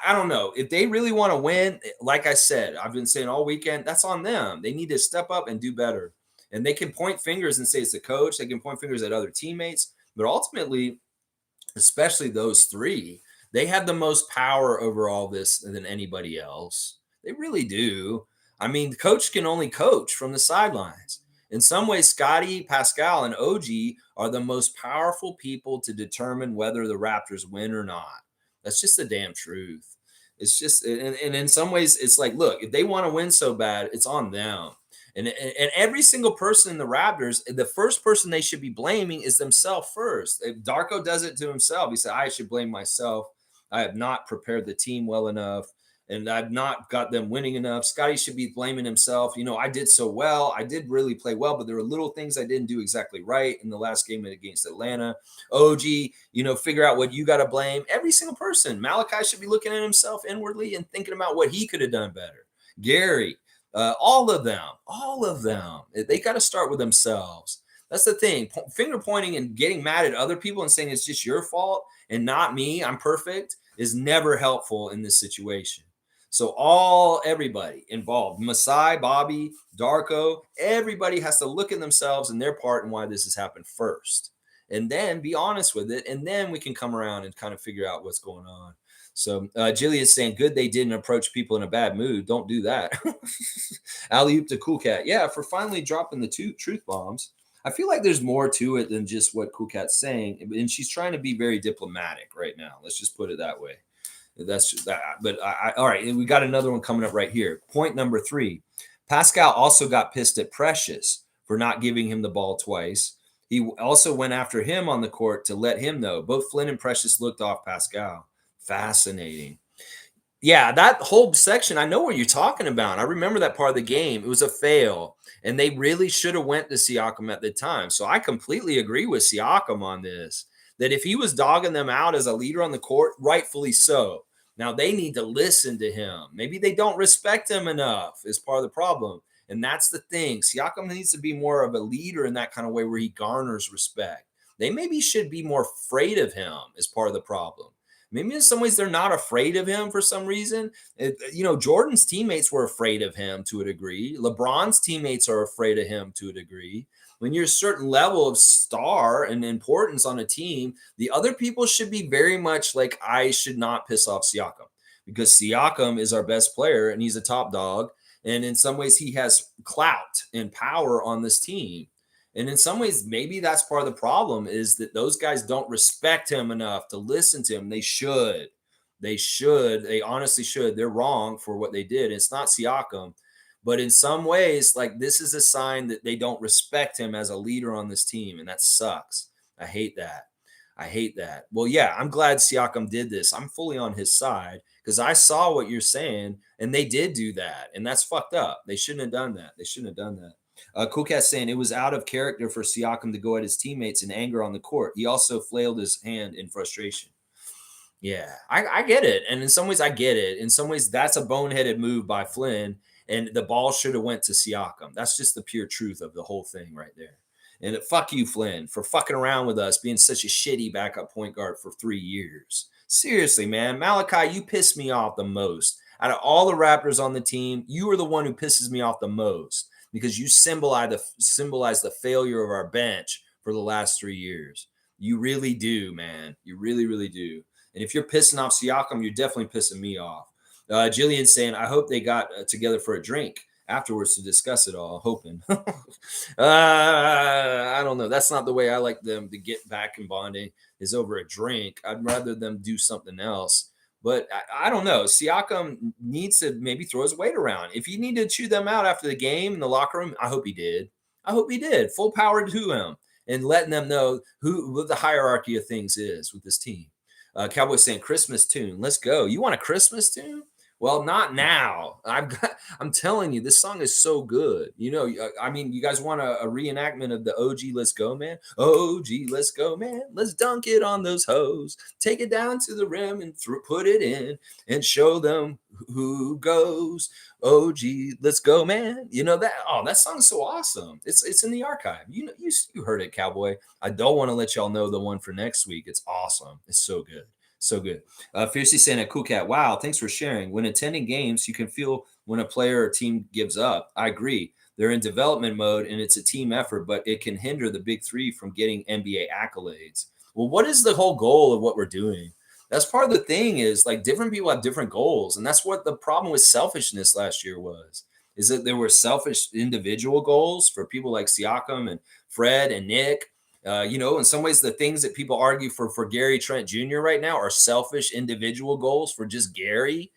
A: I don't know if they really want to win. Like I said, I've been saying all weekend, that's on them. They need to step up and do better. And they can point fingers and say it's the coach. They can point fingers at other teammates. But ultimately, especially those three, they have the most power over all this than anybody else. They really do. I mean, the coach can only coach from the sidelines. In some ways, Scotty, Pascal, and OG are the most powerful people to determine whether the Raptors win or not. That's just the damn truth. It's just, and in some ways, it's like, look, if they want to win so bad, it's on them. And every single person in the Raptors, the first person they should be blaming is themselves first. If Darko does it to himself. He said, I should blame myself. I have not prepared the team well enough, and I've not got them winning enough. Scotty should be blaming himself. You know, I did so well. I did really play well, but there were little things I didn't do exactly right in the last game against Atlanta. OG, you know, figure out what you got to blame. Every single person. Malachi should be looking at himself inwardly and thinking about what he could have done better. Gary, all of them. They got to start with themselves. That's the thing. Finger pointing and getting mad at other people and saying it's just your fault and not me, I'm perfect, is never helpful in this situation. So everybody involved, Masai, Bobby, Darko, everybody has to look at themselves and their part and why this has happened first. And then be honest with it. And then we can come around and kind of figure out what's going on. So Jilly is saying, good, they didn't approach people in a bad mood. Don't do that. Alley-oop to Cool Cat. Yeah, for finally dropping the two truth bombs. I feel like there's more to it than just what Cool Cat's saying. And she's trying to be very diplomatic right now. Let's just put it that way. That's that. But all right, we got another one coming up right here. Point number 3. Pascal also got pissed at Precious for not giving him the ball twice. He also went after him on the court to let him know. Both Flynn and Precious looked off Pascal. Fascinating. Yeah, that whole section, I know what you're talking about. I remember that part of the game. It was a fail, and they really should have went to Siakam at the time. So I completely agree with Siakam on this, that if he was dogging them out as a leader on the court, rightfully so. Now they need to listen to him. Maybe they don't respect him enough is part of the problem. And that's the thing. Siakam needs to be more of a leader in that kind of way where he garners respect. They maybe should be more afraid of him is part of the problem. Maybe in some ways they're not afraid of him for some reason. Jordan's teammates were afraid of him to a degree. LeBron's teammates are afraid of him to a degree. When you're a certain level of star and importance on a team, the other people should be very much like, I should not piss off Siakam because Siakam is our best player and he's a top dog. And in some ways, he has clout and power on this team. And in some ways, maybe that's part of the problem is that those guys don't respect him enough to listen to him. They should. They should. They honestly should. They're wrong for what they did. It's not Siakam. But in some ways, like this is a sign that they don't respect him as a leader on this team. And that sucks. I hate that. I hate that. Well, yeah, I'm glad Siakam did this. I'm fully on his side because I saw what you're saying and they did do that. And that's fucked up. They shouldn't have done that. They shouldn't have done that. Cool Cat saying it was out of character for Siakam to go at his teammates in anger on the court. He also flailed his hand in frustration. Yeah, I get it. And in some ways, I get it. In some ways, that's a boneheaded move by Flynn. And the ball should have went to Siakam. That's just the pure truth of the whole thing right there. And fuck you, Flynn, for fucking around with us, being such a shitty backup point guard for 3 years. Seriously, man. Malachi, you piss me off the most. Out of all the Raptors on the team, you are the one who pisses me off the most because you symbolize the failure of our bench for the last 3 years. You really do, man. You really, really do. And if you're pissing off Siakam, you're definitely pissing me off. Jillian's saying, I hope they got together for a drink afterwards to discuss it all, hoping. I don't know. That's not the way I like them to get back in bonding is over a drink. I'd rather them do something else. But I don't know. Siakam needs to maybe throw his weight around. If he needed to chew them out after the game in the locker room, I hope he did. I hope he did. Full power to him and letting them know what the hierarchy of things is with this team. Cowboys saying Christmas tune. Let's go. You want a Christmas tune? Well, not now. I'm telling you, this song is so good. You guys want a reenactment of the OG Let's Go, man? OG Let's Go, man. Let's dunk it on those hoes. Take it down to the rim and put it in and show them who goes. OG Let's Go, man. That song's so awesome. It's in the archive. You heard it, Cowboy. I don't want to let y'all know the one for next week. It's awesome. It's so good. So good. Fiercely saying at Cool Cat, wow, thanks for sharing. When attending games, you can feel when a player or team gives up. I agree. They're in development mode and it's a team effort, but it can hinder the big three from getting NBA accolades. Well, what is the whole goal of what we're doing? That's part of the thing is like different people have different goals. And that's what the problem with selfishness last year was, is that there were selfish individual goals for people like Siakam and Fred and Nick. In some ways, the things that people argue for Gary Trent Jr. right now are selfish individual goals for just Gary.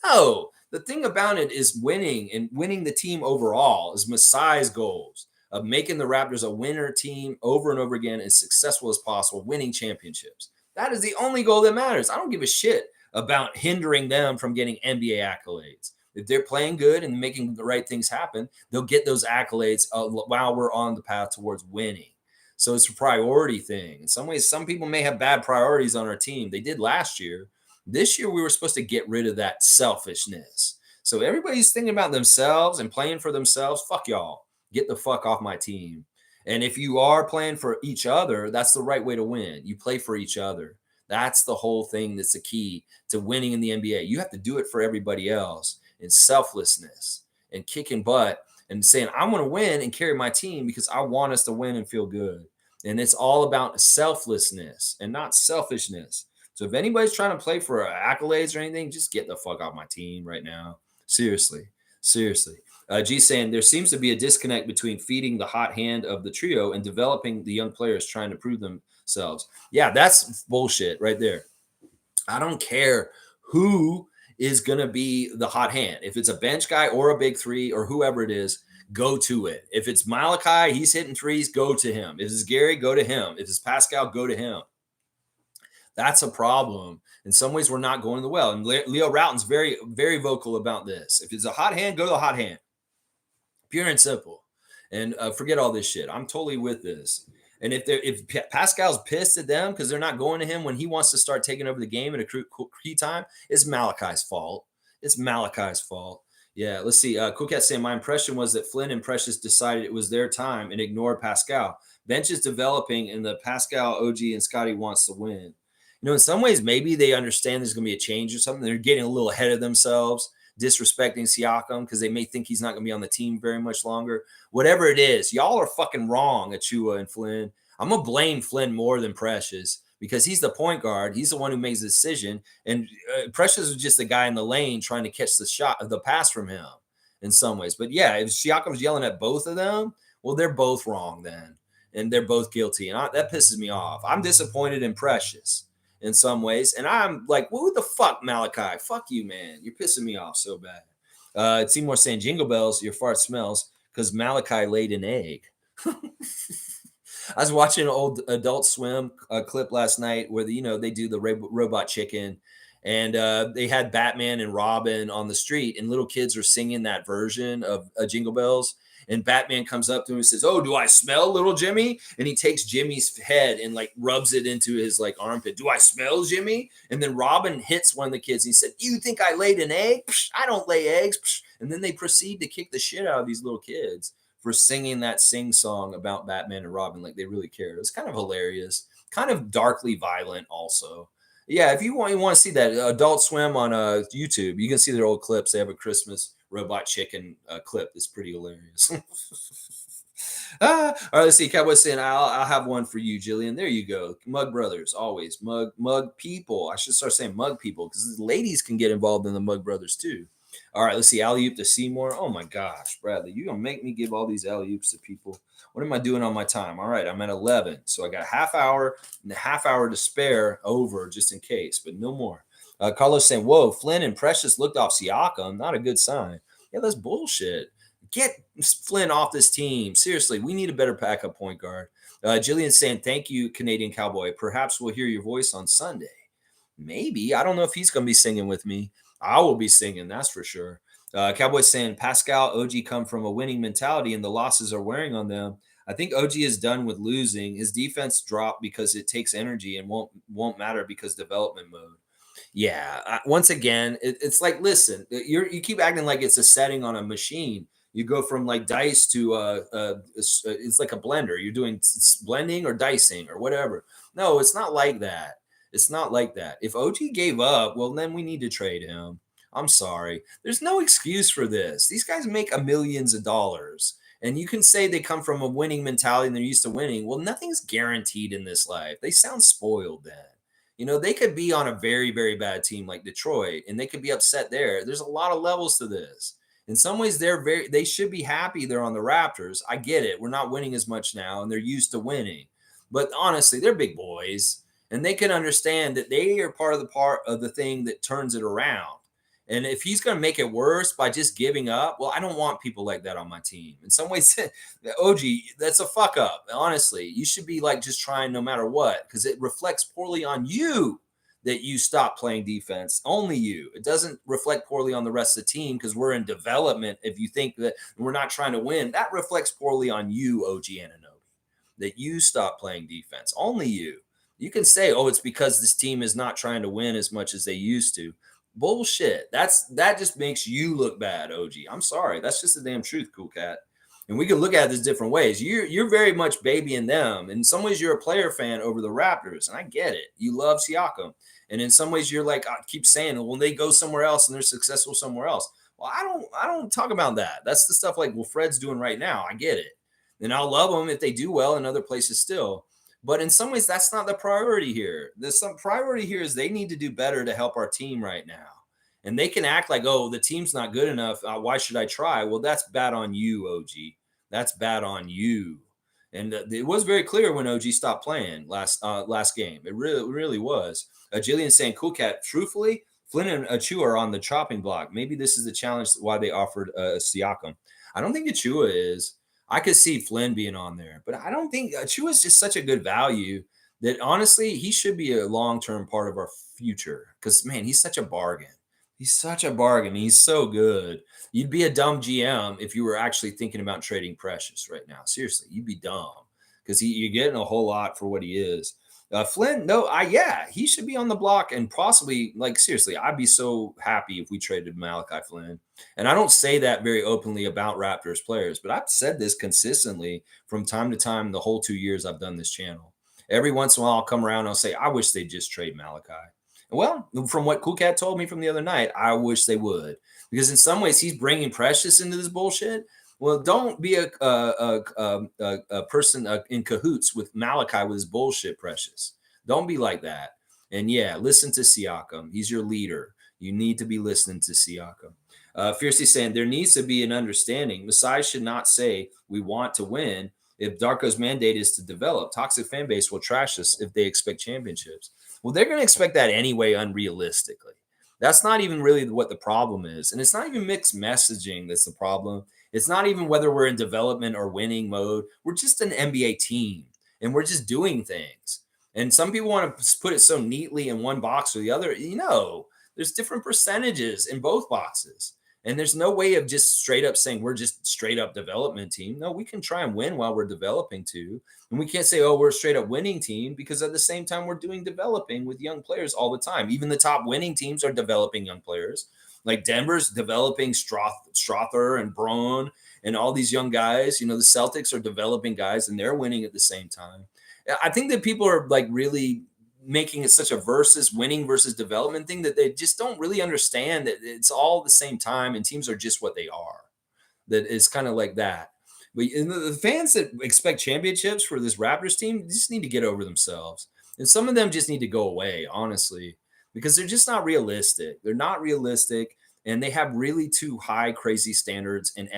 A: No, the thing about it is winning and winning the team overall is Masai's goals of making the Raptors a winner team over and over again as successful as possible, winning championships. That is the only goal that matters. I don't give a shit about hindering them from getting NBA accolades. If they're playing good and making the right things happen, they'll get those accolades while we're on the path towards winning. So it's a priority thing. In some ways, some people may have bad priorities on our team. They did last year. This year, we were supposed to get rid of that selfishness. So everybody's thinking about themselves and playing for themselves. Fuck y'all. Get the fuck off my team. And if you are playing for each other, that's the right way to win. You play for each other. That's the whole thing that's the key to winning in the NBA. You have to do it for everybody else in selflessness and kicking butt and saying, I want to win and carry my team because I want us to win and feel good. And it's all about selflessness and not selfishness. So if anybody's trying to play for accolades or anything, just get the fuck off my team right now. Seriously. G saying there seems to be a disconnect between feeding the hot hand of the trio and developing the young players trying to prove themselves. Yeah, that's bullshit right there. I don't care who is going to be the hot hand. If it's a bench guy or a big three or whoever it is, go to it. If it's Malachi, he's hitting threes, go to him. If it's Gary, go to him. If it's Pascal, go to him. That's a problem. In some ways, we're not going the well. And Leo Routen's very, very vocal about this. If it's a hot hand, go to the hot hand. Pure and simple. And forget all this shit. I'm totally with this. And if Pascal's pissed at them because they're not going to him when he wants to start taking over the game at a key time, it's Malachi's fault. It's Malachi's fault. Yeah, let's see. Cool Cat saying, my impression was that Flynn and Precious decided it was their time and ignored Pascal. Bench is developing, and the Pascal, OG, and Scotty wants to win. You know, in some ways, maybe they understand there's going to be a change or something. They're getting a little ahead of themselves, disrespecting Siakam because they may think he's not going to be on the team very much longer. Whatever it is, y'all are fucking wrong, Achua and Flynn. I'm going to blame Flynn more than Precious because he's the point guard. He's the one who makes the decision. And Precious was just the guy in the lane trying to catch the pass from him in some ways. But yeah, if Siakam's yelling at both of them, well, they're both wrong then. And they're both guilty. And that pisses me off. I'm disappointed in Precious in some ways. And I'm like, what the fuck, Malachi? Fuck you, man. You're pissing me off so bad. Seymour saying, Jingle Bells, your fart smells because Malachi laid an egg. I was watching an old Adult Swim clip last night where they do the robot chicken, and they had Batman and Robin on the street, and little kids are singing that version of Jingle Bells. And Batman comes up to him and says, "Oh, do I smell, little Jimmy?" And he takes Jimmy's head and like rubs it into his like armpit. "Do I smell, Jimmy?" And then Robin hits one of the kids. And he said, "You think I laid an egg? Psh, I don't lay eggs." Psh. And then they proceed to kick the shit out of these little kids for singing that sing song about Batman and Robin like they really cared. It was kind of hilarious, kind of darkly violent also. Yeah, if you want to see that Adult Swim on YouTube, you can see their old clips. They have a Christmas robot chicken clip. It's pretty hilarious. All right, let's see. Cowboy's saying, I'll have one for you, Jillian. There you go. Mug Brothers, always. Mug people. I should start saying mug people because ladies can get involved in the Mug Brothers too. All right, let's see. Alley-oop to Seymour. Oh, my gosh, Bradley. You're going to make me give all these alley-oops to people. What am I doing on my time? All right, I'm at 11. So I got a half hour and a half hour to spare over just in case, but no more. Carlos saying, whoa, Flynn and Precious looked off Siakam. Not a good sign. Yeah, that's bullshit. Get Flynn off this team. Seriously, we need a better backup point guard. Jillian saying, thank you, Canadian Cowboy. Perhaps we'll hear your voice on Sunday. Maybe. I don't know if he's going to be singing with me. I will be singing, that's for sure. Cowboys saying, Pascal, OG come from a winning mentality and the losses are wearing on them. I think OG is done with losing. His defense dropped because it takes energy and won't matter because development mode. Yeah. Once again, it's like, listen, you keep acting like it's a setting on a machine. You go from like dice to it's like a blender. You're doing blending or dicing or whatever. No, it's not like that. It's not like that. If OG gave up, well, then we need to trade him. I'm sorry. There's no excuse for this. These guys make millions of dollars. And you can say they come from a winning mentality and they're used to winning. Well, nothing's guaranteed in this life. They sound spoiled then. You know, they could be on a very, very bad team like Detroit, and they could be upset there. There's a lot of levels to this. In some ways, they should be happy they're on the Raptors. I get it. We're not winning as much now, and they're used to winning. But honestly, they're big boys, and they can understand that they are part of the thing that turns it around. And if he's going to make it worse by just giving up, well, I don't want people like that on my team. In some ways, OG, that's a fuck up. Honestly, you should be like just trying no matter what, because it reflects poorly on you that you stop playing defense. Only you. It doesn't reflect poorly on the rest of the team because we're in development. If you think that we're not trying to win, that reflects poorly on you, OG Anunoby, that you stop playing defense. Only you. You can say, oh, it's because this team is not trying to win as much as they used to. Bullshit. That just makes you look bad, OG. I'm sorry. That's just the damn truth, Cool Cat. And we can look at this different ways. You're very much babying them. In some ways, you're a player fan over the Raptors, and I get it. You love Siakam. And in some ways, you're like, I keep saying, well, they go somewhere else and they're successful somewhere else. Well, I don't talk about that. That's the stuff like, well, Fred's doing right now. I get it. And I'll love them if they do well in other places still. But in some ways, that's not the priority here. Some priority here is they need to do better to help our team right now. And they can act like, oh, the team's not good enough. Why should I try? Well, that's bad on you, OG. That's bad on you. And it was very clear when OG stopped playing last game. It really was. Jillian saying, Cool Cat, truthfully, Flynn and Achua are on the chopping block. Maybe this is the challenge why they offered Siakam. I don't think Achua is. I could see Flynn being on there, but I don't think Achua is just such a good value that honestly he should be a long-term part of our future because man, he's such a bargain. He's such a bargain. He's so good. You'd be a dumb GM if you were actually thinking about trading Precious right now. Seriously, you'd be dumb because you're getting a whole lot for what he is. Flynn, no, yeah, he should be on the block and possibly, like, seriously, I'd be so happy if we traded Malachi Flynn. And I don't say that very openly about Raptors players, but I've said this consistently from time to time the whole 2 years I've done this channel. Every once in a while, I'll come around and I'll say, I wish they'd just trade Malachi. Well, from what Cool Cat told me from the other night, I wish they would. Because in some ways, he's bringing Precious into this bullshit. Well, don't be a person in cahoots with Malachi with his bullshit, Precious. Don't be like that. And yeah, listen to Siakam. He's your leader. You need to be listening to Siakam. Fiercely saying there needs to be an understanding. Masai should not say we want to win if Darko's mandate is to develop. Toxic fan base will trash us if they expect championships. Well, they're going to expect that anyway, unrealistically. That's not even really what the problem is. And it's not even mixed messaging that's the problem. It's not even whether we're in development or winning mode. We're just an NBA team and we're just doing things. And some people want to put it so neatly in one box or the other. There's different percentages in both boxes. And there's no way of just straight up saying we're just straight up development team. No, we can try and win while we're developing too. And we can't say, oh, we're a straight up winning team because at the same time we're doing developing with young players all the time. Even the top winning teams are developing young players. Like Denver's developing Strother and Braun and all these young guys. The Celtics are developing guys and they're winning at the same time. I think that people are like really making it such a winning versus development thing that they just don't really understand that it's all the same time and teams are just what they are. That it's kind of like that. But the fans that expect championships for this Raptors team just need to get over themselves. And some of them just need to go away, honestly, because they're just not realistic. They're not realistic and they have really too high, crazy standards and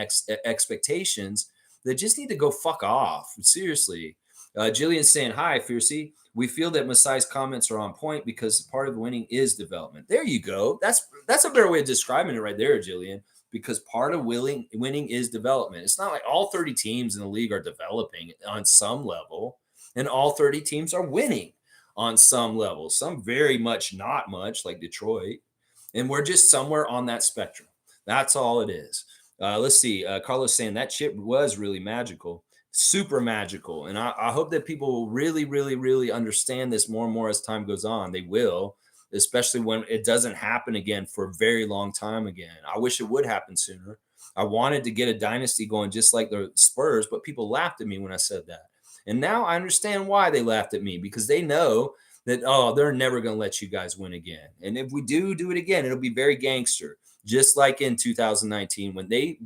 A: expectations that just need to go fuck off. Seriously. Jillian's saying, hi, Fiercey. We feel that Masai's comments are on point because part of winning is development. There you go. That's a better way of describing it right there, Jillian, because part of winning is development. It's not like all 30 teams in the league are developing on some level, and all 30 teams are winning on some level. Some very much not much, like Detroit. And we're just somewhere on that spectrum. That's all it is. Let's see. Carlos saying that chip was really magical. Super magical. And I hope that people will really, really, really understand this more and more as time goes on. They will, especially when it doesn't happen again for a very long time again. I wish it would happen sooner. I wanted to get a dynasty going just like the Spurs, but people laughed at me when I said that. And now I understand why they laughed at me, because they know that, oh, they're never going to let you guys win again. And if we do it again, it'll be very gangster. Just like in 2019, when they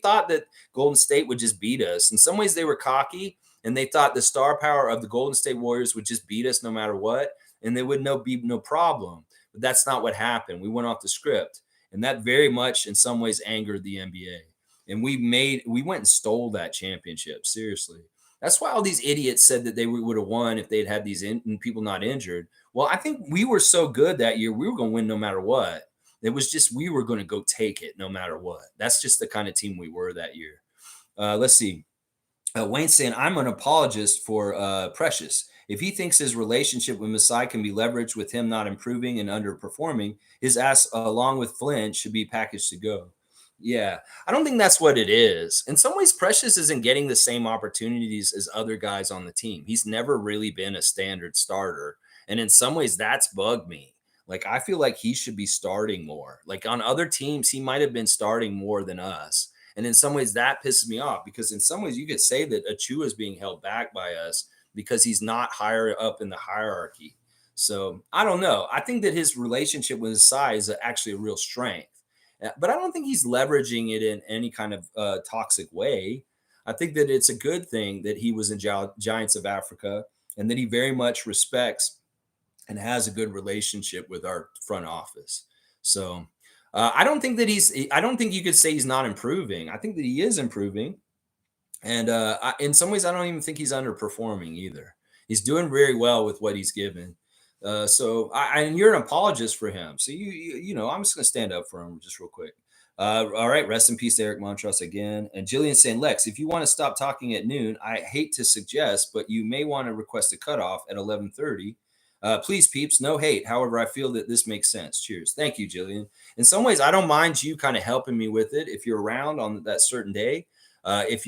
A: thought that Golden State would just beat us. In some ways, they were cocky, and they thought the star power of the Golden State Warriors would just beat us no matter what, and they would be no problem. But that's not what happened. We went off the script, and that very much, in some ways, angered the NBA. And we went and stole that championship. Seriously, that's why all these idiots said that they would have won if they'd had these people not injured. Well, I think we were so good that year, we were going to win no matter what. It was just we were going to go take it no matter what. That's just the kind of team we were that year. Let's see. Wayne saying, I'm an apologist for Precious. If he thinks his relationship with Masai can be leveraged with him not improving and underperforming, his ass, along with Flynn, should be packaged to go. Yeah, I don't think that's what it is. In some ways, Precious isn't getting the same opportunities as other guys on the team. He's never really been a standard starter. And in some ways, that's bugged me. Like, I feel like he should be starting more. Like, on other teams, he might have been starting more than us. And in some ways, that pisses me off, because in some ways, you could say that Achua is being held back by us because he's not higher up in the hierarchy. So, I don't know. I think that his relationship with Masai is actually a real strength. But I don't think he's leveraging it in any kind of toxic way. I think that it's a good thing that he was in Giants of Africa and that he very much respects and has a good relationship with our front office. So I don't think you could say he's not improving. I think that he is improving. And in some ways, I don't even think he's underperforming either. He's doing very well with what he's given. And you're an apologist for him. So I'm just gonna stand up for him just real quick. All right, rest in peace, Eric Montross again. And Jillian saying, Lex, if you want to stop talking at noon, I hate to suggest, but you may want to request a cutoff at 11:30. Please, peeps, no hate. However, I feel that this makes sense. Cheers. Thank you, Jillian. In some ways, I don't mind you kind of helping me with it if you're around on that certain day. If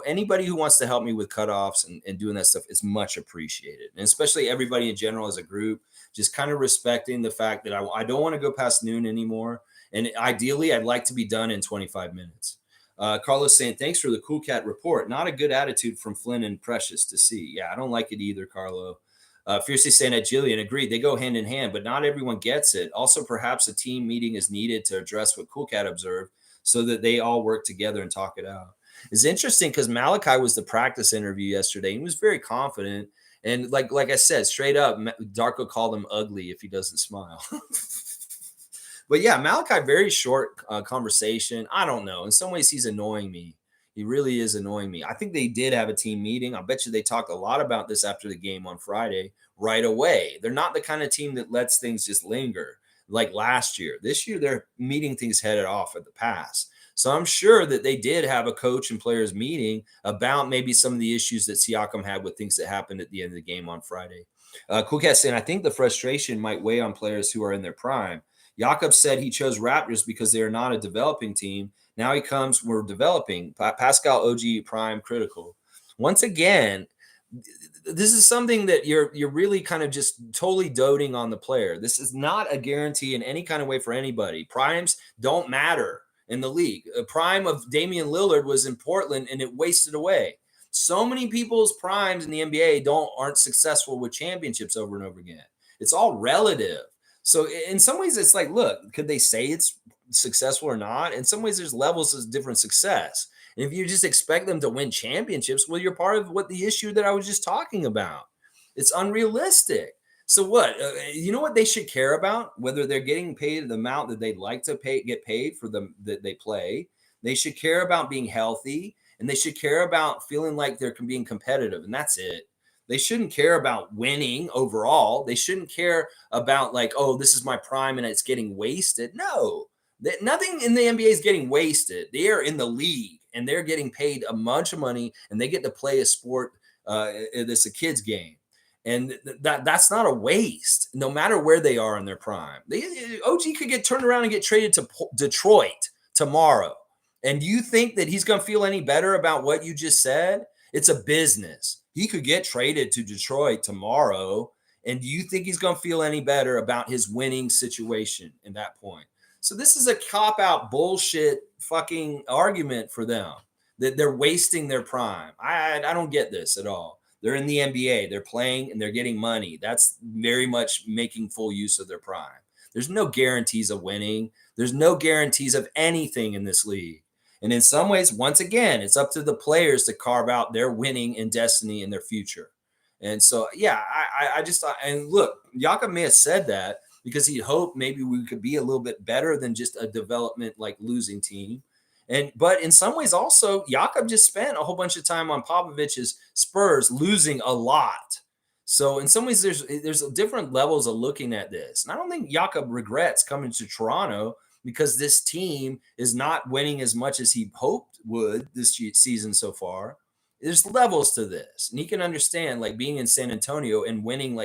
A: anybody who wants to help me with cutoffs and doing that stuff, it's much appreciated. And especially everybody in general as a group, just kind of respecting the fact that I don't want to go past noon anymore. And ideally, I'd like to be done in 25 minutes. Carlos saying, thanks for the Cool Cat report. Not a good attitude from Flynn and Precious to see. Yeah, I don't like it either, Carlo. Fiercely saying that Jillian agreed. They go hand in hand, but not everyone gets it. Also, perhaps a team meeting is needed to address what Cool Cat observed so that they all work together and talk it out. It's interesting because Malachi was the practice interview yesterday. He was very confident. And like I said, straight up, Darko called him ugly if he doesn't smile. But yeah, Malachi, very short conversation. I don't know. In some ways, he's annoying me. He really is annoying me. I think they did have a team meeting. I bet you they talked a lot about this after the game on Friday right away. They're not the kind of team that lets things just linger like last year. This year, they're meeting things headed off at the pass. So I'm sure that they did have a coach and players meeting about maybe some of the issues that Siakam had with things that happened at the end of the game on Friday. Cool Cat saying, I think the frustration might weigh on players who are in their prime. Jakob said he chose Raptors because they are not a developing team. Now he comes, we're developing. Pascal, OG, Prime, critical. Once again, this is something that you're really kind of just totally doting on the player. This is not a guarantee in any kind of way for anybody. Primes don't matter in the league. A prime of Damian Lillard was in Portland and it wasted away. So many people's primes in the NBA aren't successful with championships over and over again. It's all relative. So in some ways, it's like, look, could they say it's successful or not? In some ways, there's levels of different success. And if you just expect them to win championships, well, you're part of what the issue that I was just talking about. It's unrealistic. So what? You know what they should care about? Whether they're getting paid the amount that they'd like to get paid for them that they play. They should care about being healthy, and they should care about feeling like they're being competitive, and that's it. They shouldn't care about winning overall. They shouldn't care about like, oh, this is my prime and it's getting wasted. No, nothing in the NBA is getting wasted. They are in the league and they're getting paid a bunch of money and they get to play a sport. It's a kid's game. And that's not a waste, no matter where they are in their prime. OG could get turned around and get traded to Detroit tomorrow. And do you think that he's going to feel any better about what you just said? It's a business. He could get traded to Detroit tomorrow. And do you think he's going to feel any better about his winning situation in that point? So this is a cop-out bullshit fucking argument for them that they're wasting their prime. I don't get this at all. They're in the NBA. They're playing and they're getting money. That's very much making full use of their prime. There's no guarantees of winning. There's no guarantees of anything in this league. And in some ways, once again, it's up to the players to carve out their winning and destiny in their future. And so, yeah, and look, Jakob may have said that because he hoped maybe we could be a little bit better than just a development like losing team. But in some ways also, Jakob just spent a whole bunch of time on Popovich's Spurs losing a lot. So in some ways, there's different levels of looking at this. And I don't think Jakob regrets coming to Toronto because this team is not winning as much as he hoped would this season so far. There's levels to this. And he can understand like being in San Antonio and winning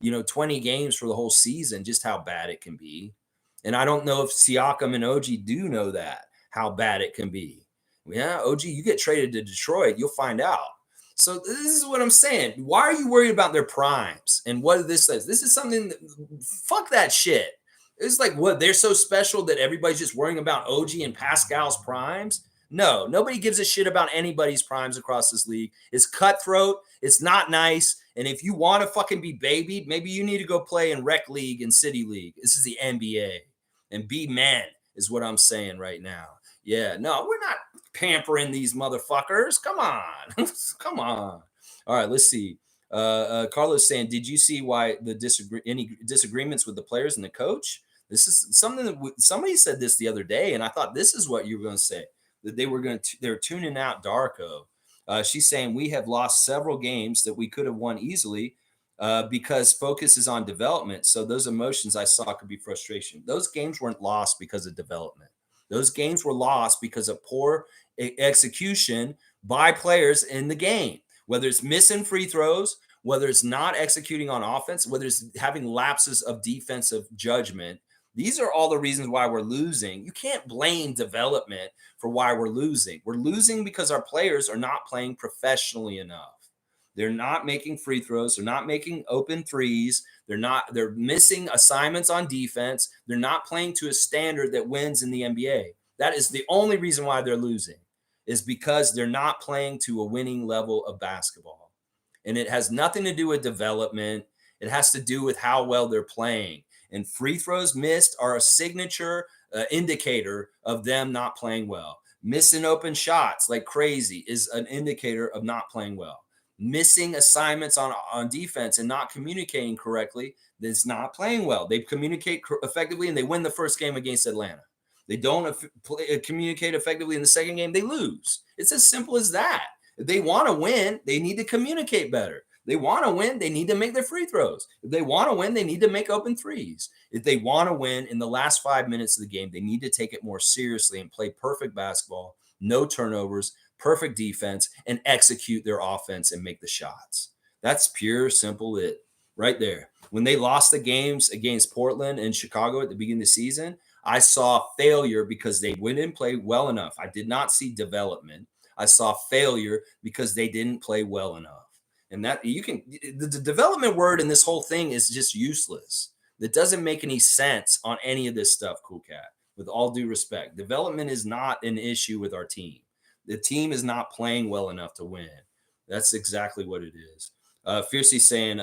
A: 20 games for the whole season, just how bad it can be. And I don't know if Siakam and OG do know that, how bad it can be. Yeah, OG, you get traded to Detroit, you'll find out. So this is what I'm saying. Why are you worried about their primes? And what this says? This is something fuck that shit. It's like, what, they're so special that everybody's just worrying about OG and Pascal's primes? No, nobody gives a shit about anybody's primes across this league. It's cutthroat. It's not nice. And if you want to fucking be babied, maybe you need to go play in rec league and city league. This is the NBA. And be men is what I'm saying right now. Yeah, no, we're not pampering these motherfuckers. Come on. Come on. All right, let's see. Carlos saying, did you see why any disagreements with the players and the coach? This is something that somebody said this the other day, and I thought this is what you were going to say, that they're tuning out Darko. She's saying we have lost several games that we could have won easily. because focus is on development. So those emotions I saw could be frustration. Those games weren't lost because of development. Those games were lost because of poor execution by players in the game, whether it's missing free throws, whether it's not executing on offense, whether it's having lapses of defensive judgment. These are all the reasons why we're losing. You can't blame development for why we're losing. We're losing because our players are not playing professionally enough. They're not making free throws. They're not making open threes. They're missing assignments on defense. They're not playing to a standard that wins in the NBA. That is the only reason why they're losing, is because they're not playing to a winning level of basketball. And it has nothing to do with development. It has to do with how well they're playing. And free throws missed are a signature indicator of them not playing well. Missing open shots like crazy is an indicator of not playing well. Missing assignments on defense and not communicating correctly, that's not playing well. They communicate effectively and they win the first game against Atlanta. They don't communicate effectively in the second game, they lose. It's as simple as that. If they want to win, they need to communicate better. They want to win, they need to make their free throws. If they want to win, they need to make open threes. If they want to win in the last 5 minutes of the game, they need to take it more seriously and play perfect basketball, no turnovers, perfect defense, and execute their offense and make the shots. That's pure, simple it right there. When they lost the games against Portland and Chicago at the beginning of the season, I saw failure because they didn't play well enough. I did not see development. I saw failure because they didn't play well enough. And that the development word in this whole thing is just useless. That doesn't make any sense on any of this stuff, Cool Cat. With all due respect, development is not an issue with our team. The team is not playing well enough to win. That's exactly what it is. Fiercely saying,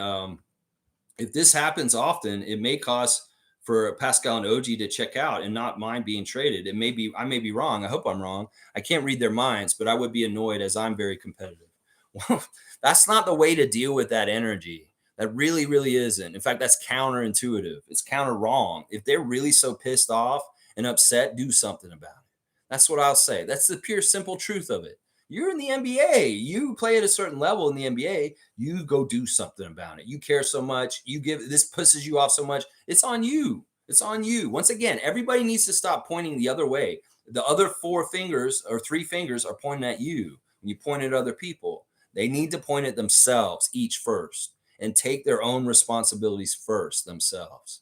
A: if this happens often, it may cause for Pascal and OG to check out and not mind being traded. I may be wrong. I hope I'm wrong. I can't read their minds, but I would be annoyed as I'm very competitive. Well, that's not the way to deal with that energy. That really, really isn't. In fact, that's counterintuitive. It's counter wrong. If they're really so pissed off and upset, do something about it. That's what I'll say. That's the pure, simple truth of it. You're in the NBA. You play at a certain level in the NBA. You go do something about it. You care so much. This pisses you off so much. It's on you. It's on you. Once again, everybody needs to stop pointing the other way. The other 4 fingers or 3 fingers are pointing at you. When you point at other people, they need to point at themselves each first and take their own responsibilities first themselves.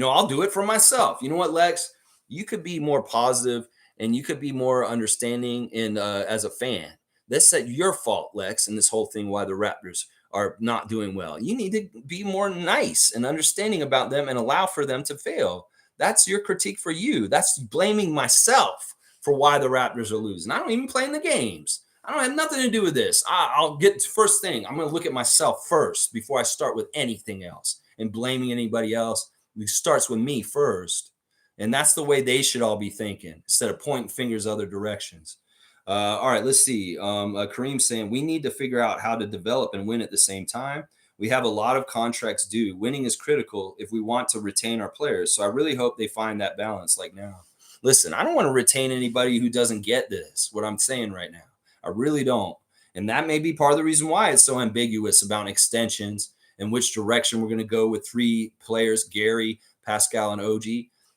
A: I'll do it for myself. You know what, Lex? You could be more positive and you could be more understanding as a fan. That's your fault, Lex, in this whole thing why the Raptors are not doing well. You need to be more nice and understanding about them and allow for them to fail. That's your critique for you. That's blaming myself for why the Raptors are losing. I don't even play in the games. I don't have nothing to do with this. I'll get to first thing. I'm going to look at myself first before I start with anything else and blaming anybody else. It starts with me first. And that's the way they should all be thinking instead of pointing fingers other directions. All right, let's see. Kareem saying we need to figure out how to develop and win at the same time. We have a lot of contracts due. Winning is critical if we want to retain our players. So I really hope they find that balance like now. Listen, I don't want to retain anybody who doesn't get this, what I'm saying right now. I really don't. And that may be part of the reason why it's so ambiguous about extensions and which direction we're going to go with 3 players, Gary, Pascal, and OG.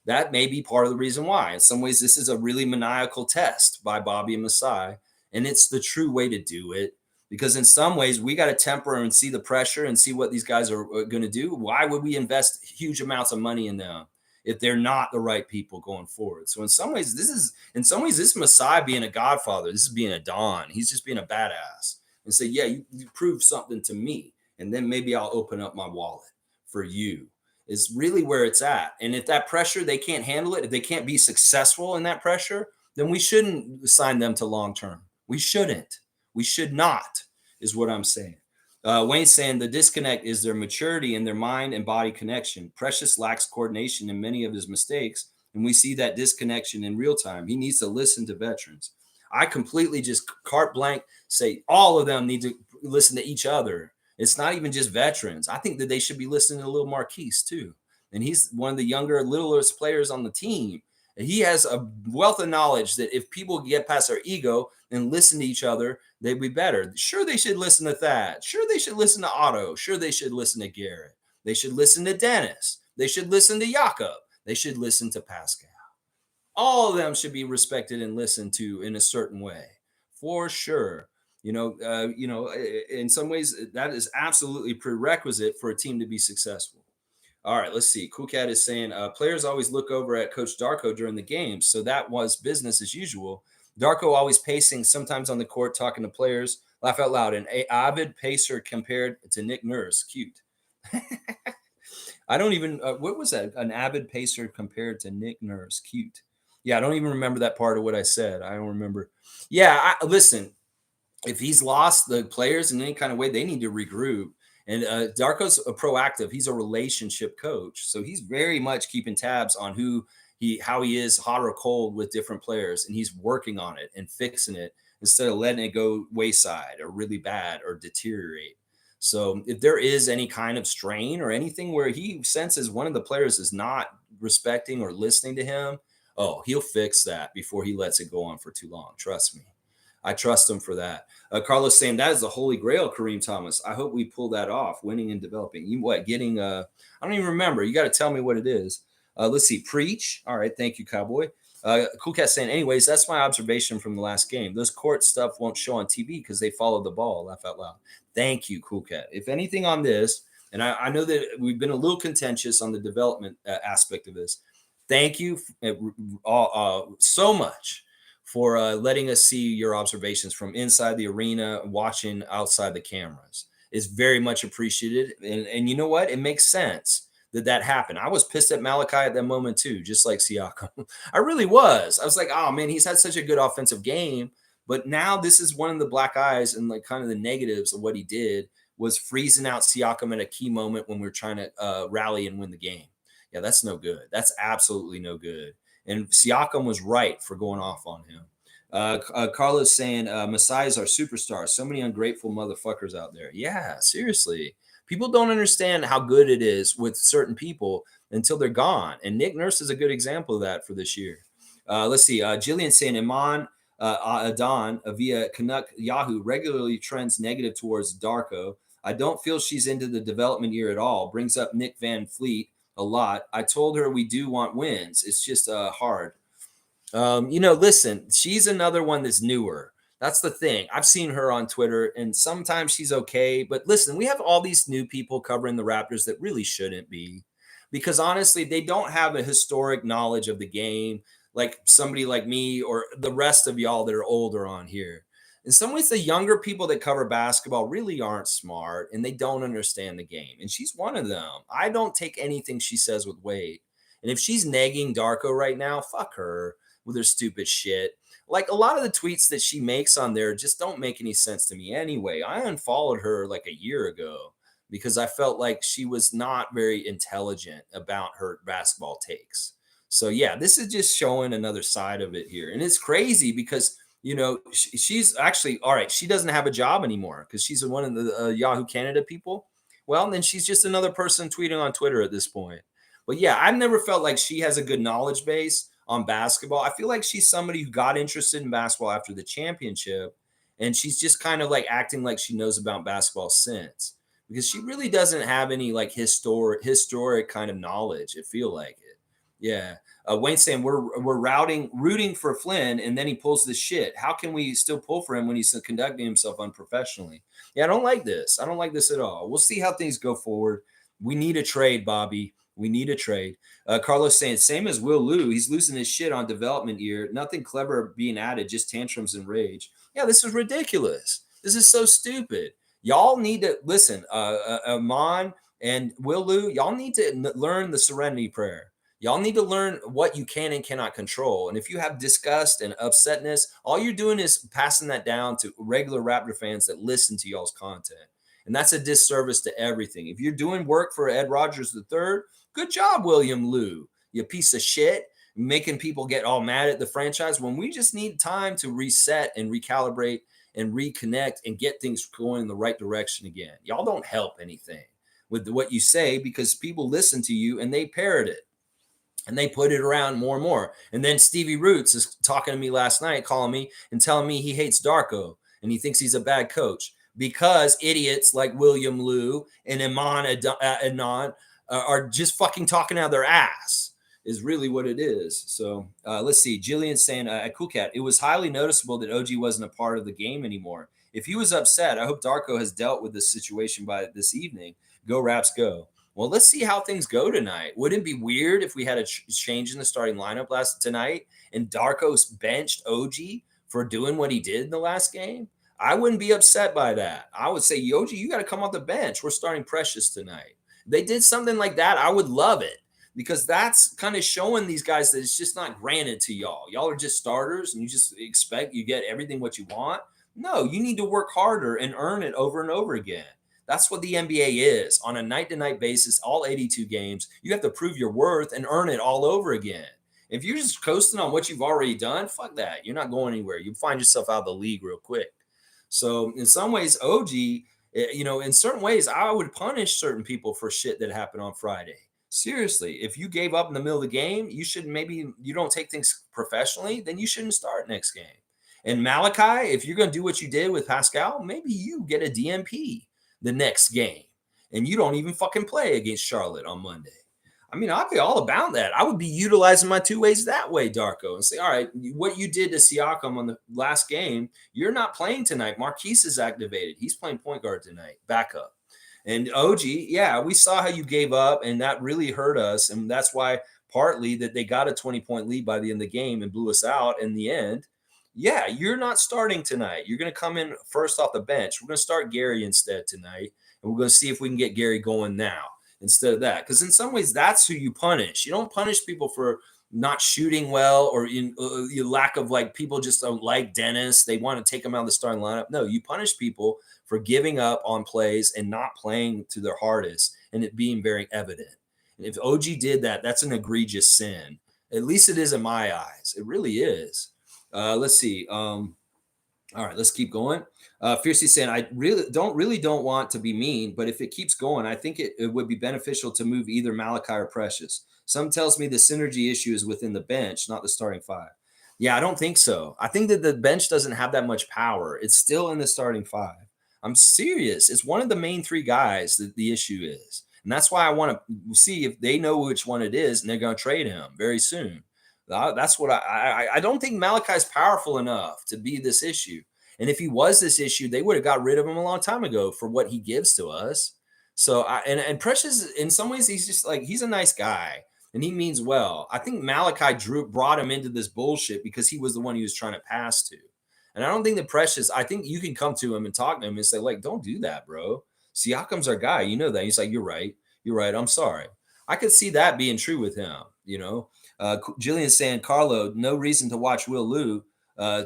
A: That may be part of the reason why. In some ways, this is a really maniacal test by Bobby and Masai. And it's the true way to do it. Because in some ways, we got to temper and see the pressure and see what these guys are going to do. Why would we invest huge amounts of money in them if they're not the right people going forward? So in some ways, this is Masai being a godfather. This is being a Don. He's just being a badass and say, yeah, you prove something to me. And then maybe I'll open up my wallet for you. Is really where it's at. And if that pressure, they can't handle it, if they can't be successful in that pressure, then we shouldn't sign them to long term. We shouldn't. We should not, is what I'm saying. Wayne's saying the disconnect is their maturity and their mind and body connection. Precious lacks coordination in many of his mistakes, and we see that disconnection in real time. He needs to listen to veterans. I completely just carte blanche say all of them need to listen to each other. It's not even just veterans. I think that they should be listening to Lil Marquise too. And he's one of the younger, littlest players on the team. And he has a wealth of knowledge that if people get past their ego and listen to each other, they'd be better. Sure, they should listen to Thad. Sure, they should listen to Otto. Sure, they should listen to Garrett. They should listen to Dennis. They should listen to Jakob. They should listen to Pascal. All of them should be respected and listened to in a certain way, for sure. In some ways, that is absolutely prerequisite for a team to be successful. All right, let's see. Cool Cat is saying players always look over at Coach Darko during the games, so that was business as usual. Darko always pacing, sometimes on the court talking to players. Laugh out loud. An avid pacer compared to Nick Nurse. Cute. I don't even. What was that? An avid pacer compared to Nick Nurse. Cute. Yeah, I don't even remember that part of what I said. I don't remember. Yeah, listen. If he's lost the players in any kind of way, they need to regroup. And Darko's a proactive. He's a relationship coach, so he's very much keeping tabs on how he is, hot or cold, with different players, and he's working on it and fixing it instead of letting it go wayside or really bad or deteriorate. So if there is any kind of strain or anything where he senses one of the players is not respecting or listening to him, oh, he'll fix that before he lets it go on for too long. Trust me. I trust him for that. Carlos saying that is the holy grail, Kareem Thomas. I hope we pull that off, winning and developing. Getting, I don't even remember. You got to tell me what it is. Let's see. Preach. All right. Thank you, Cowboy. Cool Cat saying, anyways, that's my observation from the last game. Those court stuff won't show on TV because they follow the ball. Laugh out loud. Thank you, Cool Cat. If anything on this, and I know that we've been a little contentious on the development aspect of this. Thank you so much for letting us see your observations from inside the arena, watching outside the cameras. Is very much appreciated. And you know what? It makes sense that happened. I was pissed at Malachi at that moment too, just like Siakam. I really was. I was like, oh man, he's had such a good offensive game. But now this is one of the black eyes and like kind of the negatives of what he did was freezing out Siakam at a key moment when we were trying to rally and win the game. Yeah, that's no good. That's absolutely no good. And Siakam was right for going off on him. Carlos saying, Messiahs are superstars. So many ungrateful motherfuckers out there. Yeah, seriously. People don't understand how good it is with certain people until they're gone. And Nick Nurse is a good example of that for this year. Let's see. Jillian saying, Iman Adon via Canuck Yahoo regularly trends negative towards Darko. I don't feel she's into the development year at all. Brings up Nick Van Fleet a lot. I told her we do want wins. It's just hard. Listen, she's another one that's newer. That's the thing. I've seen her on Twitter, and sometimes she's okay. But listen, we have all these new people covering the Raptors that really shouldn't be, because honestly, they don't have a historic knowledge of the game like somebody like me or the rest of y'all that are older on here. In some ways, the younger people that cover basketball really aren't smart and they don't understand the game. And she's one of them. I don't take anything she says with weight. And if she's nagging Darko right now, fuck her with her stupid shit. Like a lot of the tweets that she makes on there just don't make any sense to me anyway. I unfollowed her like a year ago because I felt like she was not very intelligent about her basketball takes. So yeah, this is just showing another side of it here. And it's crazy because she's actually all right. She doesn't have a job anymore because she's one of the Yahoo Canada people. Well, then she's just another person tweeting on Twitter at this point. But yeah, I've never felt like she has a good knowledge base on basketball. I feel like she's somebody who got interested in basketball after the championship, and she's just kind of like acting like she knows about basketball since, because she really doesn't have any like historic kind of knowledge. It feel like it. Yeah. Wayne saying we're rooting for Flynn, and then he pulls this shit. How can we still pull for him when he's conducting himself unprofessionally? Yeah, I don't like this. I don't like this at all. We'll see how things go forward. We need a trade, Bobby. We need a trade. Carlos saying, same as Will Lou. He's losing his shit on development year. Nothing clever being added, just tantrums and rage. Yeah, this is ridiculous. This is so stupid. Y'all need to listen. Amon and Will Lou, y'all need to learn the serenity prayer. Y'all need to learn what you can and cannot control. And if you have disgust and upsetness, all you're doing is passing that down to regular Raptor fans that listen to y'all's content. And that's a disservice to everything. If you're doing work for Ed Rogers III, good job, William Liu, you piece of shit, making people get all mad at the franchise when we just need time to reset and recalibrate and reconnect and get things going in the right direction again. Y'all don't help anything with what you say because people listen to you and they parrot it. And they put it around more and more. And then Stevie Roots is talking to me last night, calling me and telling me he hates Darko and he thinks he's a bad coach because idiots like William Liu and Iman Adnan are just fucking talking out of their ass, is really what it is. So let's see. Jillian's saying at Cool Cat, it was highly noticeable that OG wasn't a part of the game anymore. If he was upset, I hope Darko has dealt with this situation by this evening. Go Raps, go. Well, let's see how things go tonight. Wouldn't it be weird if we had a change in the starting lineup tonight and Darko's benched OG for doing what he did in the last game? I wouldn't be upset by that. I would say, OG, you got to come off the bench. We're starting Precious tonight. They did something like that. I would love it because that's kind of showing these guys that it's just not granted to y'all. Y'all are just starters and you just expect you get everything what you want. No, you need to work harder and earn it over and over again. That's what the NBA is on a night-to-night basis, all 82 games. You have to prove your worth and earn it all over again. If you're just coasting on what you've already done, fuck that. You're not going anywhere. You find yourself out of the league real quick. So in some ways, OG, in certain ways, I would punish certain people for shit that happened on Friday. Seriously, if you gave up in the middle of the game, you don't take things professionally, then you shouldn't start next game. And Malachi, if you're going to do what you did with Pascal, maybe you get a DMP the next game and you don't even fucking play against Charlotte on Monday. I mean, I'd be all about that. I would be utilizing my two ways that way, Darko, and say, all right, what you did to Siakam on the last game, you're not playing tonight. Marquise is activated. He's playing point guard tonight, backup. And OG, yeah, we saw how you gave up, and that really hurt us. And that's why partly that they got a 20-point lead by the end of the game and blew us out in the end. Yeah, you're not starting tonight. You're going to come in first off the bench. We're going to start Gary instead tonight, and we're going to see if we can get Gary going now instead of that. Because in some ways, that's who you punish. You don't punish people for not shooting well or in lack of like people just don't like Dennis. They want to take him out of the starting lineup. No, you punish people for giving up on plays and not playing to their hardest and it being very evident. And if OG did that, that's an egregious sin. At least it is in my eyes. It really is. Let's see. All right, let's keep going. Fiercely saying, I really don't want to be mean, but if it keeps going, I think it would be beneficial to move either Malachi or Precious. Some tells me the synergy issue is within the bench, not the starting five. Yeah, I don't think so. I think that the bench doesn't have that much power. It's still in the starting five. I'm serious. It's one of the main three guys that the issue is. And that's why I want to see if they know which one it is and they're going to trade him very soon. That's what I don't think Malachi's powerful enough to be this issue. And if he was this issue, they would have got rid of him a long time ago for what he gives to us. So and Precious, in some ways, he's just like, he's a nice guy and he means well. I think Malachi brought him into this bullshit because he was the one he was trying to pass to. And I don't think that Precious, I think you can come to him and talk to him and say, like, don't do that, bro. Siakam's our guy. You know that. He's like, you're right. You're right. I'm sorry. I could see that being true with him, you know. Jillian saying, Carlo, no reason to watch Will Liu.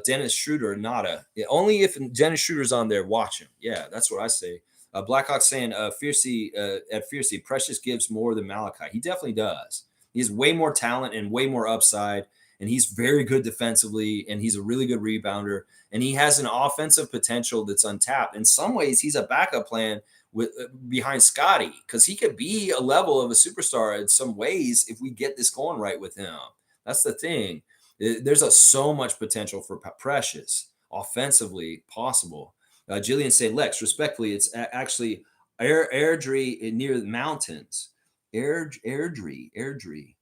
A: Dennis Schroeder, nada. Only if Dennis Schroeder's on there, watch him. Yeah, that's what I say. Blackhawk saying, Fiercey, Precious gives more than Malachi. He definitely does. He has way more talent and way more upside, and he's very good defensively, and he's a really good rebounder, and he has an offensive potential that's untapped. In some ways, he's a backup plan with behind Scotty because he could be a level of a superstar in some ways if we get this going right with him. That's the thing. There's so much potential for Precious offensively possible. Jillian saying, Lex, respectfully, it's actually Airdrie near the mountains. Airdrie.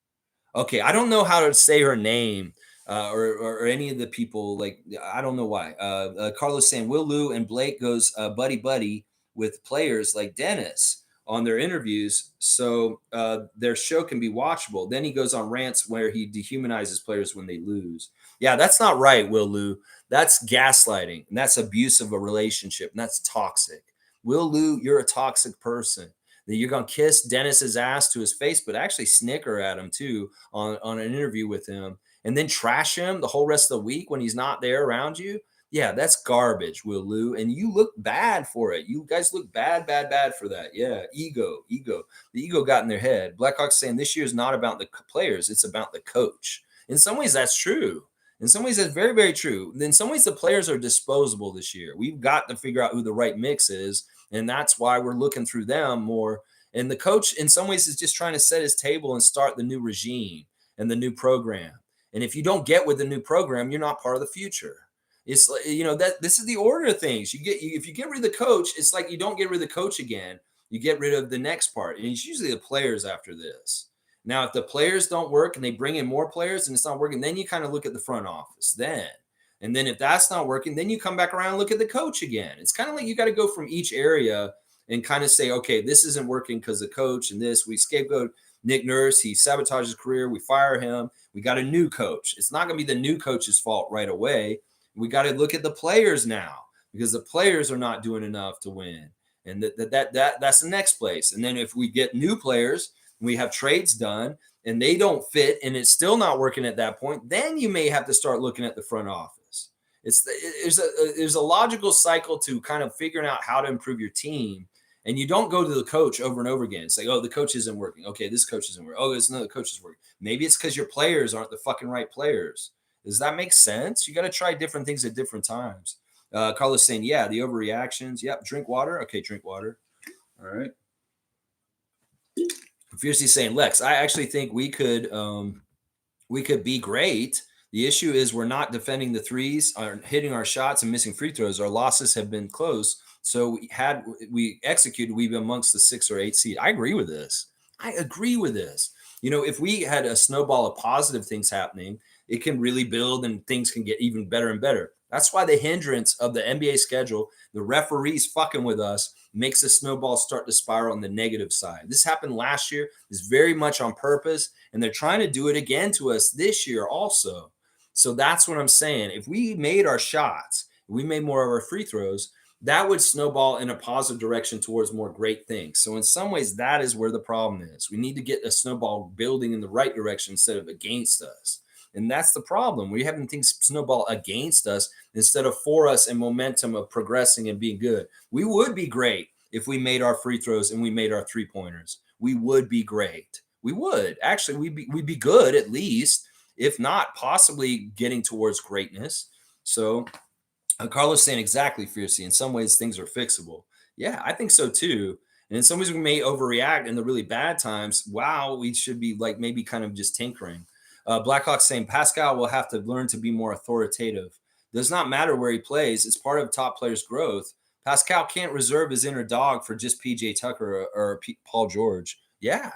A: Okay, I don't know how to say her name or any of the people. Like, I don't know why. Carlos saying, Will Liu and Blake goes buddy with players like Dennis on their interviews, so their show can be watchable. Then he goes on rants where he dehumanizes players when they lose. Yeah, that's not right, Will Liu. That's gaslighting, and that's abuse of a relationship, and that's toxic. Will Liu, you're a toxic person. That you're going to kiss Dennis's ass to his face, but actually snicker at him, too, on an interview with him, and then trash him the whole rest of the week when he's not there around you. Yeah, that's garbage, Will Liu. And you look bad for it. You guys look bad for that. Yeah, ego. The ego got in their head. Blackhawks saying this year is not about the players. It's about the coach. In some ways, that's true. In some ways, that's very, very true. In some ways, the players are disposable this year. We've got to figure out who the right mix is. And that's why we're looking through them more. And the coach, in some ways, is just trying to set his table and start the new regime. and the new program. And if you don't get with the new program, you're not part of the future. It's like, that this is the order of things. If you get rid of the coach, it's like you don't get rid of the coach again. You get rid of the next part. And it's usually the players after this. Now, if the players don't work and they bring in more players and it's not working, then you kind of look at the front office then. And then if that's not working, then you come back around and look at the coach again. It's kind of like you got to go from each area and kind of say, okay, this isn't working because the coach and this. We scapegoat Nick Nurse. He sabotaged his career. We fire him. We got a new coach. It's not going to be the new coach's fault right away. We got to look at the players now because the players are not doing enough to win. And that's the next place. And then if we get new players, we have trades done and they don't fit and it's still not working at that point, then you may have to start looking at the front office. There's a logical cycle to kind of figuring out how to improve your team. And you don't go to the coach over and over again. Say, oh, the coach isn't working. Okay, this coach isn't working. Oh, there's another coach is working. Maybe it's because your players aren't the fucking right players. Does that make sense? You got to try different things at different times. Carlos saying, yeah, the overreactions. Yep, drink water. Okay, drink water. All right. Fiercely saying, Lex, I actually think we could be great. The issue is we're not defending the threes, are hitting our shots and missing free throws. Our losses have been close. So we executed, we'd be amongst the 6 or 8 seed. I agree with this. If we had a snowball of positive things happening, it can really build and things can get even better and better. That's why the hindrance of the NBA schedule, the referees fucking with us, makes the snowball start to spiral on the negative side. This happened last year. It's very much on purpose, and they're trying to do it again to us this year also. So that's what I'm saying. If we made our shots, we made more of our free throws, that would snowball in a positive direction towards more great things. So in some ways, that is where the problem is. We need to get a snowball building in the right direction instead of against us. And that's the problem. We're having things snowball against us instead of for us and momentum of progressing and being good. We would be great if we made our free throws and we made our 3-pointers. We would be great. We would. Actually, we'd be good at least, if not possibly getting towards greatness. So Carlos saying exactly, Fiercey. In some ways, things are fixable. Yeah, I think so too. And in some ways, we may overreact in the really bad times. Wow, we should be like maybe kind of just tinkering. Blackhawk saying Pascal will have to learn to be more authoritative. Does not matter where he plays. It's part of top players' growth. Pascal can't reserve his inner dog for just PJ Tucker or Paul George. Yeah.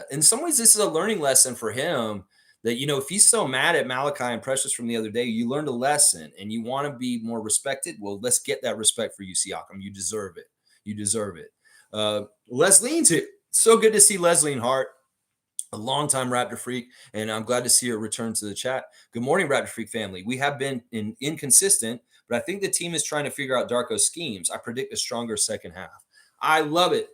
A: In some ways, this is a learning lesson for him. That, if he's so mad at Malachi and Precious from the other day, you learned a lesson and you want to be more respected. Well, let's get that respect for you, Siakam. You deserve it. Leslie, too. So good to see Leslie Hart, a longtime Raptor freak, and I'm glad to see her return to the chat. Good morning, Raptor freak family. We have been inconsistent, but I think the team is trying to figure out Darko's schemes. I predict a stronger second half. I love it.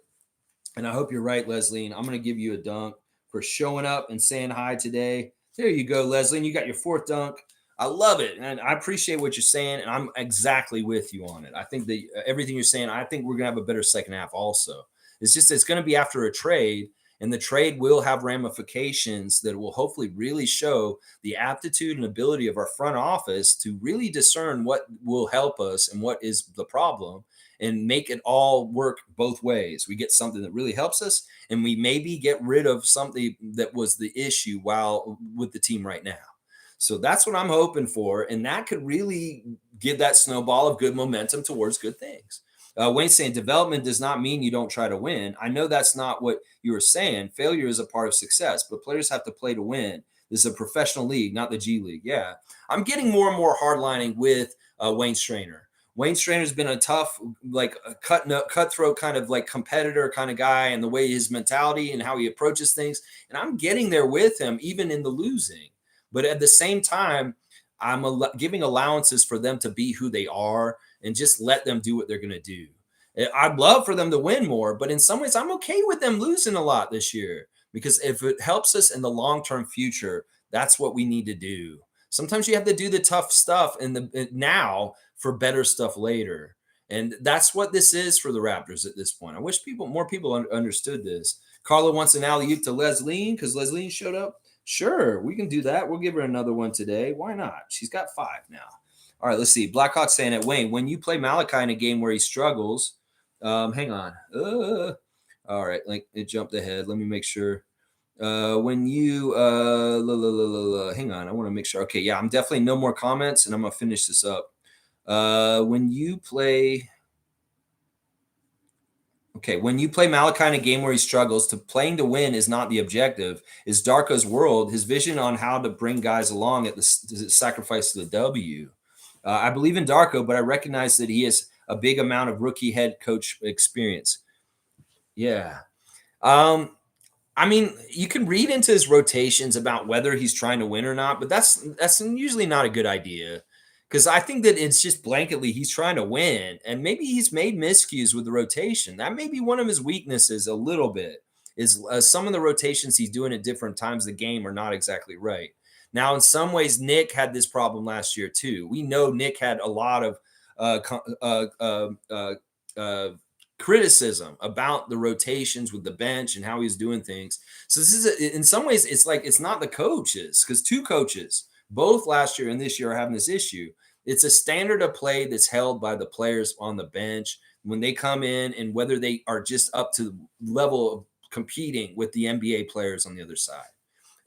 A: And I hope you're right, Leslie. I'm going to give you a dunk for showing up and saying hi today. There you go, Leslie. And you got your 4th dunk. I love it. And I appreciate what you're saying. And I'm exactly with you on it. I think that everything you're saying, I think we're going to have a better second half also. It's going to be after a trade. And the trade will have ramifications that will hopefully really show the aptitude and ability of our front office to really discern what will help us and what is the problem and make it all work both ways. We get something that really helps us and we maybe get rid of something that was the issue with the team right now. So that's what I'm hoping for. And that could really give that snowball of good momentum towards good things. Wayne saying development does not mean you don't try to win. I know that's not what you were saying. Failure is a part of success, but players have to play to win. This is a professional league, not the G League. Yeah. I'm getting more and more hardlining with Wayne Strainer. Wayne Strainer's been a tough, like a cutthroat kind of like competitor kind of guy, and the way his mentality and how he approaches things. And I'm getting there with him, even in the losing. But at the same time, I'm giving allowances for them to be who they are and just let them do what they're going to do. I'd love for them to win more, but in some ways, I'm okay with them losing a lot this year because if it helps us in the long-term future, that's what we need to do. Sometimes you have to do the tough stuff now for better stuff later. And that's what this is for the Raptors at this point. I wish more people understood this. Carla wants an alley-oop to Leslie because Leslie showed up. Sure, we can do that. We'll give her another one today. Why not? She's got 5 now. All right, let's see. Blackhawk saying it, Wayne, when you play Malachi in a game where he struggles, hang on. All right, like it jumped ahead. Let me make sure. When you hang on, I want to make sure. Okay, yeah, I'm definitely no more comments, and I'm gonna finish this up. When you play Malachi in a game where he struggles, playing to win is not the objective. Is Darko's world, his vision on how to bring guys along at the sacrifice to the W. I believe in Darko, but I recognize that he has a big amount of rookie head coach experience. Yeah. I mean, you can read into his rotations about whether he's trying to win or not, but that's usually not a good idea because I think that it's just blanketly he's trying to win, and maybe he's made miscues with the rotation. That may be one of his weaknesses a little bit. Is some of the rotations he's doing at different times of the game are not exactly right. Now, in some ways, Nick had this problem last year too. We know Nick had a lot of criticism about the rotations with the bench and how he's doing things. So this is in some ways it's like it's not the coaches because two coaches both last year and this year are having this issue. It's a standard of play that's held by the players on the bench when they come in and whether they are just up to the level of competing with the NBA players on the other side.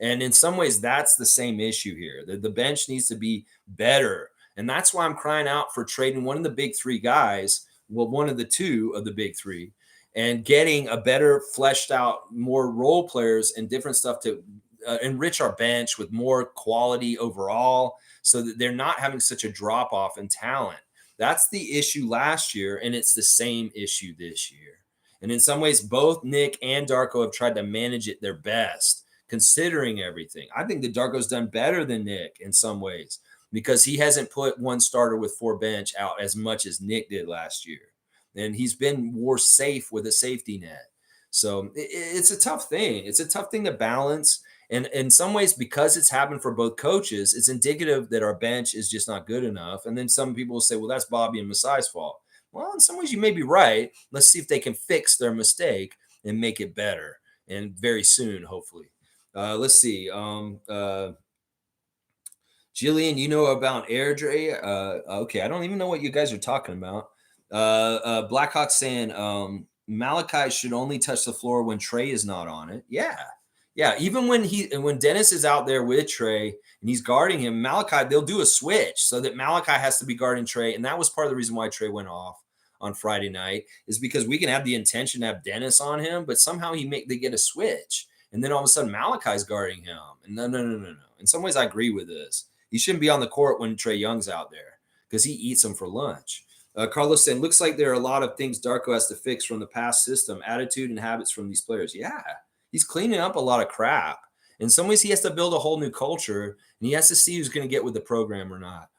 A: And in some ways that's the same issue here. The bench needs to be better. And that's why I'm crying out for trading one of the big three guys, well, one of the two of the big three, and getting a better fleshed out, more role players and different stuff to enrich our bench with more quality overall so that they're not having such a drop off in talent. That's the issue last year, and it's the same issue this year. And in some ways, both Nick and Darko have tried to manage it their best, considering everything. I think that Darko's done better than Nick in some ways because he hasn't put one starter with four bench out as much as Nick did last year. And he's been more safe with a safety net. So it's a tough thing. It's a tough thing to balance. And in some ways, because it's happened for both coaches, it's indicative that our bench is just not good enough. And then some people will say, well, that's Bobby and Masai's fault. Well, in some ways, you may be right. Let's see if they can fix their mistake and make it better. And very soon, hopefully. Let's see. Jillian, you know about Airdrie? Okay, I don't even know what you guys are talking about. Blackhawk saying Malachi should only touch the floor when Trey is not on it. Yeah. Even when Dennis is out there with Trey and he's guarding him, Malachi, they'll do a switch so that Malachi has to be guarding Trey, and that was part of the reason why Trey went off on Friday night is because we can have the intention to have Dennis on him, but somehow they get a switch, and then all of a sudden Malachi's guarding him. And no. In some ways, I agree with this. He shouldn't be on the court when Trey Young's out there because he eats them for lunch. Carlos saying, looks like there are a lot of things Darko has to fix from the past system, attitude and habits from these players. Yeah, he's cleaning up a lot of crap. In some ways, he has to build a whole new culture, and he has to see who's going to get with the program or not.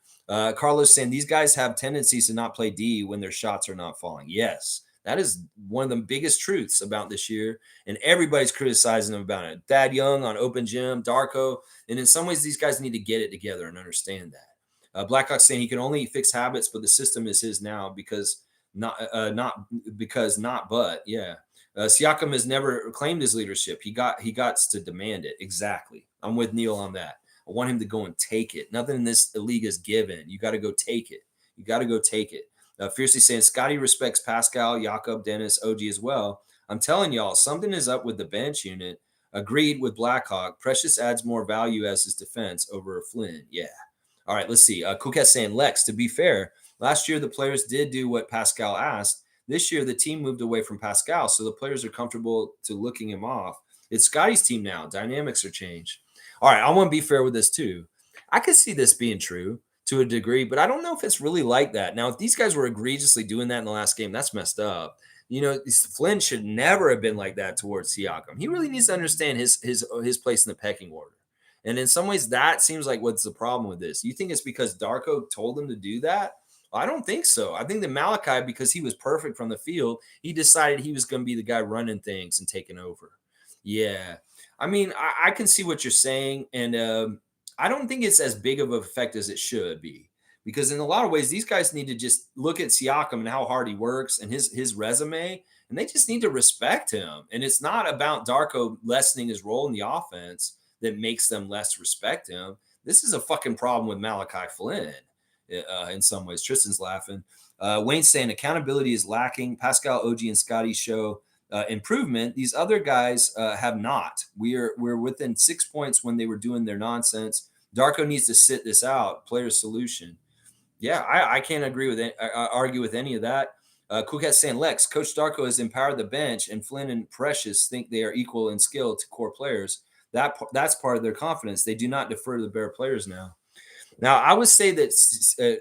A: Carlos saying, these guys have tendencies to not play D when their shots are not falling. Yes, that is one of the biggest truths about this year, and everybody's criticizing them about it. Thad Young on Open Gym, Darko, and in some ways, these guys need to get it together and understand that. Blackhawk saying he can only fix habits, but the system is his now because not. Yeah. Siakam has never claimed his leadership. He got to demand it. Exactly. I'm with Neil on that. I want him to go and take it. Nothing in this league is given. You got to go take it. Fiercely saying Scotty respects Pascal, Jakob, Dennis, OG as well. I'm telling y'all, something is up with the bench unit. Agreed with Blackhawk. Precious adds more value as his defense over Flynn. Yeah. All right, let's see. Kuket saying, Lex, to be fair, last year the players did do what Pascal asked. This year the team moved away from Pascal, so the players are comfortable to looking him off. It's Scotty's team now. Dynamics are changed. All right, I want to be fair with this too. I could see this being true to a degree, but I don't know if it's really like that. Now, if these guys were egregiously doing that in the last game, that's messed up. You know, Flynn should never have been like that towards Siakam. He really needs to understand his place in the pecking order. And in some ways, that seems like what's the problem with this. You think it's because Darko told him to do that? I don't think so. I think that Malachi, because he was perfect from the field, he decided he was going to be the guy running things and taking over. Yeah. I mean, I can see what you're saying. And I don't think it's as big of an effect as it should be. Because in a lot of ways, these guys need to just look at Siakam and how hard he works and his resume, and they just need to respect him. And it's not about Darko lessening his role in the offense that makes them less respect him. This is a fucking problem with Malachi Flynn in some ways. Tristan's laughing. Wayne's saying accountability is lacking. Pascal, OG, and Scotty show improvement. These other guys have not. We're within 6 points when they were doing their nonsense. Darko needs to sit this out. Player solution. Yeah, I can't agree with it. Argue with any of that. Cooket's saying, Lex, Coach Darko has empowered the bench, and Flynn and Precious think they are equal in skill to core players. That's part of their confidence. They do not defer to the better players now. Now, I would say that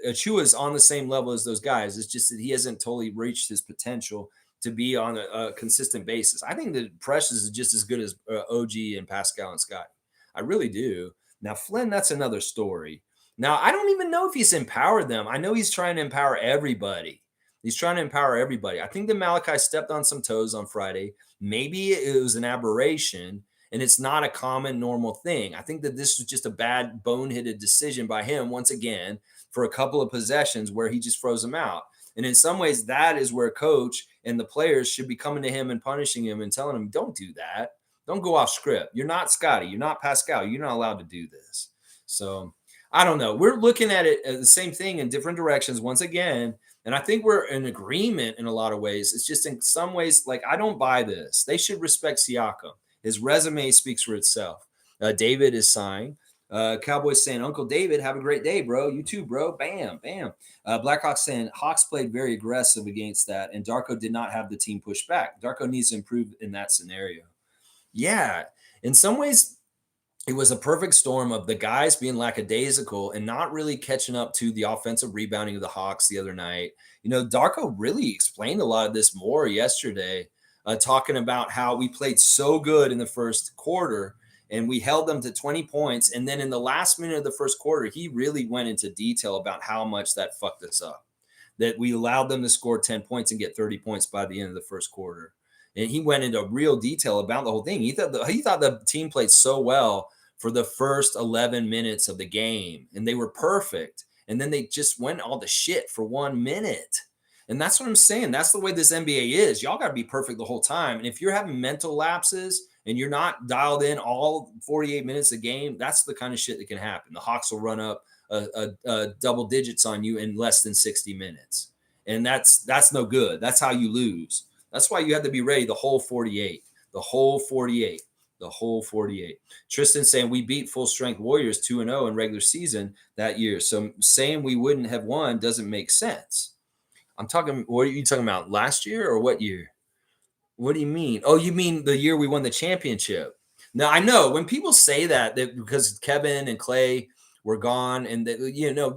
A: Achua is on the same level as those guys. It's just that he hasn't totally reached his potential to be on a consistent basis. I think that Precious is just as good as OG and Pascal and Scott. I really do. Now, Flynn, that's another story. Now, I don't even know if he's empowered them. I know he's trying to empower everybody. He's trying to empower everybody. I think that Malachi stepped on some toes on Friday. Maybe it was an aberration, and it's not a common normal thing. I think that this was just a bad boneheaded decision by him once again for a couple of possessions where he just froze him out. And in some ways, that is where coach and the players should be coming to him and punishing him and telling him, don't do that. Don't go off script. You're not Scotty. You're not Pascal. You're not allowed to do this. So I don't know. We're looking at it the same thing in different directions once again. And I think we're in agreement in a lot of ways. It's just in some ways, like, I don't buy this. They should respect Siakam. His resume speaks for itself. David is signed. Cowboys saying, Uncle David, have a great day, bro. You too, bro. Bam, bam. Blackhawks saying, Hawks played very aggressive against that, and Darko did not have the team push back. Darko needs to improve in that scenario. Yeah, in some ways, it was a perfect storm of the guys being lackadaisical and not really catching up to the offensive rebounding of the Hawks the other night. You know, Darko really explained a lot of this more yesterday, talking about how we played so good in the first quarter and we held them to 20 points. And then in the last minute of the first quarter, he really went into detail about how much that fucked us up, that we allowed them to score 10 points and get 30 points by the end of the first quarter. And he went into real detail about the whole thing. He thought the team played so well for the first 11 minutes of the game, and they were perfect. And then they just went all the shit for 1 minute. And that's what I'm saying. That's the way this NBA is. Y'all got to be perfect the whole time. And if you're having mental lapses and you're not dialed in all 48 minutes a game, that's the kind of shit that can happen. The Hawks will run up double digits on you in less than 60 minutes. And that's no good. That's how you lose. That's why you have to be ready the whole 48. The whole 48. The whole 48. Tristan saying we beat full strength Warriors 2-0 in regular season that year. So saying we wouldn't have won doesn't make sense. I'm talking, what are you talking about? Last year or what year? What do you mean? Oh, you mean the year we won the championship? Now, I know when people say that because Kevin and Clay were gone, and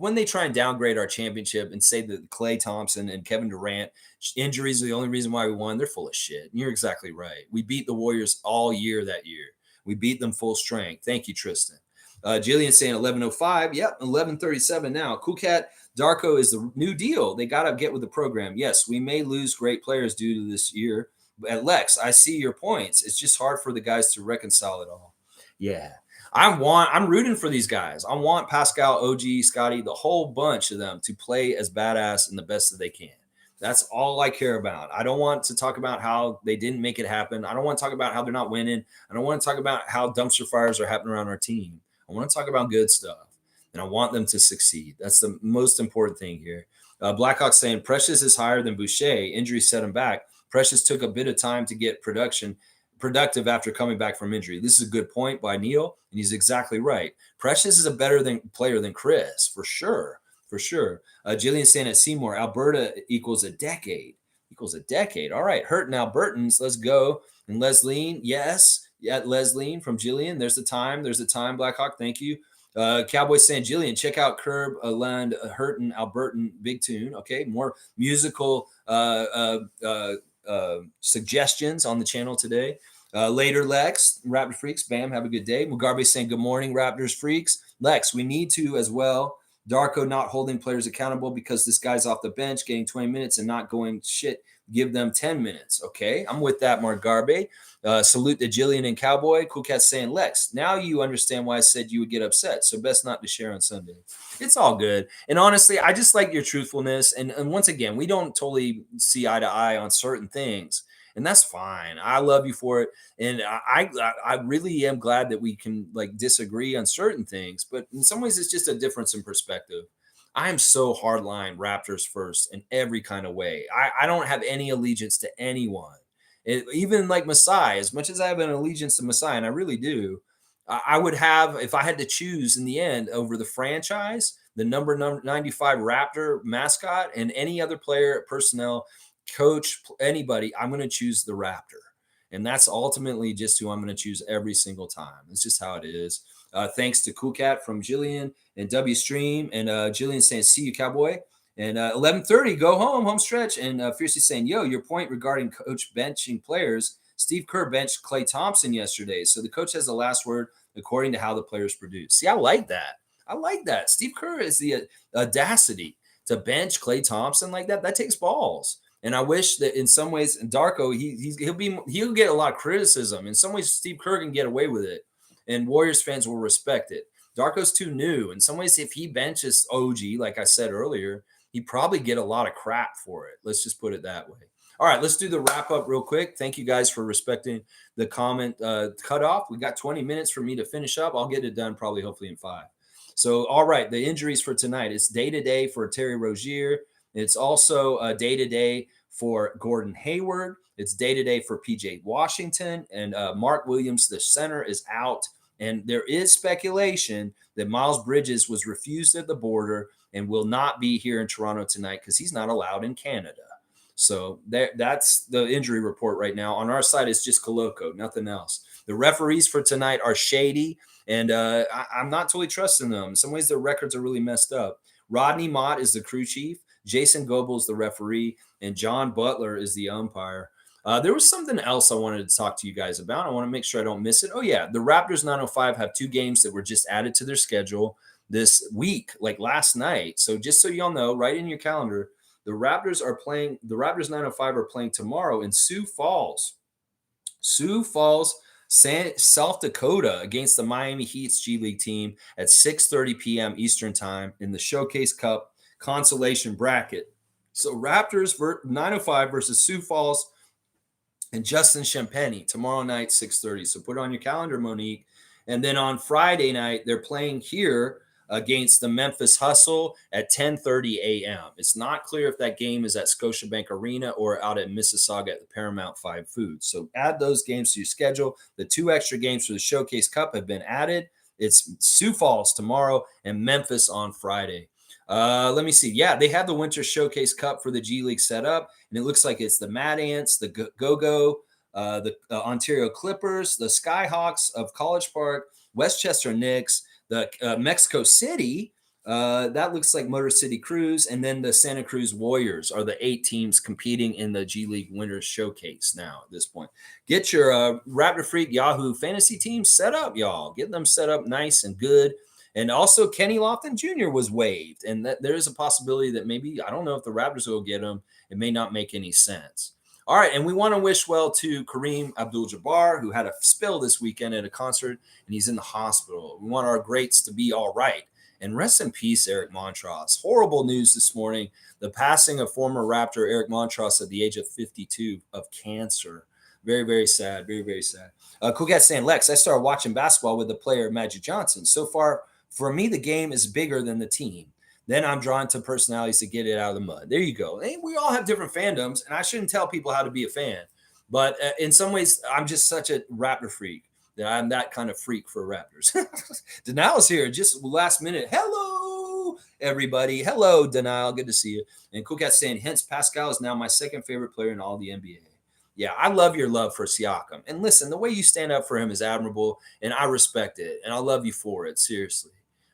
A: when they try and downgrade our championship and say that Clay Thompson and Kevin Durant injuries are the only reason why we won, they're full of shit. And you're exactly right. We beat the Warriors all year that year. We beat them full strength. Thank you, Tristan. Jillian saying 11:05. Yep, 11:37 now. Cool Cat, Darko is the new deal. They got to get with the program. Yes, we may lose great players due to this year. But Lex, I see your points. It's just hard for the guys to reconcile it all. Yeah. I'm rooting for these guys. I want Pascal, OG, Scotty, the whole bunch of them to play as badass and the best that they can. That's all I care about. I don't want to talk about how they didn't make it happen. I don't want to talk about how they're not winning. I don't want to talk about how dumpster fires are happening around our team. I want to talk about good stuff, and I want them to succeed. That's the most important thing here. Blackhawks saying Precious is higher than Boucher. Injury set him back. Precious took a bit of time to get productive after coming back from injury. This is a good point by Neil, and he's exactly right. Precious is a better player than Chris, for sure. For sure. Jillian saying at Seymour, Alberta equals a decade. All right. Hurting Albertans. Let's go. And Leslie, yes. Yeah, Leslie from Jillian. There's the time. Blackhawk. Thank you. Cowboys saying, Jillian, check out Curb Land Hurtin Albertan Big Tune. Okay. More musical suggestions on the channel today. Later, Lex, Raptor Freaks, bam, have a good day. Mugabe saying, good morning, Raptors Freaks. Lex, we need to as well. Darko not holding players accountable because this guy's off the bench getting 20 minutes and not going shit. Give them 10 minutes. Okay, I'm with that, Margarbe. Salute to Jillian and Cowboy. Cool Cat saying, Lex, now you understand why I said you would get upset. So best not to share on Sunday. It's all good. And honestly, I just like your truthfulness. And once again, we don't totally see eye to eye on certain things. And that's fine. I love you for it. And I really am glad that we can disagree on certain things. But in some ways, it's just a difference in perspective. I am so hardline Raptors first in every kind of way. I don't have any allegiance to anyone. Even like Masai, as much as I have an allegiance to Masai, and I really do, I would have, if I had to choose in the end over the franchise, the number 95 Raptor mascot, and any other player, personnel, coach, anybody, I'm going to choose the Raptor. And that's ultimately just who I'm going to choose every single time. It's just how it is. Thanks to Cool Cat from Jillian and W Stream. And Jillian saying, see you, cowboy. And 11:30, go home stretch. And Fiercely saying, yo, your point regarding coach benching players, Steve Kerr benched Klay Thompson yesterday. So the coach has the last word according to how the players produce. See, I like that. I like that. Steve Kerr is the audacity to bench Klay Thompson like that. That takes balls. And I wish that in some ways, Darko, he'll get a lot of criticism. In some ways, Steve Kerr can get away with it, and Warriors fans will respect it. Darko's too new. In some ways, if he benches OG, like I said earlier, he'd probably get a lot of crap for it. Let's just put it that way. All right, let's do the wrap up real quick. Thank you guys for respecting the comment cutoff. We got 20 minutes for me to finish up. I'll get it done probably hopefully in 5. So, all right, the injuries for tonight. It's day-to-day for Terry Rozier. It's also day-to-day for Gordon Hayward. It's day-to-day for PJ Washington. And Mark Williams, the center, is out. And there is speculation that Miles Bridges was refused at the border and will not be here in Toronto tonight because he's not allowed in Canada. So that's the injury report right now. On our side, it's just Koloko, nothing else. The referees for tonight are shady, and I'm not totally trusting them. In some ways, their records are really messed up. Rodney Mott is the crew chief. Jason Goebel is the referee, and John Butler is the umpire. There was something else I wanted to talk to you guys about. I want to make sure I don't miss it. Oh, yeah. The Raptors 905 have 2 games that were just added to their schedule this week, like last night. So just so y'all know, right in your calendar, the Raptors 905 are playing tomorrow in Sioux Falls. Sioux Falls, South Dakota against the Miami Heat's G League team at 6:30 p.m. Eastern time in the Showcase Cup consolation bracket. So Raptors 905 versus Sioux Falls and Justin Champagny tomorrow night, 6:30. So put it on your calendar, Monique. And then on Friday night, they're playing here against the Memphis Hustle at 10:30 a.m. It's not clear if that game is at Scotiabank Arena or out at Mississauga at the Paramount 5 Foods. So add those games to your schedule. The 2 extra games for the Showcase Cup have been added. It's Sioux Falls tomorrow and Memphis on Friday. Let me see. Yeah, they have the Winter Showcase Cup for the G League set up, and it looks like it's the Mad Ants, the Go-Go, the Ontario Clippers, the Skyhawks of College Park, Westchester Knicks, the Mexico City, that looks like Motor City Cruise, and then the Santa Cruz Warriors are the 8 teams competing in the G League Winter Showcase now at this point. Get your Raptor Freak Yahoo fantasy team set up, y'all. Get them set up nice and good. And also, Kenny Lofton Jr. was waived, and there is a possibility that maybe, I don't know if the Raptors will get him. It may not make any sense. All right, and we want to wish well to Kareem Abdul-Jabbar, who had a spill this weekend at a concert, and he's in the hospital. We want our greats to be all right. And rest in peace, Eric Montross. Horrible news this morning. The passing of former Raptor Eric Montross at the age of 52 of cancer. Very, very sad. Very, very sad. Cool Cat saying, Lex, I started watching basketball with the player Magic Johnson. So far, for me, the game is bigger than the team. Then I'm drawn to personalities to get it out of the mud. There you go. And we all have different fandoms, and I shouldn't tell people how to be a fan. But in some ways, I'm just such a Raptor freak that I'm that kind of freak for Raptors. Denial's here just last minute. Hello, everybody. Hello, Denial. Good to see you. And Cool Cat saying, hence, Pascal is now my second favorite player in all the NBA. Yeah, I love your love for Siakam. And listen, the way you stand up for him is admirable, and I respect it. And I love you for it, seriously.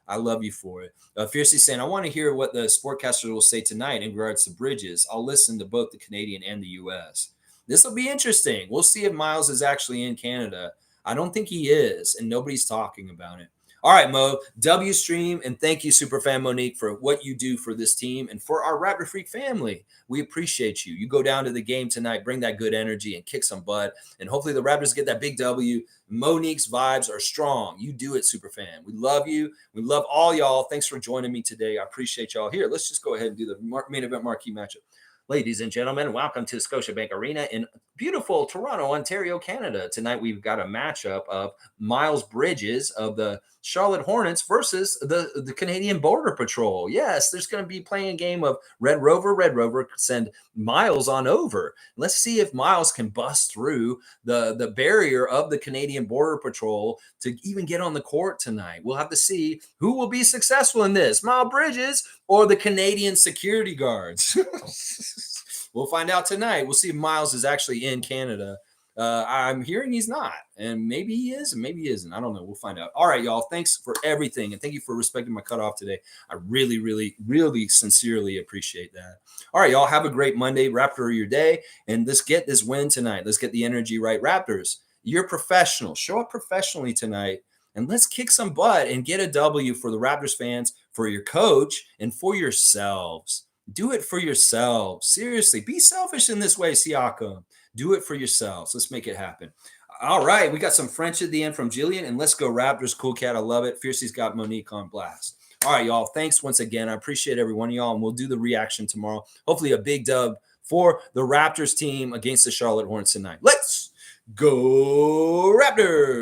A: I love you for it. Fiercely saying, I want to hear what the sportcaster will say tonight in regards to Bridges. I'll listen to both the Canadian and the U.S. This will be interesting. We'll see if Miles is actually in Canada. I don't think he is, and nobody's talking about it. All right, Mo, W Stream, and thank you, Superfan Monique, for what you do for this team and for our Raptor Freak family. We appreciate you. You go down to the game tonight, bring that good energy, and kick some butt. And hopefully the Raptors get that big W. Monique's vibes are strong. You do it, Superfan. We love you. We love all y'all. Thanks for joining me today. I appreciate y'all. Here, let's just go ahead and do the main event marquee matchup. Ladies and gentlemen, welcome to Scotiabank Arena in beautiful Toronto, Ontario, Canada. Tonight we've got a matchup of Miles Bridges of the Charlotte Hornets versus the Canadian Border Patrol. Yes, there's going to be playing a game of Red Rover. Red Rover send Miles on over. Let's see if Miles can bust through the barrier of the Canadian Border Patrol to even get on the court tonight. We'll have to see who will be successful in this, Miles Bridges or the Canadian security guards. We'll find out tonight. We'll see if Miles is actually in Canada. I'm hearing he's not, and maybe he is, and maybe he isn't. I don't know. We'll find out. All right, y'all. Thanks for everything, and thank you for respecting my cutoff today. I really, really, really sincerely appreciate that. All right, y'all. Have a great Monday, Raptor of your day, and let's get this win tonight. Let's get the energy right. Raptors, you're professional. Show up professionally tonight, and let's kick some butt and get a W for the Raptors fans, for your coach, and for yourselves. Do it for yourselves. Seriously, be selfish in this way, Siakam. Do it for yourselves. Let's make it happen. All right, we got some French at the end from Jillian, and let's go Raptors. Cool cat, I love it. Fiercey's got Monique on blast. All right, y'all. Thanks once again. I appreciate every one of y'all, and we'll do the reaction tomorrow. Hopefully a big dub for the Raptors team against the Charlotte Hornets tonight. Let's go Raptors!